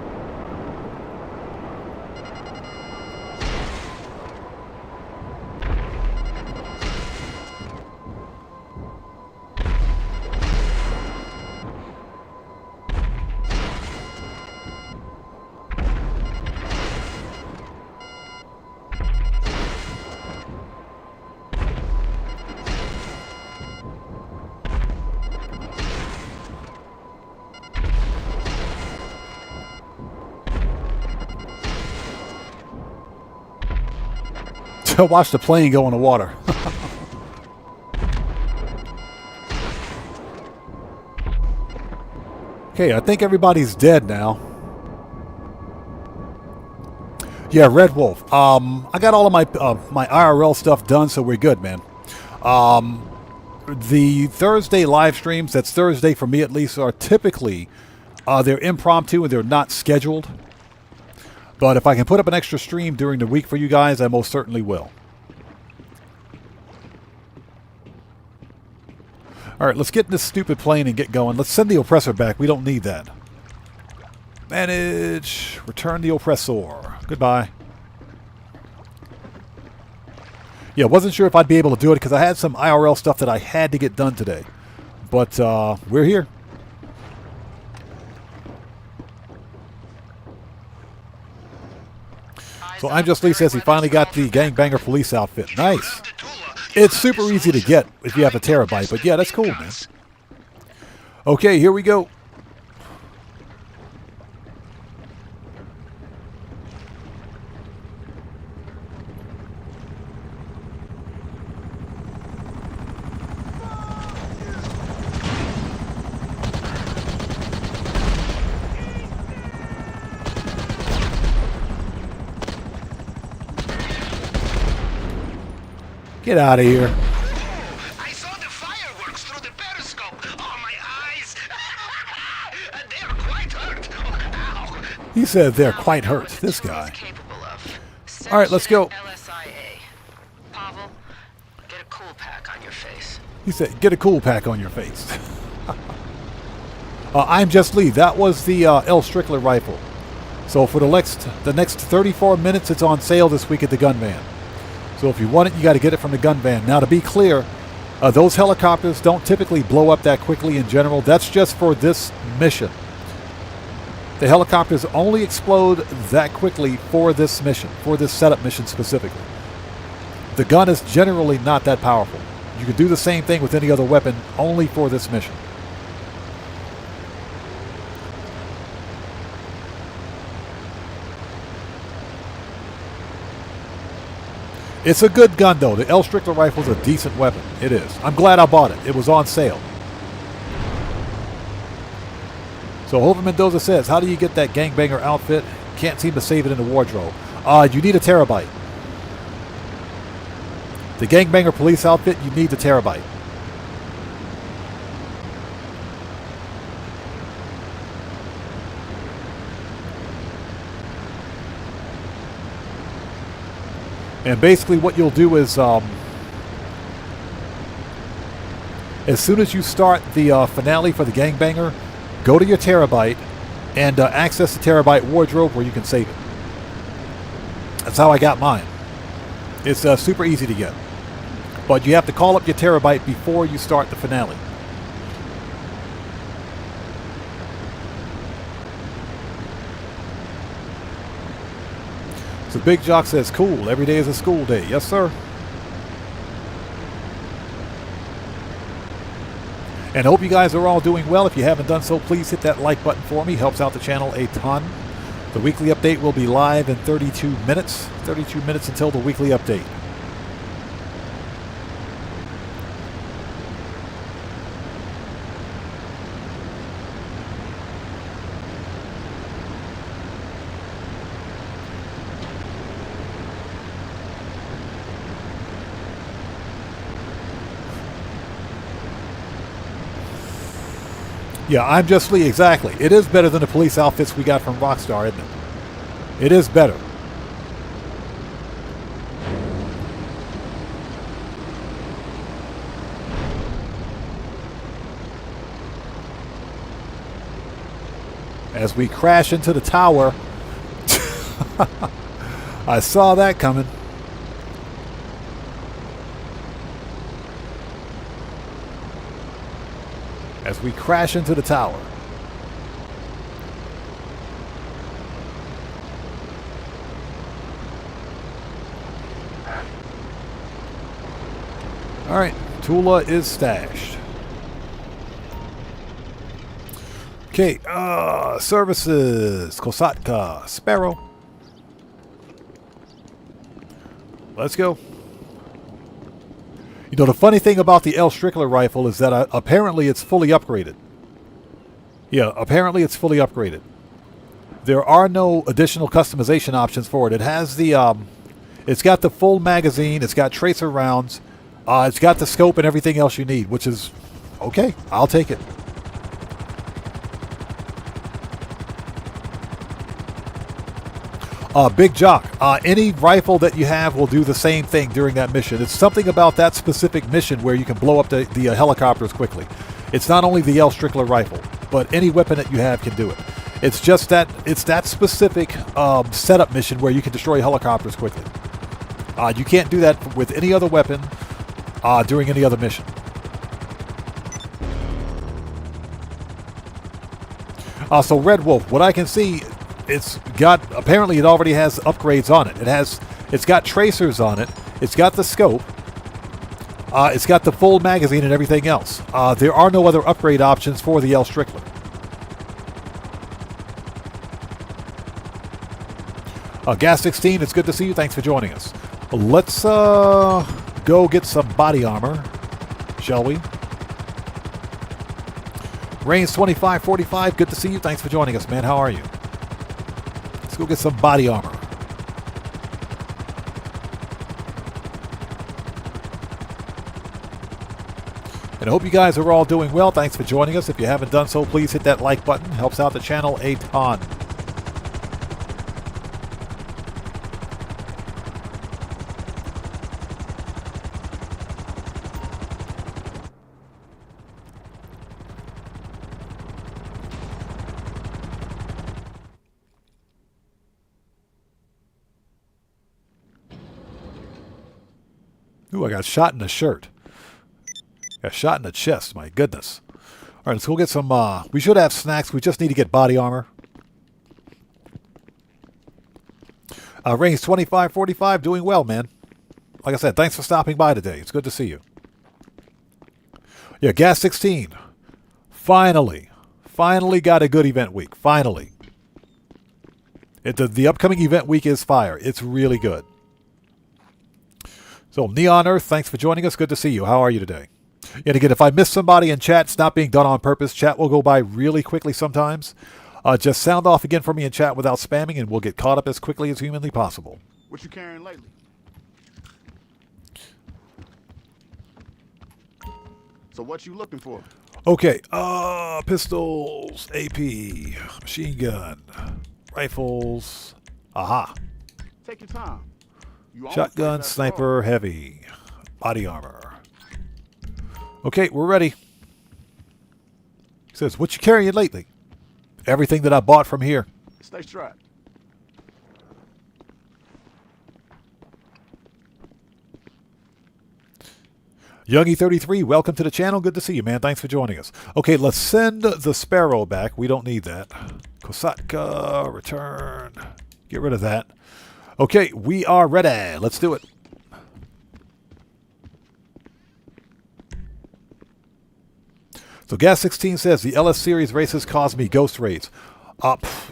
Watch the plane go in the water. Okay, I think everybody's dead now. Yeah, Red Wolf. I got all of my my IRL stuff done, so we're good, man. The Thursday live streams, that's Thursday for me at least, are typically they're impromptu and they're not scheduled. But if I can put up an extra stream during the week for you guys, I most certainly will. All right, let's get in this stupid plane and get going. Let's send the oppressor back. We don't need that. Manage. Return the oppressor. Goodbye. Yeah, wasn't sure if I'd be able to do it because I had some IRL stuff that I had to get done today. But we're here. So I'm Just Lee says he finally got the gangbanger police outfit. Nice. It's super easy to get if you have a terabyte, but yeah, that's cool, man. Okay, here we go. Get out of here. I saw the fireworks through the periscope. Oh, my eyes. They're quite hurt. Ow. He said they're quite hurt, this guy. All right, let's go. Pavel, get a cool pack on your face. He said, get a cool pack on your face. I'm Just Lee. That was the L. Strickler rifle. So for the next 34 minutes, it's on sale this week at the gun van. So if you want it, you got to get it from the gun van. Now, to be clear, those helicopters don't typically blow up that quickly in general. That's just for this mission. The helicopters only explode that quickly for this mission, for this setup mission specifically. The gun is generally not that powerful. You can do the same thing with any other weapon, only for this mission. It's a good gun, though. The L. Strickler rifle is a decent weapon. It is. I'm glad I bought it. It was on sale. So Hover Mendoza says, how do you get that gangbanger outfit? Can't seem to save it in the wardrobe. You need a terabyte. The gangbanger police outfit, you need the terabyte. And basically what you'll do is, as soon as you start the finale for the gangbanger, go to your terabyte and access the terabyte wardrobe where you can save it. That's how I got mine. It's super easy to get. But you have to call up your terabyte before you start the finale. So Big Jock says, cool, every day is a school day. Yes, sir. And I hope you guys are all doing well. If you haven't done so, please hit that like button for me. Helps out the channel a ton. The weekly update will be live in 32 minutes. 32 minutes until the weekly update. Yeah, I'm Just Lee, exactly. It is better than the police outfits we got from Rockstar, isn't it? It is better. As we crash into the tower. I saw that coming. As we crash into the tower. All right, Tula is stashed. Okay, services, Kosatka, Sparrow. Let's go. You know, the funny thing about the L. Strickler rifle is that apparently it's fully upgraded. Yeah, apparently it's fully upgraded. There are no additional customization options for it. It has the, it's got the full magazine. It's got tracer rounds. It's got the scope and everything else you need, which is okay. I'll take it. Big Jock, any rifle that you have will do the same thing during that mission. It's something about that specific mission where you can blow up the helicopters quickly. It's not only the L. Strickler rifle, but any weapon that you have can do it. It's just that it's that specific setup mission where you can destroy helicopters quickly. You can't do that with any other weapon during any other mission. So Red Wolf, what I can see, apparently it already has upgrades on it. It's got tracers on it. It's got the scope. It's got the full magazine and everything else. There are no other upgrade options for the L. Strickler. Gas 16, it's good to see you. Thanks for joining us. Let's go get some body armor, shall we? Range 2545, good to see you. Thanks for joining us, man. How are you? Let's go get some body armor. And I hope you guys are all doing well. Thanks for joining us. If you haven't done so, please hit that like button. Helps out the channel a ton. Ooh, I got shot in the shirt. Got shot in the chest. My goodness. All right, let's go get some... we should have snacks. We just need to get body armor. Range 2545. Doing well, man. Like I said, thanks for stopping by today. It's good to see you. Yeah, Gas 16. Finally. Finally got a good event week. Finally. The upcoming event week is fire. It's really good. So, Neon Earth, thanks for joining us. Good to see you. How are you today? And again, if I miss somebody in chat, it's not being done on purpose. Chat will go by really quickly sometimes. Just sound off again for me in chat without spamming, and we'll get caught up as quickly as humanly possible. What you carrying lately? So what you looking for? Okay, pistols, AP, machine gun, rifles. Aha. Take your time. Shotgun, sniper, heavy, body armor. Okay, we're ready. He says, what you carrying lately? Everything that I bought from here. Stay strapped. Youngie33, welcome to the channel. Good to see you, man. Thanks for joining us. Okay, let's send the Sparrow back. We don't need that. Kosatka, return. Get rid of that. Okay, we are ready. Let's do it. So Gas 16 says, the LS series races cause me ghost raids.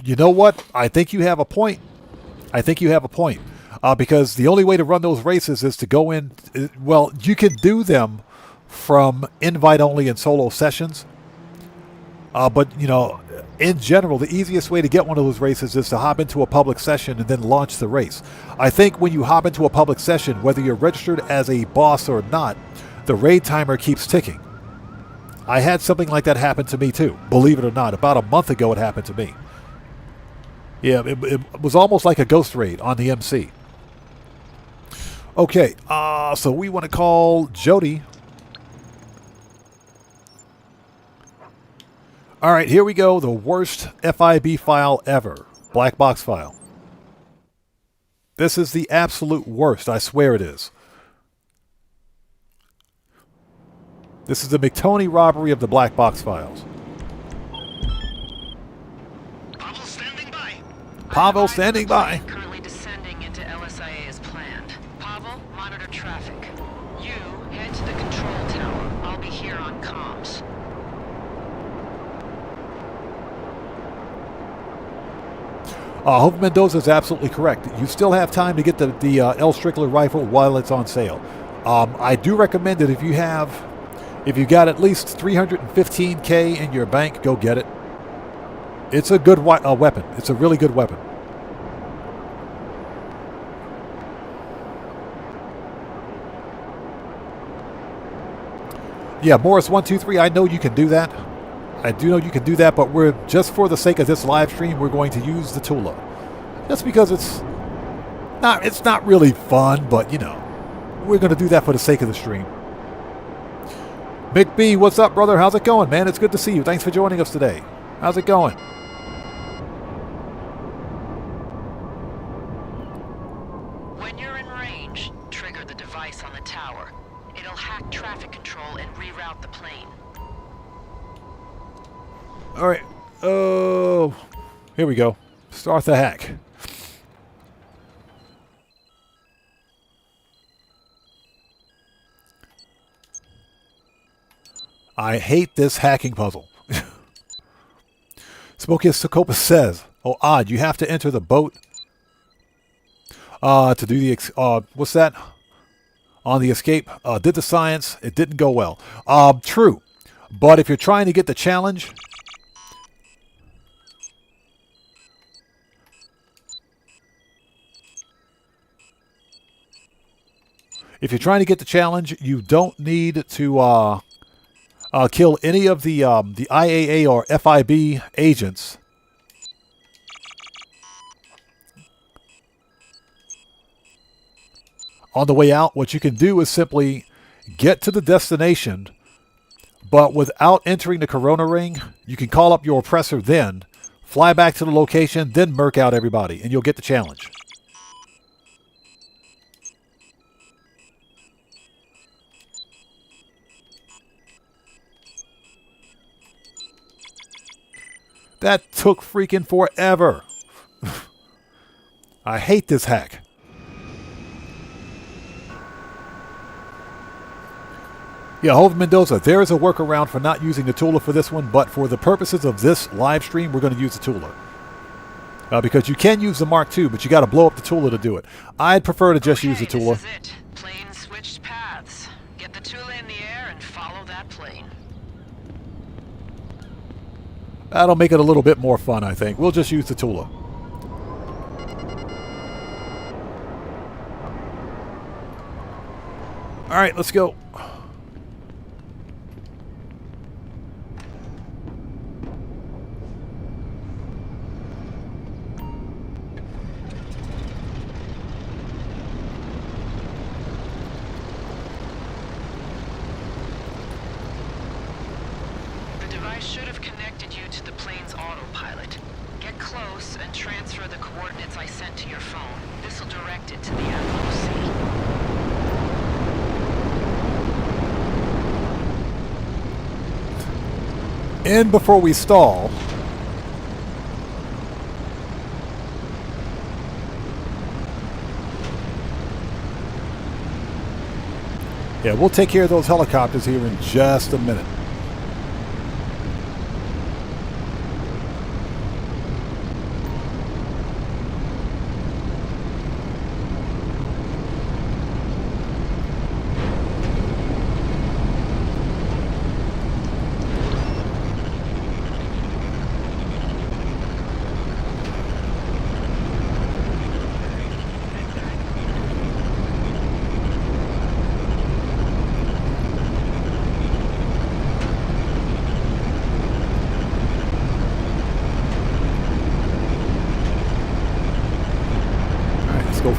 You know what? I think you have a point. I think you have a point. Because the only way to run those races is to go in... Well, you can do them from invite-only and solo sessions. But, you know, in general, the easiest way to get one of those races is to hop into a public session and then launch the race. I think when you hop into a public session, whether you're registered as a boss or not, the raid timer keeps ticking. I had something like that happen to me too, believe it or not. About a month ago it happened to me. Yeah, it was almost like a ghost raid on the MC. Okay, so we want to call Jody. All right, here we go. The worst FIB file ever. Black box file. This is the absolute worst. I swear it is. This is the McTony robbery of the black box files. Pavel standing by. Pavel standing by. Currently descending into LSIA as planned. Pavel, monitor traffic. You head to the control tower. I'll be here on comms. Hope Mendoza is absolutely correct. You still have time to get the L. Strickler rifle while it's on sale. I do recommend it if you got at least $315K in your bank, go get it. It's a good weapon. It's a really good weapon. Yeah, Morris123, I know you can do that. I do know you can do that, but we're just for the sake of this live stream, we're going to use the Tula. Just because It's not really fun, but you know, we're going to do that for the sake of the stream. Big B, what's up, brother? How's it going, man? It's good to see you. Thanks for joining us today. How's it going? When you're in range, trigger the device on the tower. It'll hack traffic control and reroute the plane. All right. Oh, here we go. Start the hack. I hate this hacking puzzle. Smokey Sokopa says, oh, odd, you have to enter the boat to do the, what's that? On the escape. Did the science. It didn't go well. True. But if you're trying to get the challenge, you don't need to kill any of the IAA or FIB agents. On the way out, what you can do is simply get to the destination, but without entering the Corona ring. You can call up your oppressor then, fly back to the location, then murk out everybody, and you'll get the challenge. That took freaking forever. I hate this hack. Yeah, Hove Mendoza, there is a workaround for not using the Tula for this one, but for the purposes of this live stream, we're going to use the Tula. Because you can use the Mark II, but you got to blow up the Tula to do it. I'd prefer to just use the Tula. This is it. Plane switched paths. Get the Tula in the air and follow that plane. That'll make it a little bit more fun, I think. We'll just use the Tula. All right, let's go. Should have connected you to the plane's autopilot. Get close and transfer the coordinates I sent to your phone. This will direct it to the FOC. And before we stall, yeah, we'll take care of those helicopters here in just a minute.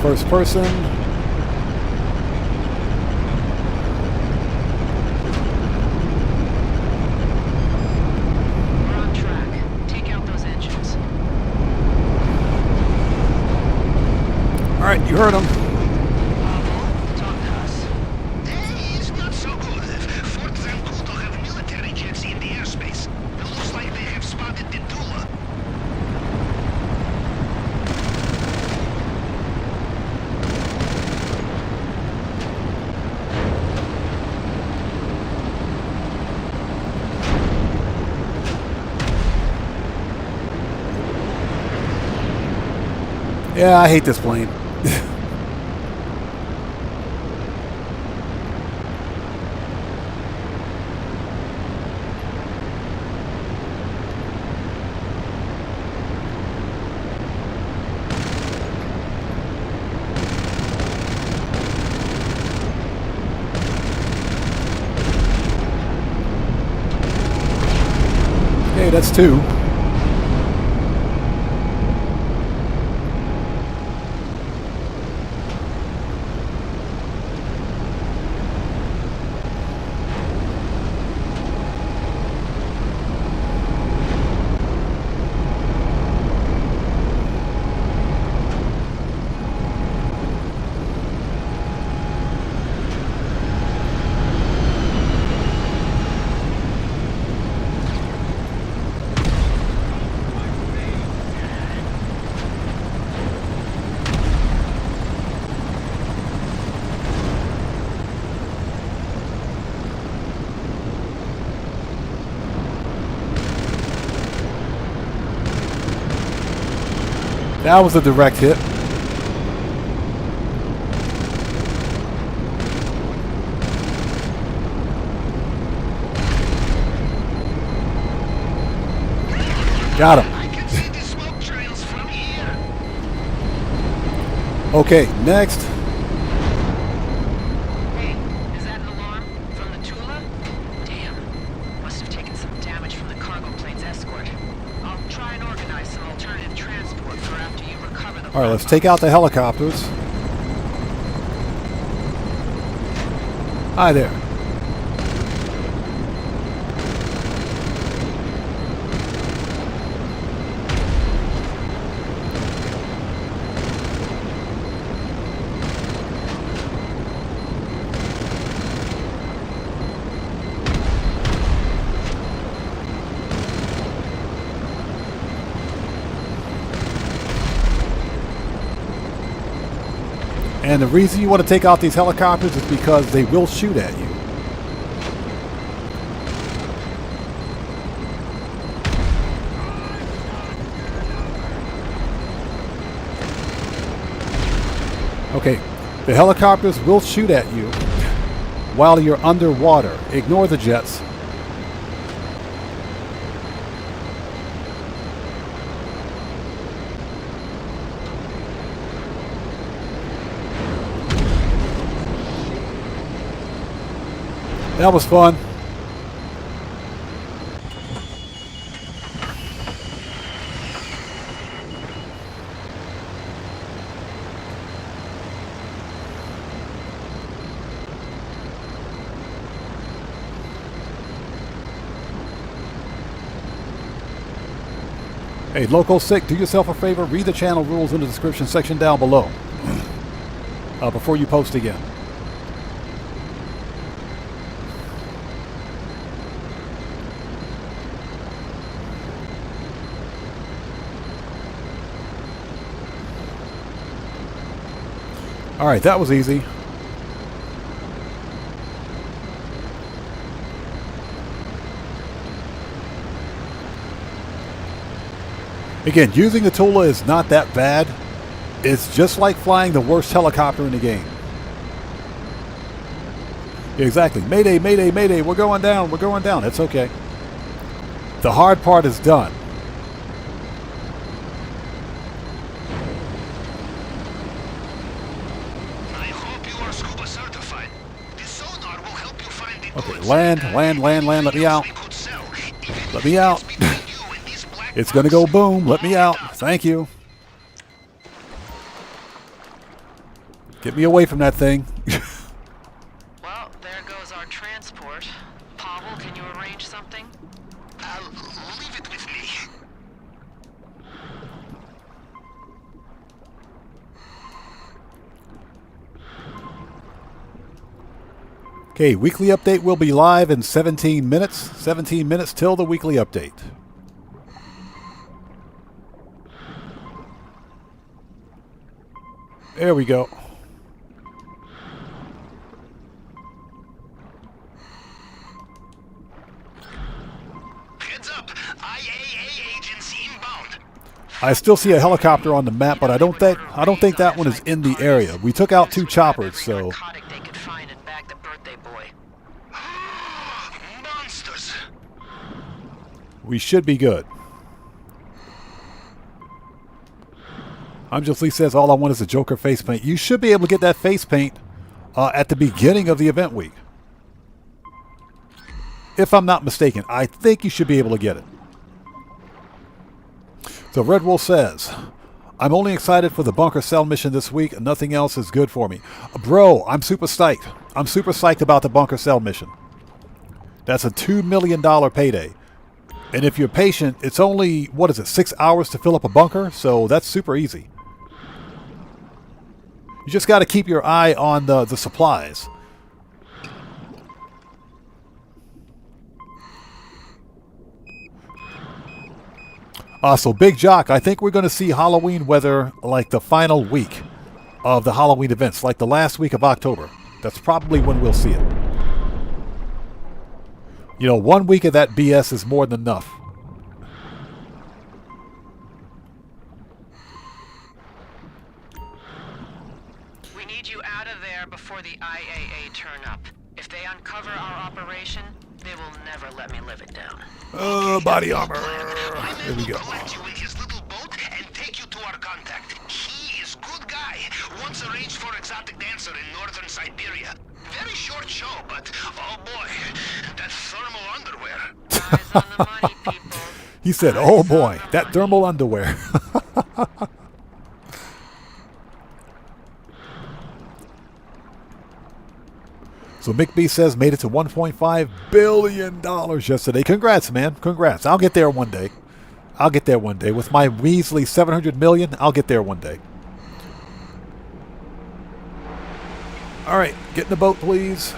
First person. We're on track. Take out those engines. All right, you heard him. Talk to us. It's not so good. Fort Zancudo have military jets in the airspace. It looks like they have spotted the Tula. Yeah, I hate this plane. Hey, that's two. That was a direct hit. Got him. I can see the smoke trails from here. Okay, next. Hey, is that an alarm from the Tula? Damn. Must have taken some damage from the cargo plane's escort. I'll try and organize some alternative transport for after you recover the... All right, let's take out the helicopters. Hi there. And the reason you want to take out these helicopters is because they will shoot at you. Okay, the helicopters will shoot at you while you're underwater. Ignore the jets. That was fun. Hey, Local Sick, do yourself a favor, read the channel rules in the description section down below before you post again. All right, that was easy. Again, using the Tula is not that bad. It's just like flying the worst helicopter in the game. Yeah, exactly. Mayday, mayday, mayday. We're going down. We're going down. It's okay. The hard part is done. Okay, land, let me out. Let me out. It's gonna go boom, let me out. Thank you. Get me away from that thing. Well, there goes our transport. Pavel, can you arrange something? I'll leave it with me. Okay, weekly update will be live in 17 minutes. 17 minutes till the weekly update. There we go. Heads up, IAA agents inbound. I still see a helicopter on the map, but I don't think that one is in the area. We took out 2 choppers, so Narcotic they could find and bag the birthday boy. Monsters. we should be good. Just Lee says all I want is a Joker face paint. You should be able to get that face paint at the beginning of the event week. If I'm not mistaken, I think you should be able to get it. So Red Wolf says, I'm only excited for the bunker cell mission this week. Nothing else is good for me. Bro, I'm super psyched. I'm super psyched about the bunker cell mission. That's a $2 million payday. And if you're patient, it's only, what is it, 6 hours to fill up a bunker? So that's super easy. You just got to keep your eye on the supplies. So Big Jock, I think we're going to see Halloween weather like the final week of the Halloween events, like the last week of October. That's probably when we'll see it. You know, 1 week of that BS is more than enough. We need you out of there before the IAA turn up. If they uncover our operation, they will never let me live it down. Body armor. My There man we will go. collect you in his little boat and take you to our contact. He is good guy. Once arranged for exotic dancer in northern Siberia. Very short show, but oh boy, that thermal underwear. Eyes on the money, people. He said, "Oh boy, that thermal underwear." So Mick B says made it to $1.5 billion yesterday. Congrats, man. Congrats. I'll get there one day. I'll get there one day. With my measly $700 million, I'll get there one day. All right, get in the boat, please.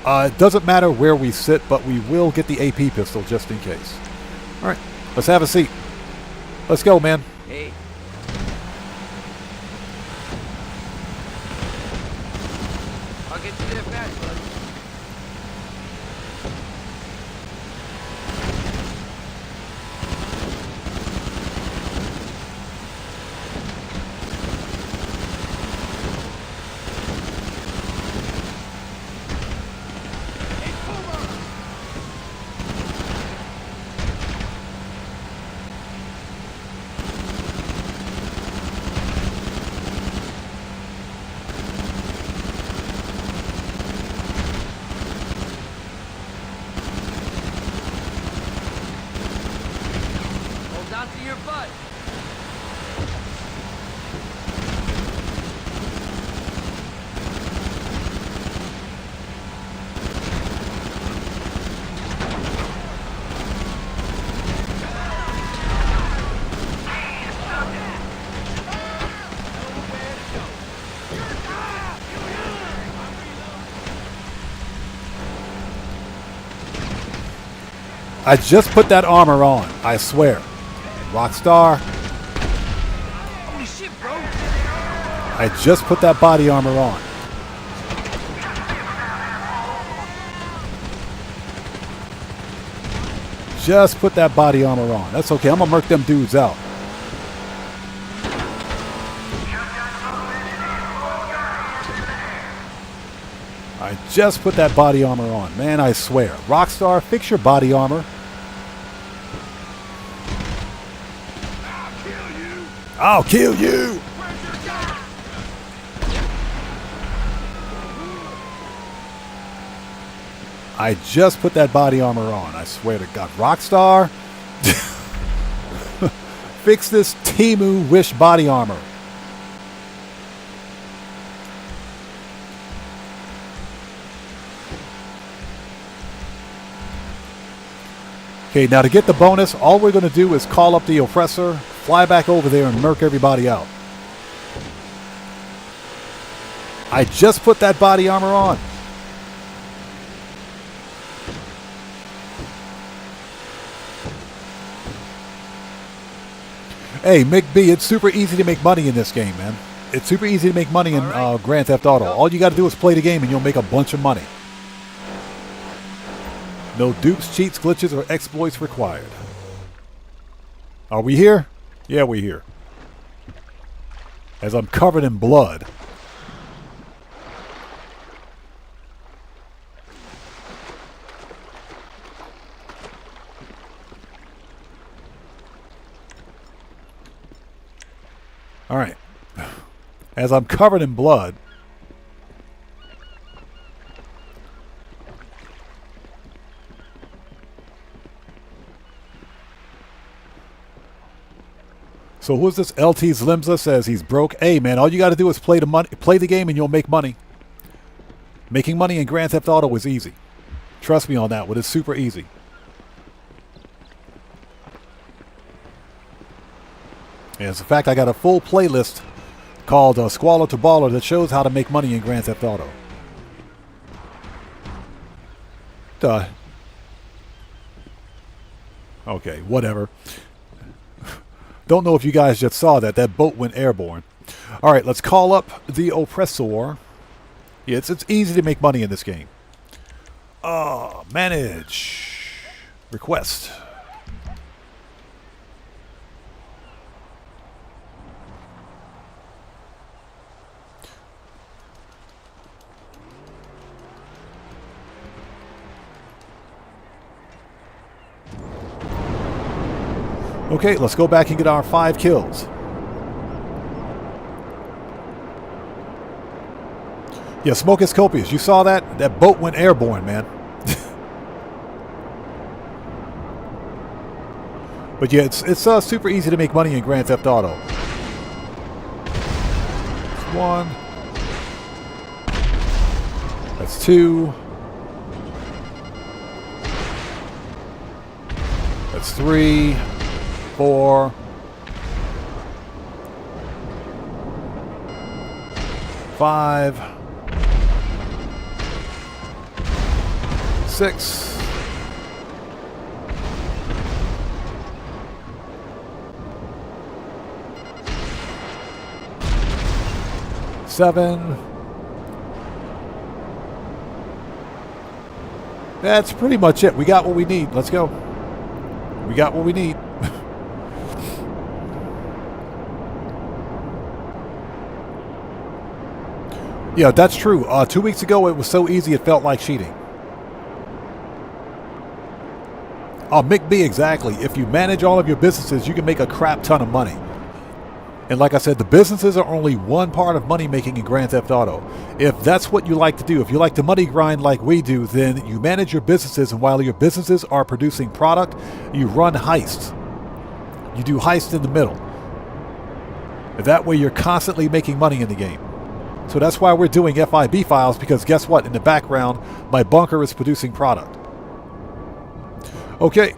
It doesn't matter where we sit, but we will get the AP pistol just in case. All right, let's have a seat. Let's go, man. Hey. I'll get you there fast, bud. Hold on to your butt. I just put that armor on, I swear. Rockstar, Holy shit, bro. I just put that body armor on. Just put that body armor on. That's okay, I'm gonna murk them dudes out. I just put that body armor on. Man, I swear. Rockstar, fix your body armor. I'll kill you! I just put that body armor on. I swear to God. Rockstar, fix this Temu Wish body armor. Okay, now to get the bonus, all we're going to do is call up the oppressor, fly back over there, and murk everybody out. I just put that body armor on. Hey, Mick B, it's super easy to make money in this game, man. It's super easy to make money in Grand Theft Auto. All you got to do is play the game and you'll make a bunch of money. No dupes, cheats, glitches, or exploits required. Are we here? Yeah, we're here. As I'm covered in blood. All right. As I'm covered in blood. So who's this? LT Zlimza says he's broke. Hey man, all you got to do is play the game and you'll make money. Making money in Grand Theft Auto is easy. Trust me on that one. It's super easy. As a fact, I got a full playlist called Squalor to Baller that shows how to make money in Grand Theft Auto. Duh. Okay, whatever. Don't know if you guys just saw that. That boat went airborne. All right, let's call up the oppressor. Yeah, it's easy to make money in this game. Manage. Request. Okay, let's go back and get our 5 kills. Yeah, smoke is copious. You saw that? That boat went airborne, man. But yeah, it's super easy to make money in Grand Theft Auto. That's 1. That's 2. That's 3, 4. 5. 6. 7. That's pretty much it. We got what we need. Let's go. We got what we need. Yeah, that's true. 2 weeks ago, it was so easy it felt like cheating. Oh, McB, exactly. If you manage all of your businesses, you can make a crap ton of money. And like I said, the businesses are only one part of money making in Grand Theft Auto. If that's what you like to do, if you like to money grind like we do, then you manage your businesses, and while your businesses are producing product, you run heists. You do heists in the middle. That way you're constantly making money in the game. So that's why we're doing FIB files, because guess what? In the background, my bunker is producing product. Okay,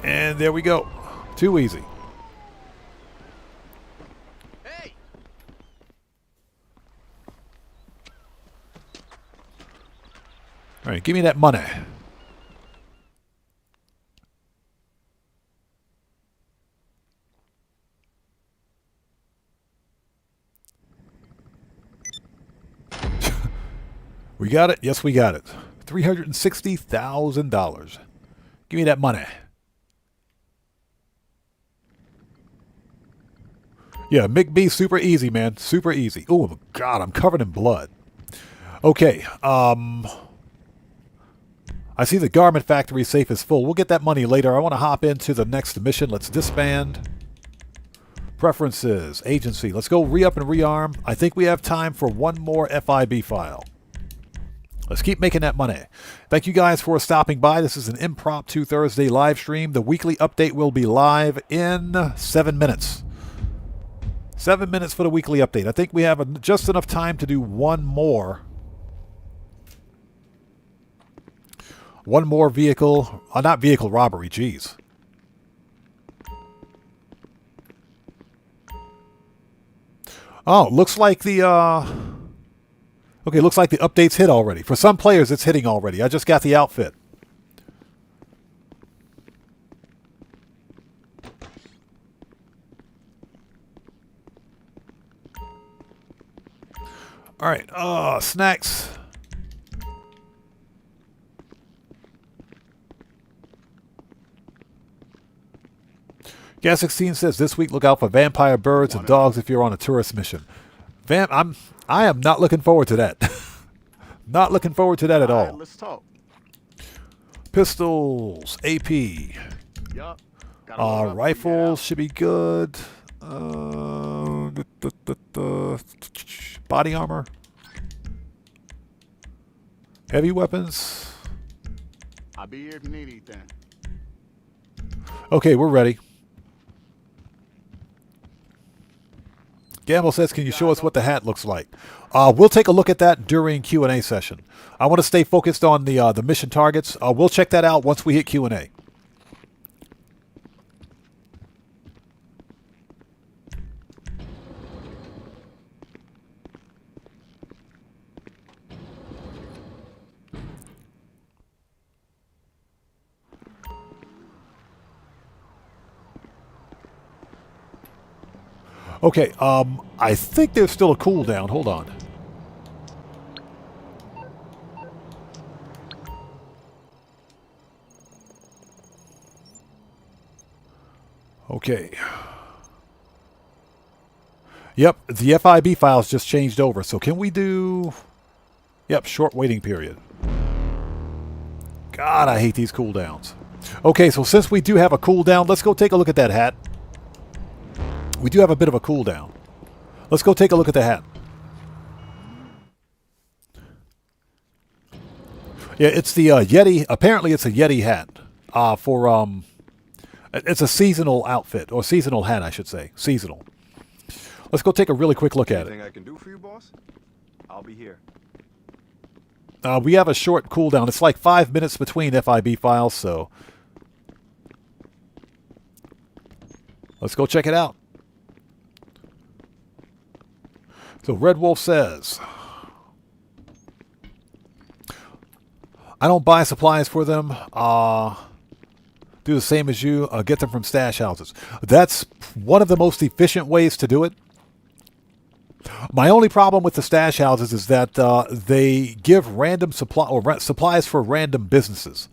and there we go. Too easy. All right, give me that money. We got it? Yes, we got it. $360,000. Give me that money. Yeah, McB, super easy, man. Super easy. Oh, God, I'm covered in blood. Okay, I see the garment factory safe is full. We'll get that money later. I want to hop into the next mission. Let's disband. Preferences. Agency. Let's go re-up and rearm. I think we have time for one more FIB file. Let's keep making that money. Thank you guys for stopping by. This is an Impromptu Thursday live stream. The weekly update will be live in 7 minutes. 7 minutes for the weekly update. I think we have just enough time to do one more. One more vehicle. Not vehicle robbery, geez. Oh, looks like the... Okay, looks like the update's hit already. For some players, it's hitting already. I just got the outfit. All right, snacks. Gas 16 says this week look out for vampire birds and dogs if you're on a tourist mission. I am not looking forward to that. Not looking forward to that at all. Right, let's talk. Pistols, AP. Yup. Rifles should be good. Body armor. Heavy weapons. I'll be here if you need anything. Okay, we're ready. Gamble says, can you show us what the hat looks like? We'll take a look at that during Q&A session. I want to stay focused on the mission targets. We'll check that out once we hit Q&A. Okay, I think there's still a cooldown. Hold on. Okay. Yep, the FIB files just changed over. So can we do... Yep, short waiting period. God, I hate these cooldowns. Okay, so since we do have a cooldown, let's go take a look at that hat. we do have a bit of a cooldown. Let's go take a look at the hat. Yeah, it's the Yeti. Apparently, it's a Yeti hat. It's a seasonal outfit, or seasonal hat, I should say. Seasonal. Let's go take a really quick look at it. Anything I can do for you, boss? I'll be here. We have a short cooldown. It's like 5 minutes between FIB files, so let's go check it out. So Red Wolf says, I don't buy supplies for them. Do the same as you. Get them from stash houses. That's one of the most efficient ways to do it. My only problem with the stash houses is that they give random supplies for random businesses.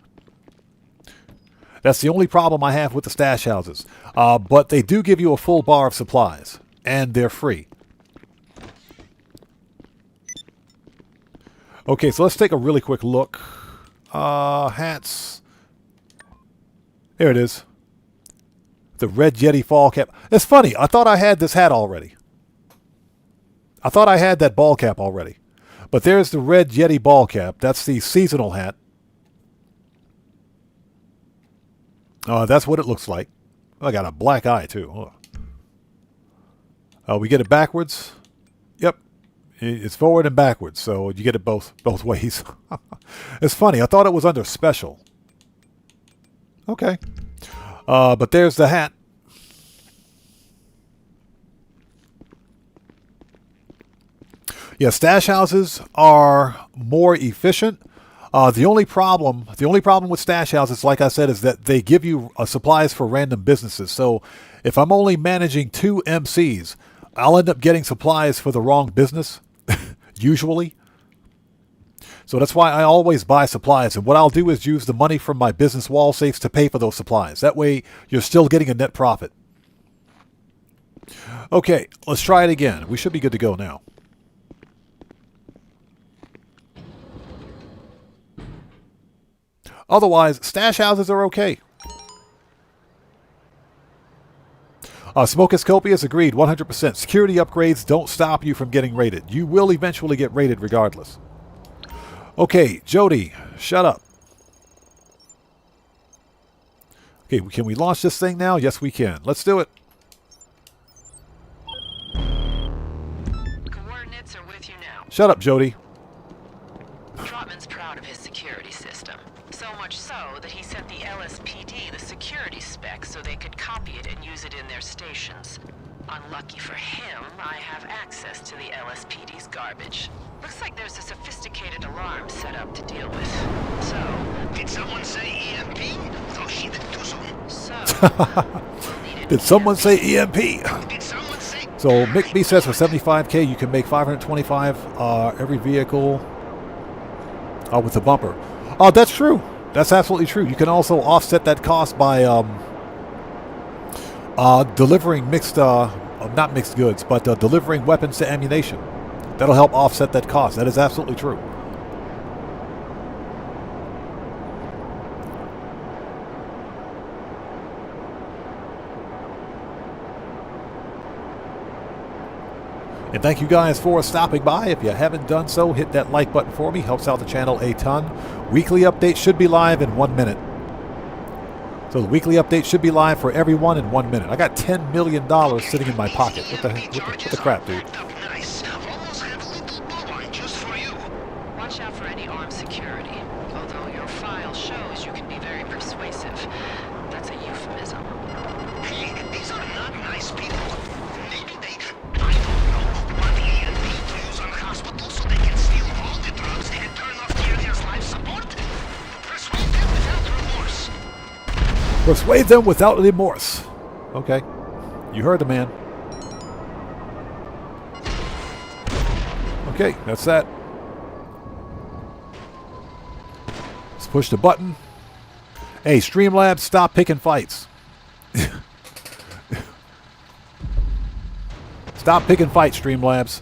That's the only problem I have with the stash houses. But they do give you a full bar of supplies, and they're free. Okay, so let's take a really quick look. Hats. Here it is. The Red Yeti fall cap. It's funny. I thought I had this hat already. I thought I had that ball cap already. But there's the Red Yeti ball cap. That's the seasonal hat. That's what it looks like. I got a black eye, too. We get it backwards. Yep. It's forward and backwards, so you get it both ways. It's funny. I thought it was under special. Okay. But there's the hat. Yeah, stash houses are more efficient. The only problem with stash houses, like I said, is that they give you supplies for random businesses. So if I'm only managing 2 MCs, I'll end up getting supplies for the wrong business, usually. So that's why I always buy supplies. And what I'll do is use the money from my business wall safes to pay for those supplies. That way, you're still getting a net profit. Okay, let's try it again. We should be good to go now. Otherwise, stash houses are okay. Smocus Copious agreed 100%. Security upgrades don't stop you from getting raided. You will eventually get raided regardless. Okay, Jody, shut up. Okay, can we launch this thing now? Yes, we can. Let's do it. Coordinates are with you now. Shut up, Jody. Trotman's proud of his security system. So much so that he sent the LSPD the security specs so they could copy it and use it in their stations. Unlucky for him, I have access to the LSPD's garbage. Looks like there's a sophisticated alarm set up to deal with. So... Did someone say EMP? Oh, she didn't do so. So... Did someone say EMP? Did someone say... So Mick B says for 75K you can make 525 every vehicle with the bumper. Oh, that's true. That's absolutely true. You can also offset that cost by delivering not mixed goods, but delivering weapons to ammunition. That'll help offset that cost. That is absolutely true. And thank you guys for stopping by. If you haven't done so, hit that like button for me. Helps out the channel a ton. Weekly update should be live in 1 minute. So the weekly update should be live for everyone in 1 minute. I got $10 million sitting in my pocket. What the crap, dude? Watch out for any armed security. Although your file shows you can be very persuasive. That's a euphemism. Hey, these are not nice people. Maybe they, I don't know, want the ANP to use on hospitals so they can steal all the drugs and turn off the area's life support? Persuade them without remorse. Persuade them without remorse. Okay. You heard the man. Okay, that's that. Let's push the button. Hey, Streamlabs, stop picking fights. Stop picking fights, Streamlabs.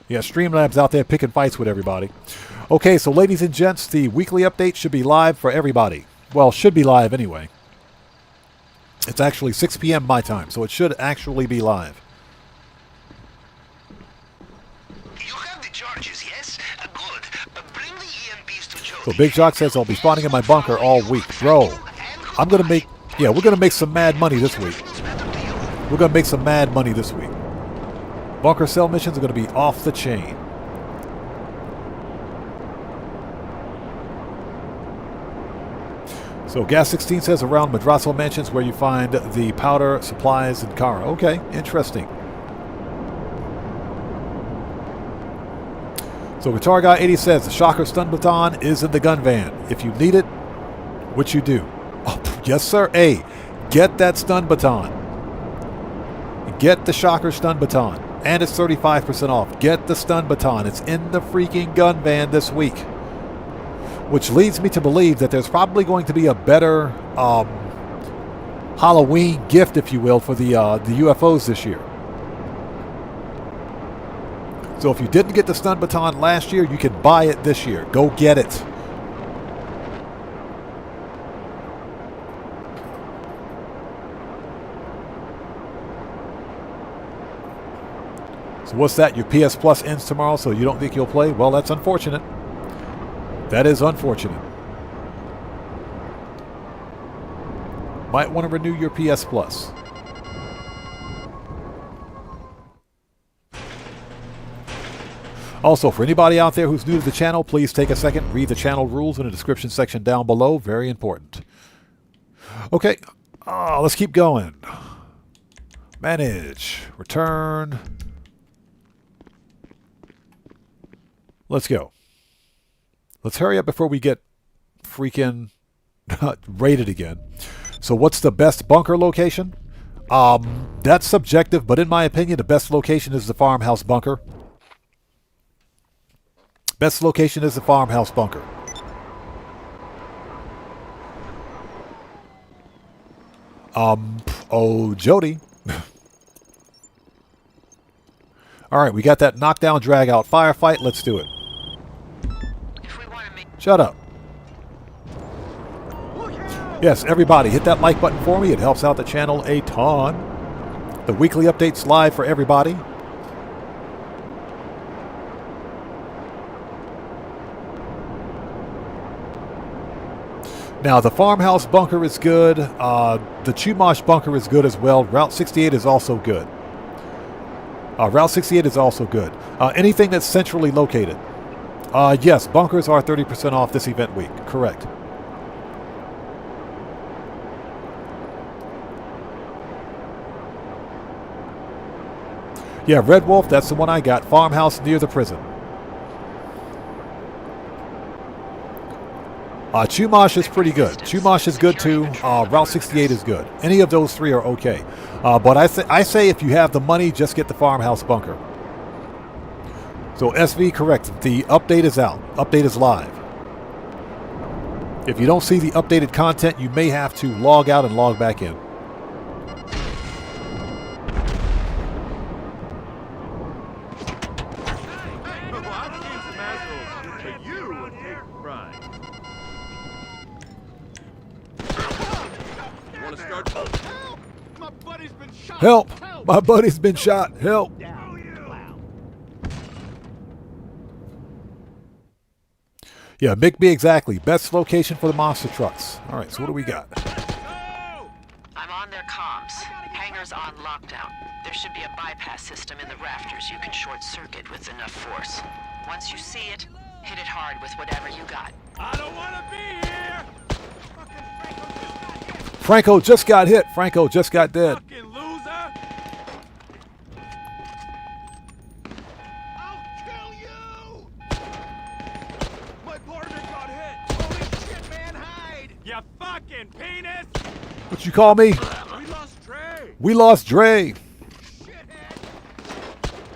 Yeah, Streamlabs out there picking fights with everybody. Okay, so ladies and gents, the weekly update should be live for everybody. Well, should be live anyway. It's actually 6 p.m. my time, so it should actually be live. You have the charges, yes? Good. Bring the EMPs to Jody. So Big Jock says I'll be spawning in my bunker all week. Bro, I'm going to make... Yeah, we're going to make some mad money this week. We're going to make some mad money this week. Bunker cell missions are going to be off the chain. So Gas 16 says around Madrazo Mansions where you find the powder, supplies, and car. Okay, interesting. So Guitar Guy 80 says the Shocker stun baton is in the gun van. If you need it, which you do. Oh, yes, sir. Hey, get that stun baton. Get the Shocker stun baton. And it's 35% off. Get the stun baton. It's in the freaking gun van this week. Which leads me to believe that there's probably going to be a better Halloween gift, if you will, for the UFOs this year. So if you didn't get the stun baton last year, you can buy it this year. Go get it. So what's that? Your PS Plus ends tomorrow, so you don't think you'll play? Well, that's unfortunate. That is unfortunate. Might want to renew your PS Plus. Also, for anybody out there who's new to the channel, please take a second, read the channel rules in the description section down below. Very important. Okay, let's keep going. Manage. Return. Let's go. Let's hurry up before we get freaking raided again. So what's the best bunker location? That's subjective, but in my opinion, the best location is the farmhouse bunker. Best location is the farmhouse bunker. Oh, Jody. All right, we got that knockdown, drag out firefight. Let's do it. Shut up. Yes, everybody, hit that like button for me. It helps out the channel a ton. The weekly updates live for everybody. Now, the farmhouse bunker is good. The Chumash bunker is good as well. Route 68 is also good. Route 68 is also good. Anything that's centrally located. Yes, bunkers are 30% off this event week. Correct. Yeah, Red Wolf, that's the one I got. Farmhouse near the prison. Chumash is pretty good. Chumash is good too. Route 68 is good. Any of those three are okay. But I say if you have the money, just get the farmhouse bunker. So SV, correct. The update is out. Update is live. If you don't see the updated content, you may have to log out and log back in. Help! My buddy's been shot. Help! Yeah, McBee, exactly. Best location for the monster trucks. All right, so what do we got? I'm on their comms. Hangars on lockdown. There should be a bypass system in the rafters you can short circuit with enough force. Once you see it, hit it hard with whatever you got. I don't want to be here! Franco just got hit. Franco just got dead. Fucking loser! I'll kill you! My partner got hit! Holy shit, man, hide! You fucking penis! What you call me? We lost Trey! We lost Dre. Shithead!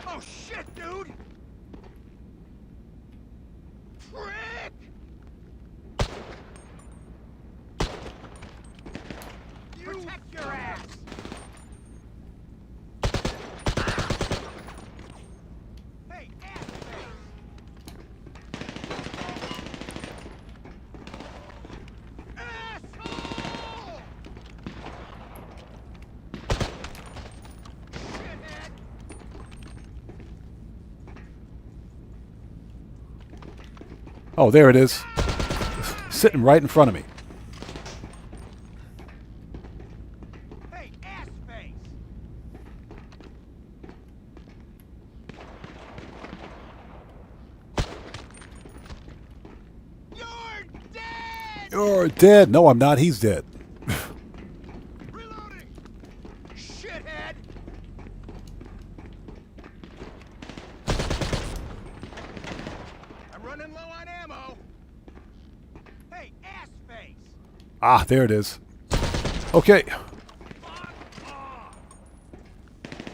Oh shit, dude! Frick! Protect your ass! Hey, ass! Ass! Oh, there it is. Sitting right in front of me. Hey, ass face! You're dead! You're dead. No, I'm not. He's dead. Reloading! Shithead! I'm running low on ammo. Hey, ass face! Ah, there it is. Okay. Fuck off!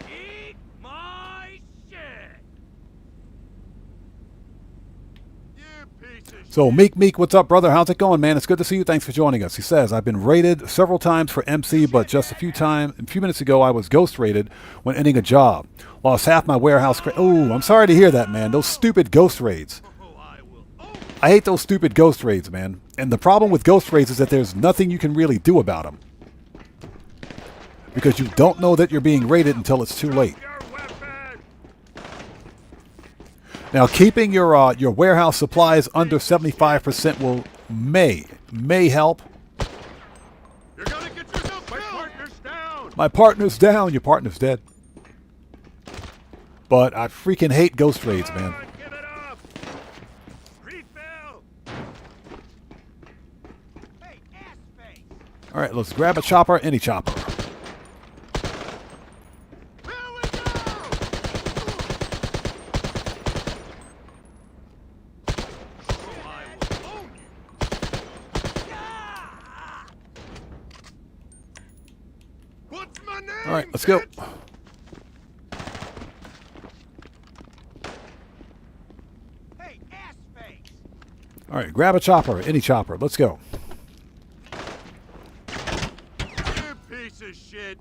Eat my shit! You piece of So, Meek, what's up, brother? How's it going, man? It's good to see you. Thanks for joining us. He says, I've been raided several times for MC, but just a few minutes ago, I was ghost raided when ending a job. Lost half my warehouse. Oh, I'm sorry to hear that, man. Those stupid ghost raids. I hate those stupid ghost raids, man. And the problem with ghost raids is that there's nothing you can really do about them. Because you don't know that you're being raided until it's too late. Now, keeping your warehouse supplies under 75% may help. You're gonna get yourself killed! My partner's down! My partner's down. Your partner's dead. But I freaking hate ghost raids, man. Give it up! Refill! Hey, ass face! All right, let's grab a chopper, any chopper. Here we go! Oh, I will own you! What's my name? All right, let's go. bitch? Hey, ass face! All right, grab a chopper, any chopper. Let's go. You piece of shit!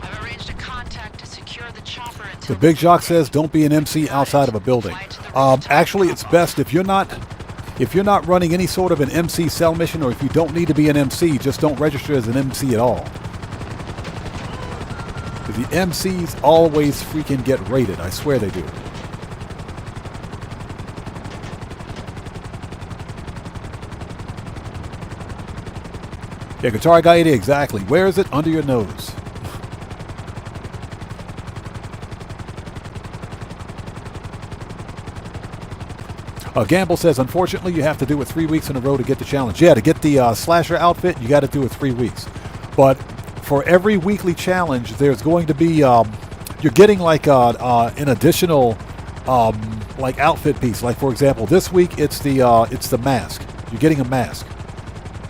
I've arranged a contact to secure the chopper The until Big Jock says, "Don't be an MC outside of a building." Actually, it's best if you're not running any sort of an MC cell mission, or if you don't need to be an MC, just don't register as an MC at all. Because the MCs always freaking get raided. I swear they do. Yeah, Guitar Guy 80, exactly. Where is it? Under your nose. Gamble says, unfortunately, you have to do it 3 weeks in a row to get the challenge. Yeah, to get the slasher outfit, you got to do it 3 weeks. But for every weekly challenge, there's going to be you're getting like an additional like outfit piece. Like for example, this week it's the mask. You're getting a mask.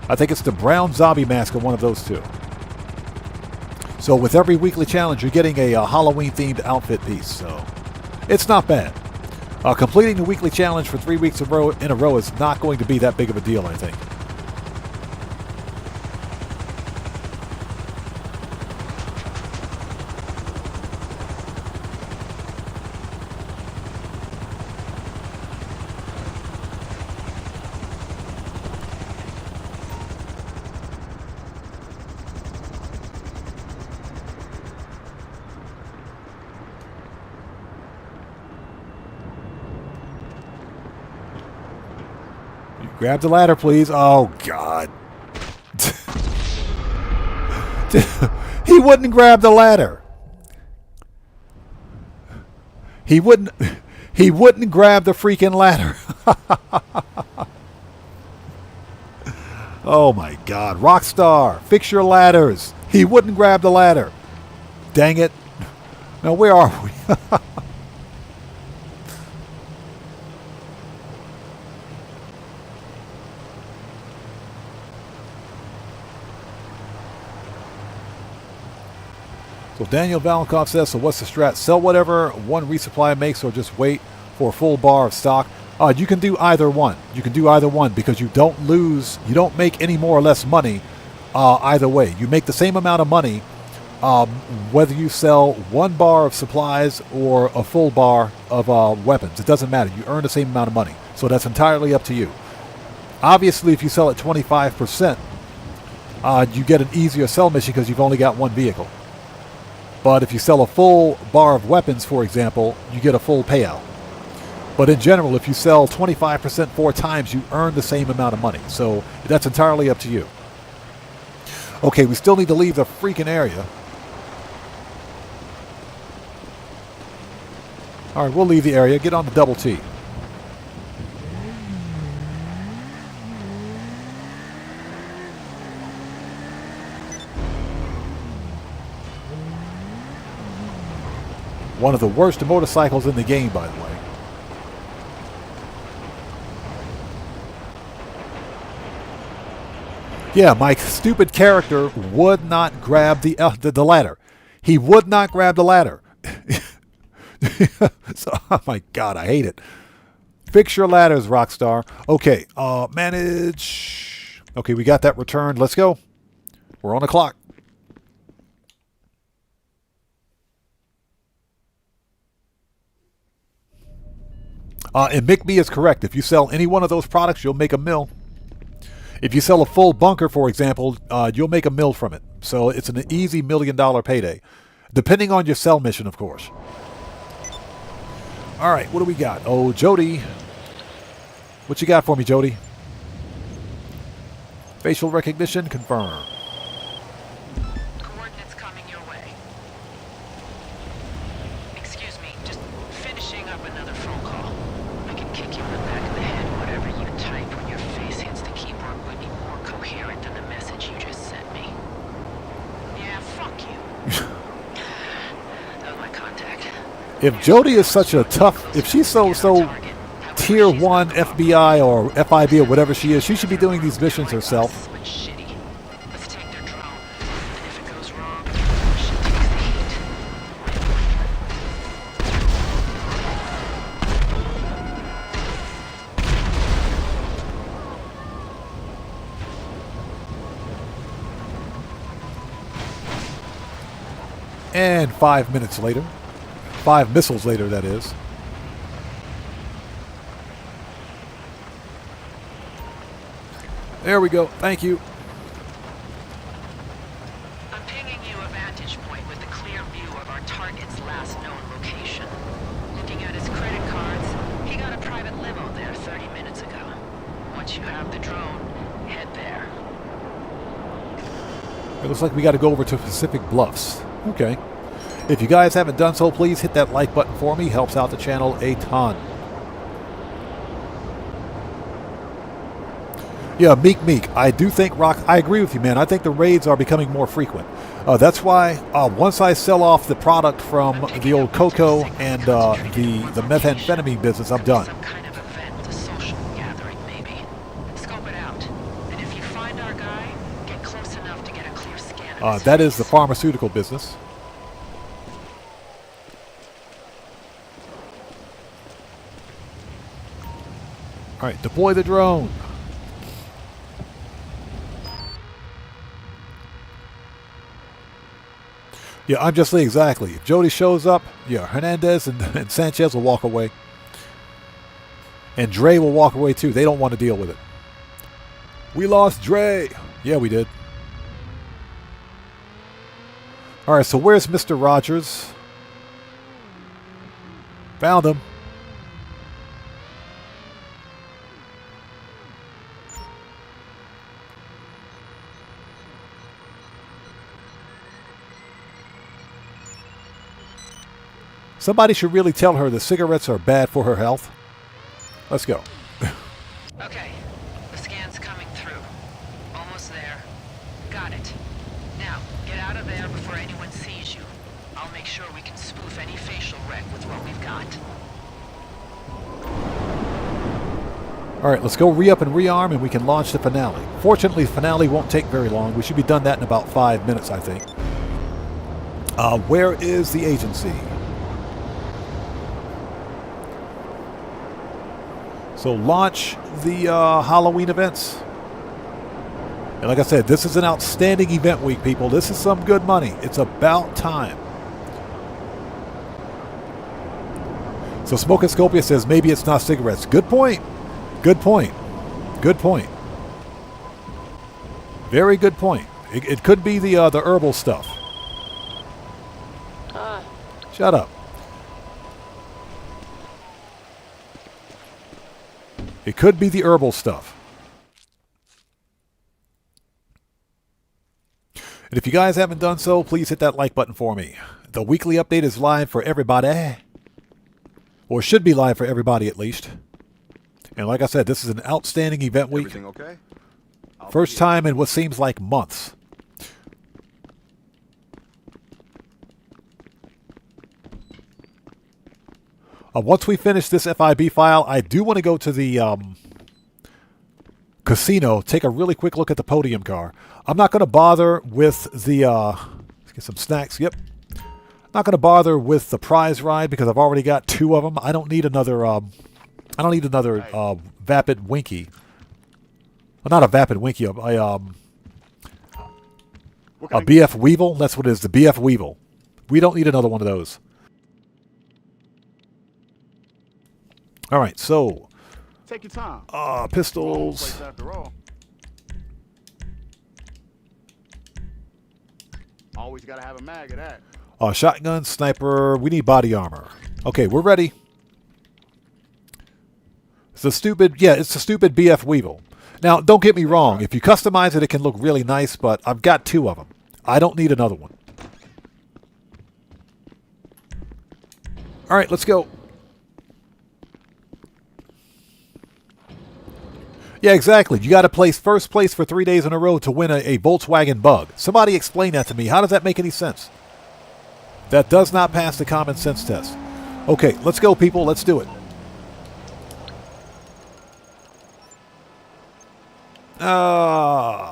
I think it's the brown zombie mask or one of those two. So with every weekly challenge, you're getting a Halloween-themed outfit piece. So it's not bad. Completing the weekly challenge for 3 weeks in a row is not going to be that big of a deal, I think. Grab the ladder, please. Oh, God. He wouldn't grab the ladder. He wouldn't grab the freaking ladder. Oh, my God. Rockstar, fix your ladders. He wouldn't grab the ladder. Dang it. Now, where are we? So Daniel Valenkoff says, so what's the strat? Sell whatever one resupply makes or just wait for a full bar of stock? You can do either one. You can do either one because you don't lose, you don't make any more or less money either way. You make the same amount of money whether you sell one bar of supplies or a full bar of weapons. It doesn't matter. You earn the same amount of money. So that's entirely up to you. Obviously, if you sell at 25%, you get an easier sell mission because you've only got one vehicle. But if you sell a full bar of weapons, for example, you get a full payout. But in general, if you sell 25% 4 times, you earn the same amount of money. So that's entirely up to you. Okay, we still need to leave the freaking area. All right, we'll leave the area. Get on the double T. One of the worst motorcycles in the game, by the way. Yeah, my stupid character would not grab the ladder. He would not grab the ladder. So, oh my God, I hate it. Fix your ladders, Rockstar. Okay, manage. Okay, we got that returned. Let's go. We're on the clock. And Mick B is correct. If you sell any one of those products, you'll make $1 million. If you sell a full bunker, for example, you'll make $1 million from it. So it's an easy $1 million payday, depending on your sell mission, of course. All right, what do we got? Oh, Jody. What you got for me, Jody? Facial recognition confirmed. Coordinates coming your way. Excuse me, just finishing up another phone call. I can kick you in the back of the head, whatever you type when your face hits the keyboard would be more coherent than the message you just sent me. Yeah, fuck you. That was my contact. If Jody is such a tough, if she's so tier 1 FBI or FIB or whatever she is, she should be doing these missions herself. Let's take their drone, and if it goes wrong, she takes the heat. And 5 minutes later. 5 missiles later, that is. There we go. Thank you. I'm pinging you a vantage point with a clear view of our target's last known location. Looking at his credit cards, he got a private limo there 30 minutes ago. Once you have the drone, head there. It looks like we got to go over to Pacific Bluffs. Okay. If you guys haven't done so, please hit that like button for me. Helps out the channel a ton. Yeah, Meek. I do think I agree with you, man. I think the raids are becoming more frequent. That's why once I sell off the product from the old Coco and the methamphetamine business, I'm done. Some kind of event, a social gathering, maybe. Scope it out. And if you find our guy, get close enough to get a clear scan of his That is the face. pharmaceutical business. All right, deploy the drone. Yeah, I'm just saying exactly. If Jody shows up, yeah, Hernandez and Sanchez will walk away. And Dre will walk away too. They don't want to deal with it. We lost Dre. Yeah, we did. All right, so where's Mr. Rogers? Found him. Somebody should really tell her the cigarettes are bad for her health. Let's go. Okay, the scan's coming through. Almost there. Got it. Now, get out of there before anyone sees you. I'll make sure we can spoof any facial rec with what we've got. All right, let's go re-up and rearm, and we can launch the finale. Fortunately, the finale won't take very long. We should be done that in about 5 minutes, I think. Where is the agency? So launch the Halloween events. And like I said, this is an outstanding event week, people. This is some good money. It's about time. So Smoking Scopia says maybe it's not cigarettes. Good point. Good point. Good point. Very good point. It could be the herbal stuff. Shut up. It could be the herbal stuff. And if you guys haven't done so, please hit that like button for me. The weekly update is live for everybody. Or should be live for everybody at least. And like I said, this is an outstanding event week. Everything okay? First time in what seems like months. Once we finish this FIB file, I do want to go to the casino, take a really quick look at the podium car. I'm not going to bother with the... let's get some snacks. Yep. Not going to bother with the prize ride because I've already got 2 of them. I don't need another... Vapid Winky. Well, not a Vapid Winky. A BF Weevil. That's what it is. The BF Weevil. We don't need another one of those. All right, so Take your time. pistols. Place after all. Always gotta have a mag of that. Shotgun, sniper. We need body armor. Okay, we're ready. It's a stupid, it's a stupid BF Weevil. Now, don't get me wrong. If you customize it, it can look really nice, but I've got 2 of them. I don't need another one. All right, let's go. Yeah, exactly. You got to place first place for 3 days in a row to win a Volkswagen Bug. Somebody explain that to me. How does that make any sense? That does not pass the common sense test. Okay, let's go, people. Let's do it.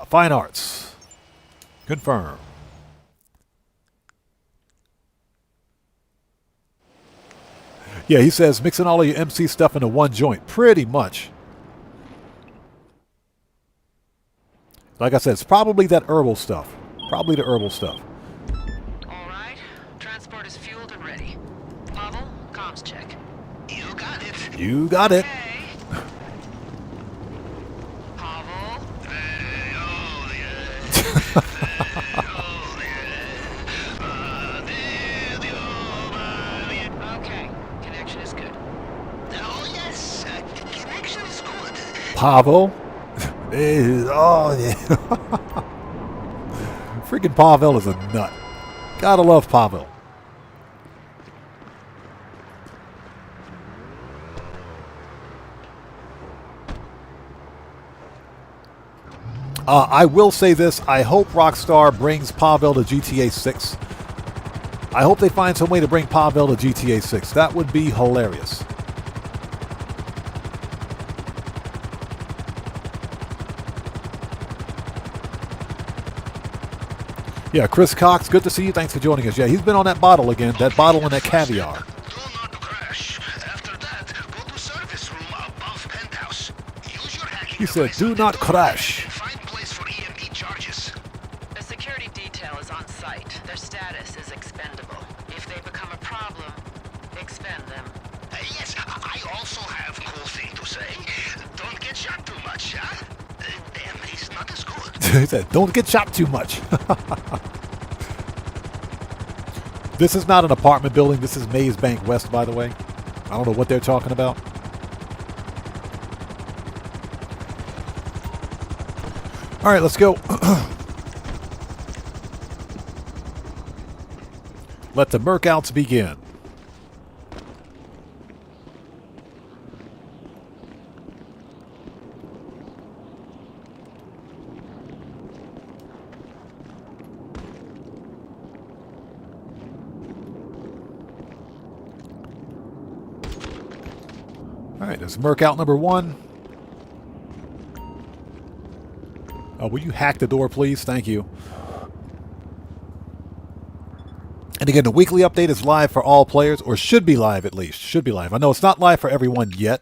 Fine arts. Confirm. Yeah, he says mixing all of your MC stuff into one joint. Pretty much. Like I said, it's probably that herbal stuff. Probably the herbal stuff. All right. Transport is fueled and ready. Pavel, comms check. You got it. You got it. Okay. Pavel. Okay. Connection is good. Oh, yes. Connection is good. Pavel. Oh, yeah. Freaking Pavel is a nut. Gotta love Pavel. I will say this. I hope Rockstar brings Pavel to GTA 6. I hope they find some way to bring Pavel to GTA 6. That would be hilarious. Yeah, Chris Cox, good to see you. Thanks for joining us. Yeah, he's been on that bottle again. That bottle and that caviar. Do not crash. After that, go to service room above penthouse. Use your hacking He said, device do on not the door crash. and find place for EMP charges. The security detail is on site. Their status is expendable. If they become a problem, expend them. Yes, I also have cool thing to say. Don't get shot too much, huh? Damn, he's not as good. He said, don't get shot too much. This is not an apartment building. This is Maze Bank West, by the way. I don't know what they're talking about. All right, let's go. Let the Merkouts begin. All right, there's Merkout number 1. Will you hack the door, please? Thank you. And again, the weekly update is live for all players, or should be live at least. Should be live. I know it's not live for everyone yet.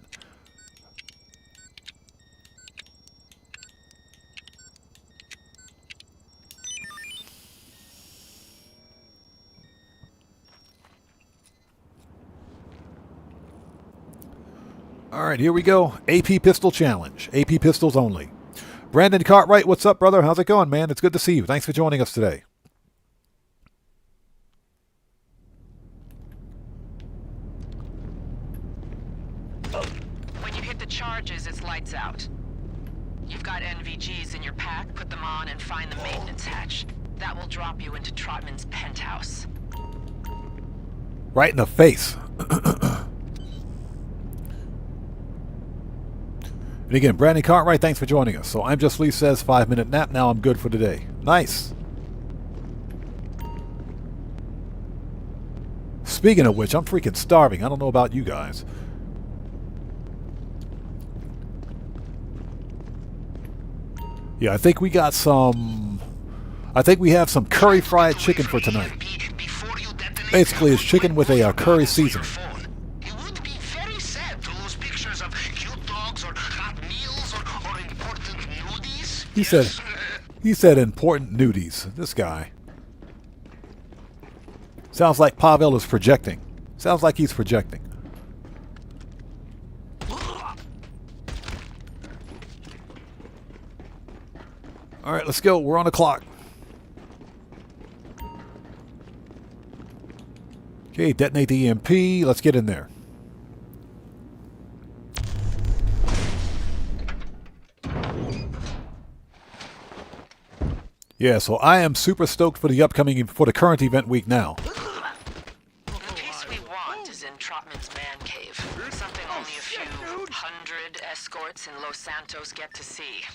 All right, here we go. AP Pistol Challenge. AP Pistols only. Brandon Cartwright, what's up, brother? How's it going, man? It's good to see you. Thanks for joining us today. When you hit the charges, it's lights out. You've got NVGs in your pack, put them on and find the maintenance hatch. That will drop you into Trotman's penthouse. Right in the face. And again, Brandon Cartwright, thanks for joining us. So I'm Just Lee says 5-minute nap. Now I'm good for today. Nice. Speaking of which, I'm freaking starving. I don't know about you guys. Yeah, I think we got some... I think we have some curry fried chicken for tonight. Basically, it's chicken with a curry seasoning. It would be very sad to lose pictures of cute dogs or hot meals or important nudies. He said important nudies. This guy. Sounds like Pavel is projecting. Sounds like he's projecting. All right, let's go. We're on the clock. Okay, detonate the EMP. Let's get in there. Yeah, so I am super stoked for the current event week now. The piece we want is in Trotman's man cave. Something only a few hundred escorts in Los Santos get to see.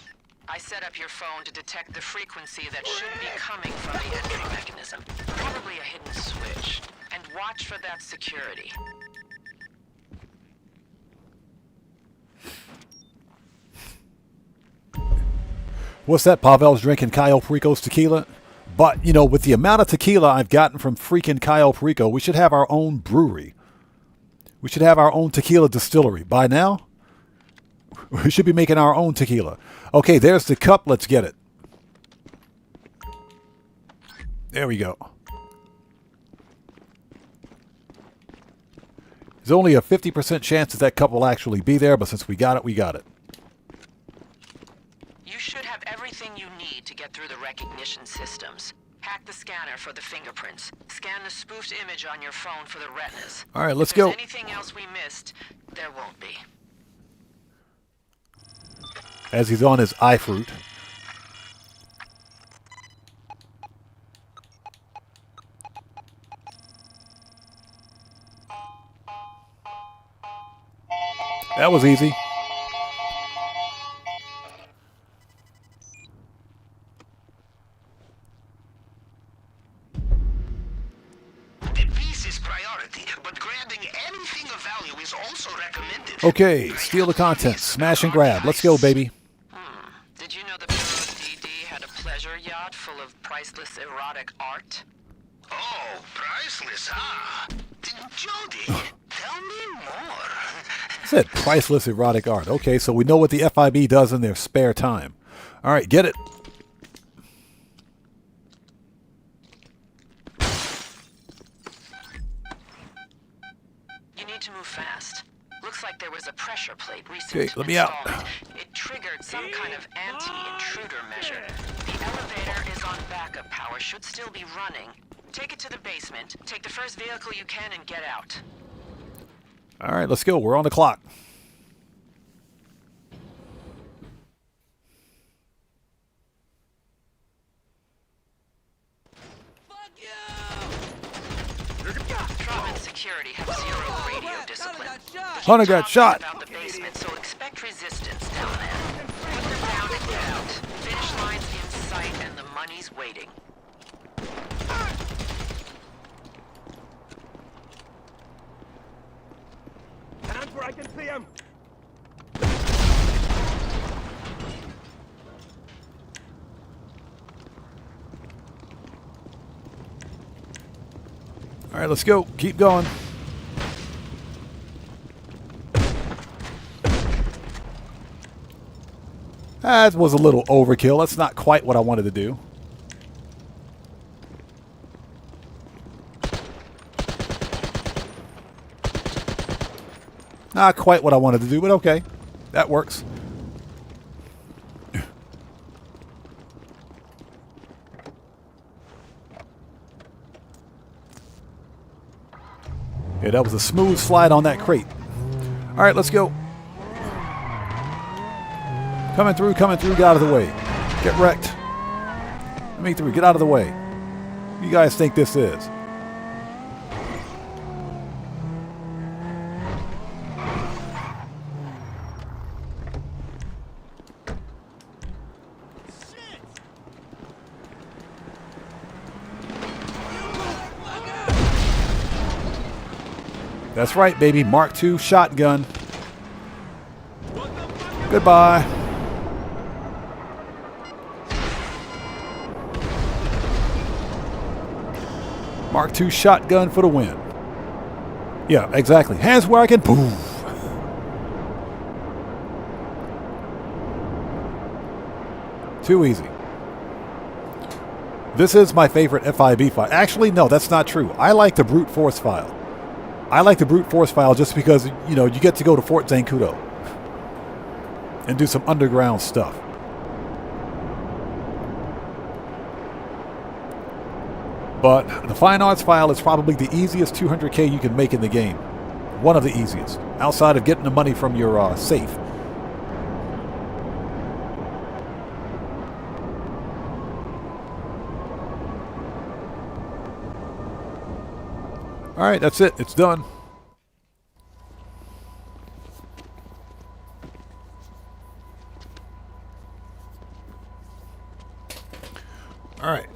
I set up your phone to detect the frequency that should be coming from the entry mechanism. Probably a hidden switch. And watch for that security. What's that? Pavel's drinking Cayo Perico's tequila? But, you know, with the amount of tequila I've gotten from freaking Cayo Perico, we should have our own brewery. We should have our own tequila distillery. By now, we should be making our own tequila. Okay, there's the cup. Let's get it. There we go. There's only a 50% chance that cup will actually be there, but since we got it, we got it. You should have everything you need to get through the recognition systems. Hack the scanner for the fingerprints. Scan the spoofed image on your phone for the retinas. All right, let's If there's go. anything else we missed, there won't be. As he's on his iFruit. That was easy. The piece is priority, but grabbing anything of value is also recommended. Okay, steal the contents. Smash and grab. Let's go, baby. Did you know the Bureau of DD had a pleasure yacht full of priceless erotic art? Oh, priceless, huh? Jody, tell me more. I said priceless erotic art. Okay, so we know what the FIB does in their spare time. All right, get it. You need to move fast. Looks like there was a pressure plate recently Okay, let me out. installed. It triggered some kind of anti-intruder measure. The elevator is on backup power, should still be running. Take it to the basement, take the first vehicle you can and get out. All right, let's go. We're on the clock. Trotman security have zero radio discipline. Hunter got shot. About the basement, so expect resistance down there. Put them down and get out. Finish line's in sight and the money's waiting. Hands where I can see him. All right, let's go. Keep going. That was a little overkill. That's not quite what I wanted to do. Not quite what I wanted to do, but okay. That works. Yeah, that was a smooth slide on that crate. All right, let's go. Coming through, get out of the way. Get wrecked. Me through, get out of the way. What do you guys think this is? That's right, baby. Mark II shotgun. Goodbye. Mark II shotgun for the win. Yeah, exactly. Hands where I can. Boom. Too easy. This is my favorite FIB file. Actually, no, that's not true. I like the brute force file. I like the brute force file just because, you know, you get to go to Fort Zancudo and do some underground stuff. But the Fine Arts file is probably the easiest 200K you can make in the game. One of the easiest, outside of getting the money from your safe. All right, that's it. It's done. All right.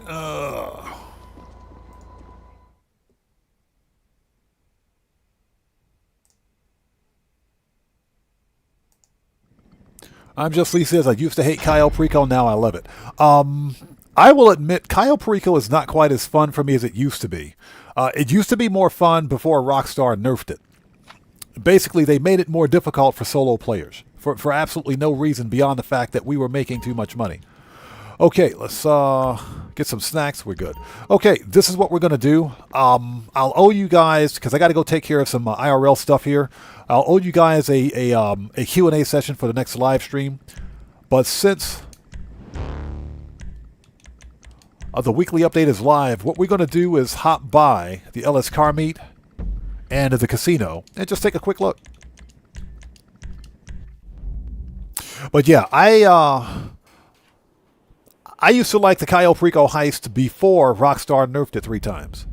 I'm Just Lee says, I used to hate Cayo Perico, now I love it. I will admit, Cayo Perico is not quite as fun for me as it used to be. It used to be more fun before Rockstar nerfed it. Basically, they made it more difficult for solo players for absolutely no reason beyond the fact that we were making too much money. Okay, let's get some snacks. We're good. Okay, this is what we're going to do. I'll owe you guys, because I got to go take care of some IRL stuff here. I'll owe you guys a Q&A session for the next live stream. But since the weekly update is live, what we're going to do is hop by the LS Car Meet and the casino and just take a quick look. But yeah, I used to like the Cayo Perico heist before Rockstar nerfed it 3 times.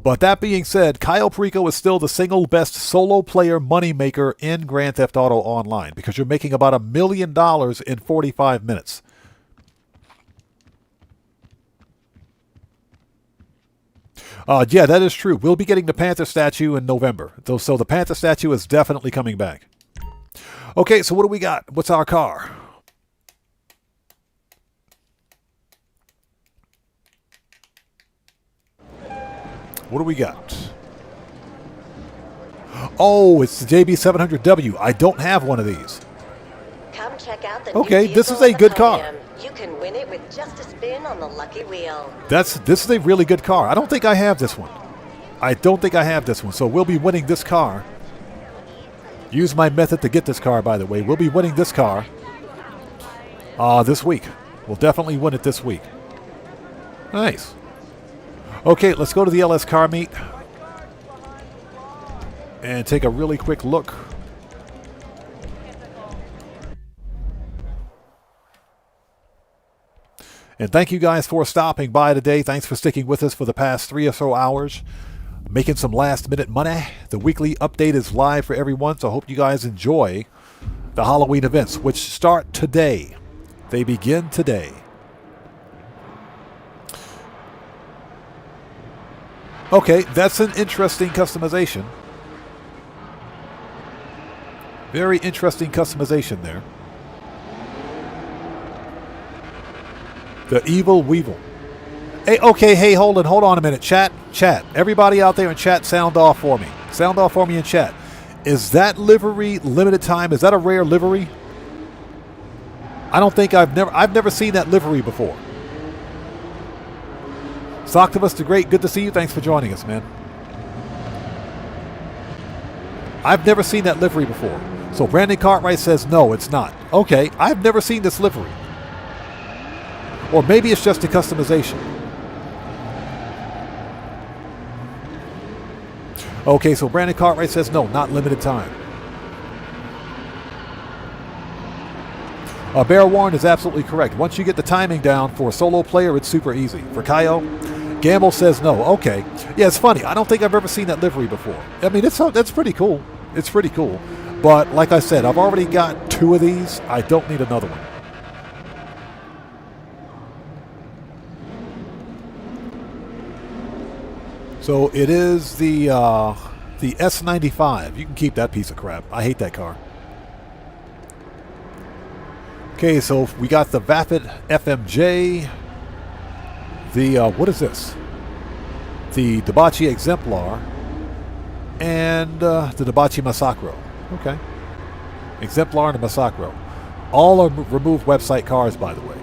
But that being said, Cayo Perico is still the single best solo player moneymaker in Grand Theft Auto Online because you're making about $1 million in 45 minutes. Yeah, that is true. We'll be getting the Panther statue in November. So the Panther statue is definitely coming back. Okay, so what do we got? What's our car? What do we got? Oh, it's the JB700W. I don't have one of these. Come check out the okay, new this is a good car. podium. You can win it with just a spin on the lucky wheel. This is a really good car. I don't think I have this one. I don't think I have this one. So we'll be winning this car. Use my method to get this car, by the way. We'll be winning this car this week. We'll definitely win it this week. Nice. Okay, let's go to the LS Car Meet and take a really quick look. And thank you guys for stopping by today. Thanks for sticking with us for the past 3 or so hours, making some last-minute money. The weekly update is live for everyone, so I hope you guys enjoy the Halloween events, which start today. They begin today. Okay, that's an interesting customization. Very interesting customization there. The Evil Weevil. Hey, okay, hey, hold on a minute. Chat. Everybody out there in chat, sound off for me. Sound off for me in chat. Is that livery limited time? Is that a rare livery? I don't think I've never seen that livery before. Soctavus the Great, good to see you. Thanks for joining us, man. I've never seen that livery before. So Brandon Cartwright says, no, it's not. Okay, I've never seen this livery. Or maybe it's just a customization. Okay, so Brandon Cartwright says no, not limited time. Bear Warren is absolutely correct. Once you get the timing down for a solo player, it's super easy. For Kyle, Gamble says no. Okay. Yeah, it's funny. I don't think I've ever seen that livery before. I mean, that's pretty cool. It's pretty cool. But like I said, I've already got 2 of these. I don't need another one. So it is the S95. You can keep that piece of crap. I hate that car. Okay, so we got the Vapid FMJ. The, what is this? The Dabachi Exemplar. And the Dabachi Masacro. Okay. Exemplar and a Masacro. All are removed website cars, by the way.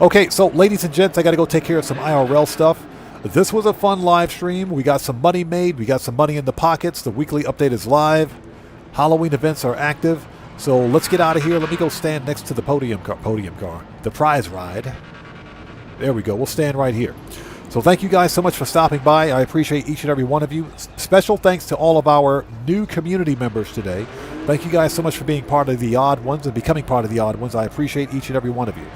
Okay, so ladies and gents, I got to go take care of some IRL stuff. This was a fun live stream. We got some money made. We got some money in the pockets. The weekly update is live. Halloween events are active. So let's get out of here. Let me go stand next to the podium car. The prize ride. There we go. We'll stand right here. So thank you guys so much for stopping by. I appreciate each and every one of you. Special thanks to all of our new community members today. Thank you guys so much for being part of the Odd Ones and becoming part of the Odd Ones. I appreciate each and every one of you.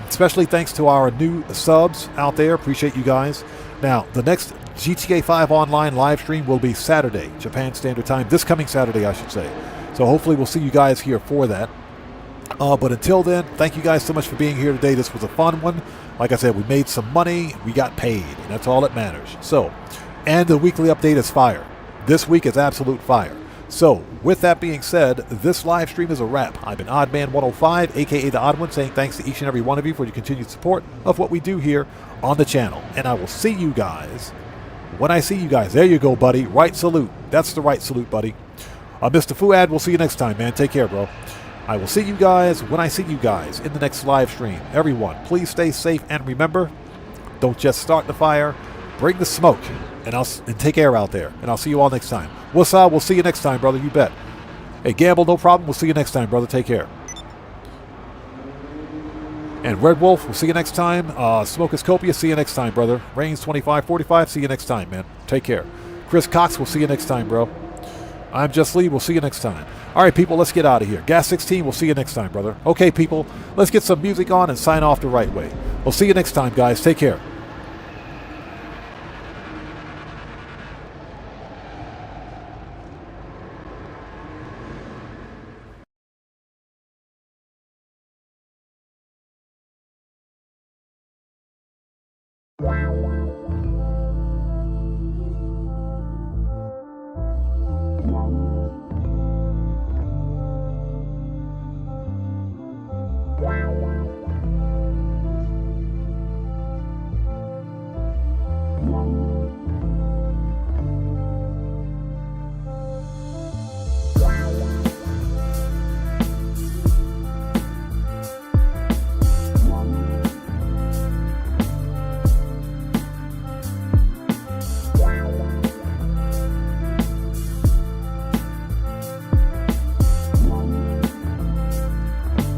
Especially thanks to our new subs out there. Appreciate you guys. Now, the next GTA 5 online live stream will be Saturday, Japan Standard Time. This coming Saturday, I should say. So hopefully we'll see you guys here for that. But until then, thank you guys so much for being here today. This was a fun one. Like I said, we made some money. We got paid. And that's all that matters. So, and the weekly update is fire. This week is absolute fire. So, with that being said, this live stream is a wrap. I've been Oddman105, a.k.a. The Odd One, saying thanks to each and every one of you for your continued support of what we do here on the channel. And I will see you guys when I see you guys. There you go, buddy. Right salute. That's the right salute, buddy. Mr. Fuad, we'll see you next time, man. Take care, bro. I will see you guys when I see you guys in the next live stream. Everyone, please stay safe and remember, don't just start the fire, bring the smoke, and take air out there. And I'll see you all next time. Wassa, we'll see you next time, brother. You bet. Hey, Gamble, no problem. We'll see you next time, brother. Take care. And Red Wolf, we'll see you next time. Smoke is copious. See you next time, brother. Reigns 2545. See you next time, man. Take care. Chris Cox, we'll see you next time, bro. I'm Just Lee. We'll see you next time. All right, people, let's get out of here. Gas 16, we'll see you next time, brother. Okay, people, let's get some music on and sign off the right way. We'll see you next time, guys. Take care.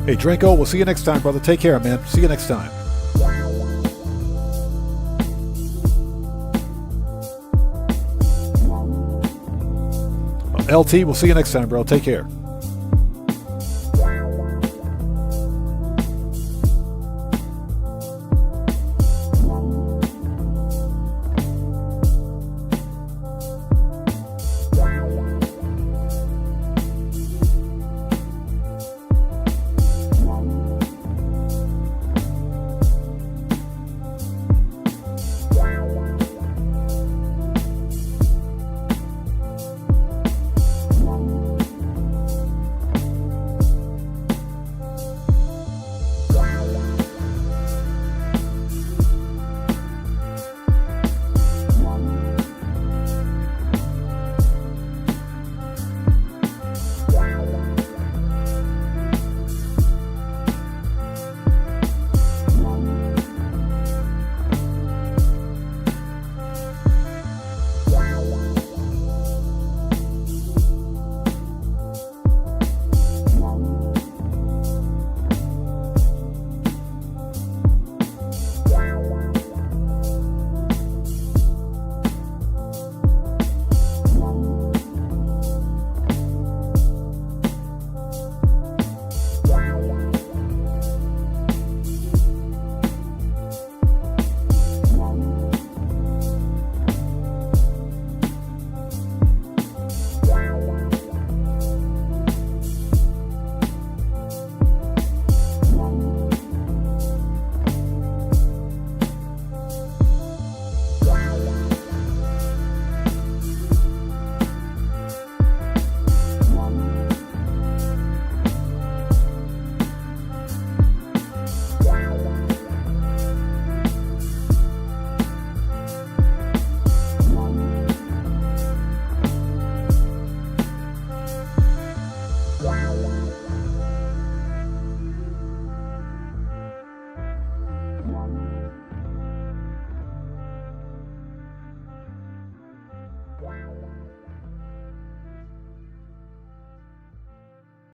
Hey, Dranko, we'll see you next time, brother. Take care, man. See you next time. LT, we'll see you next time, bro. Take care.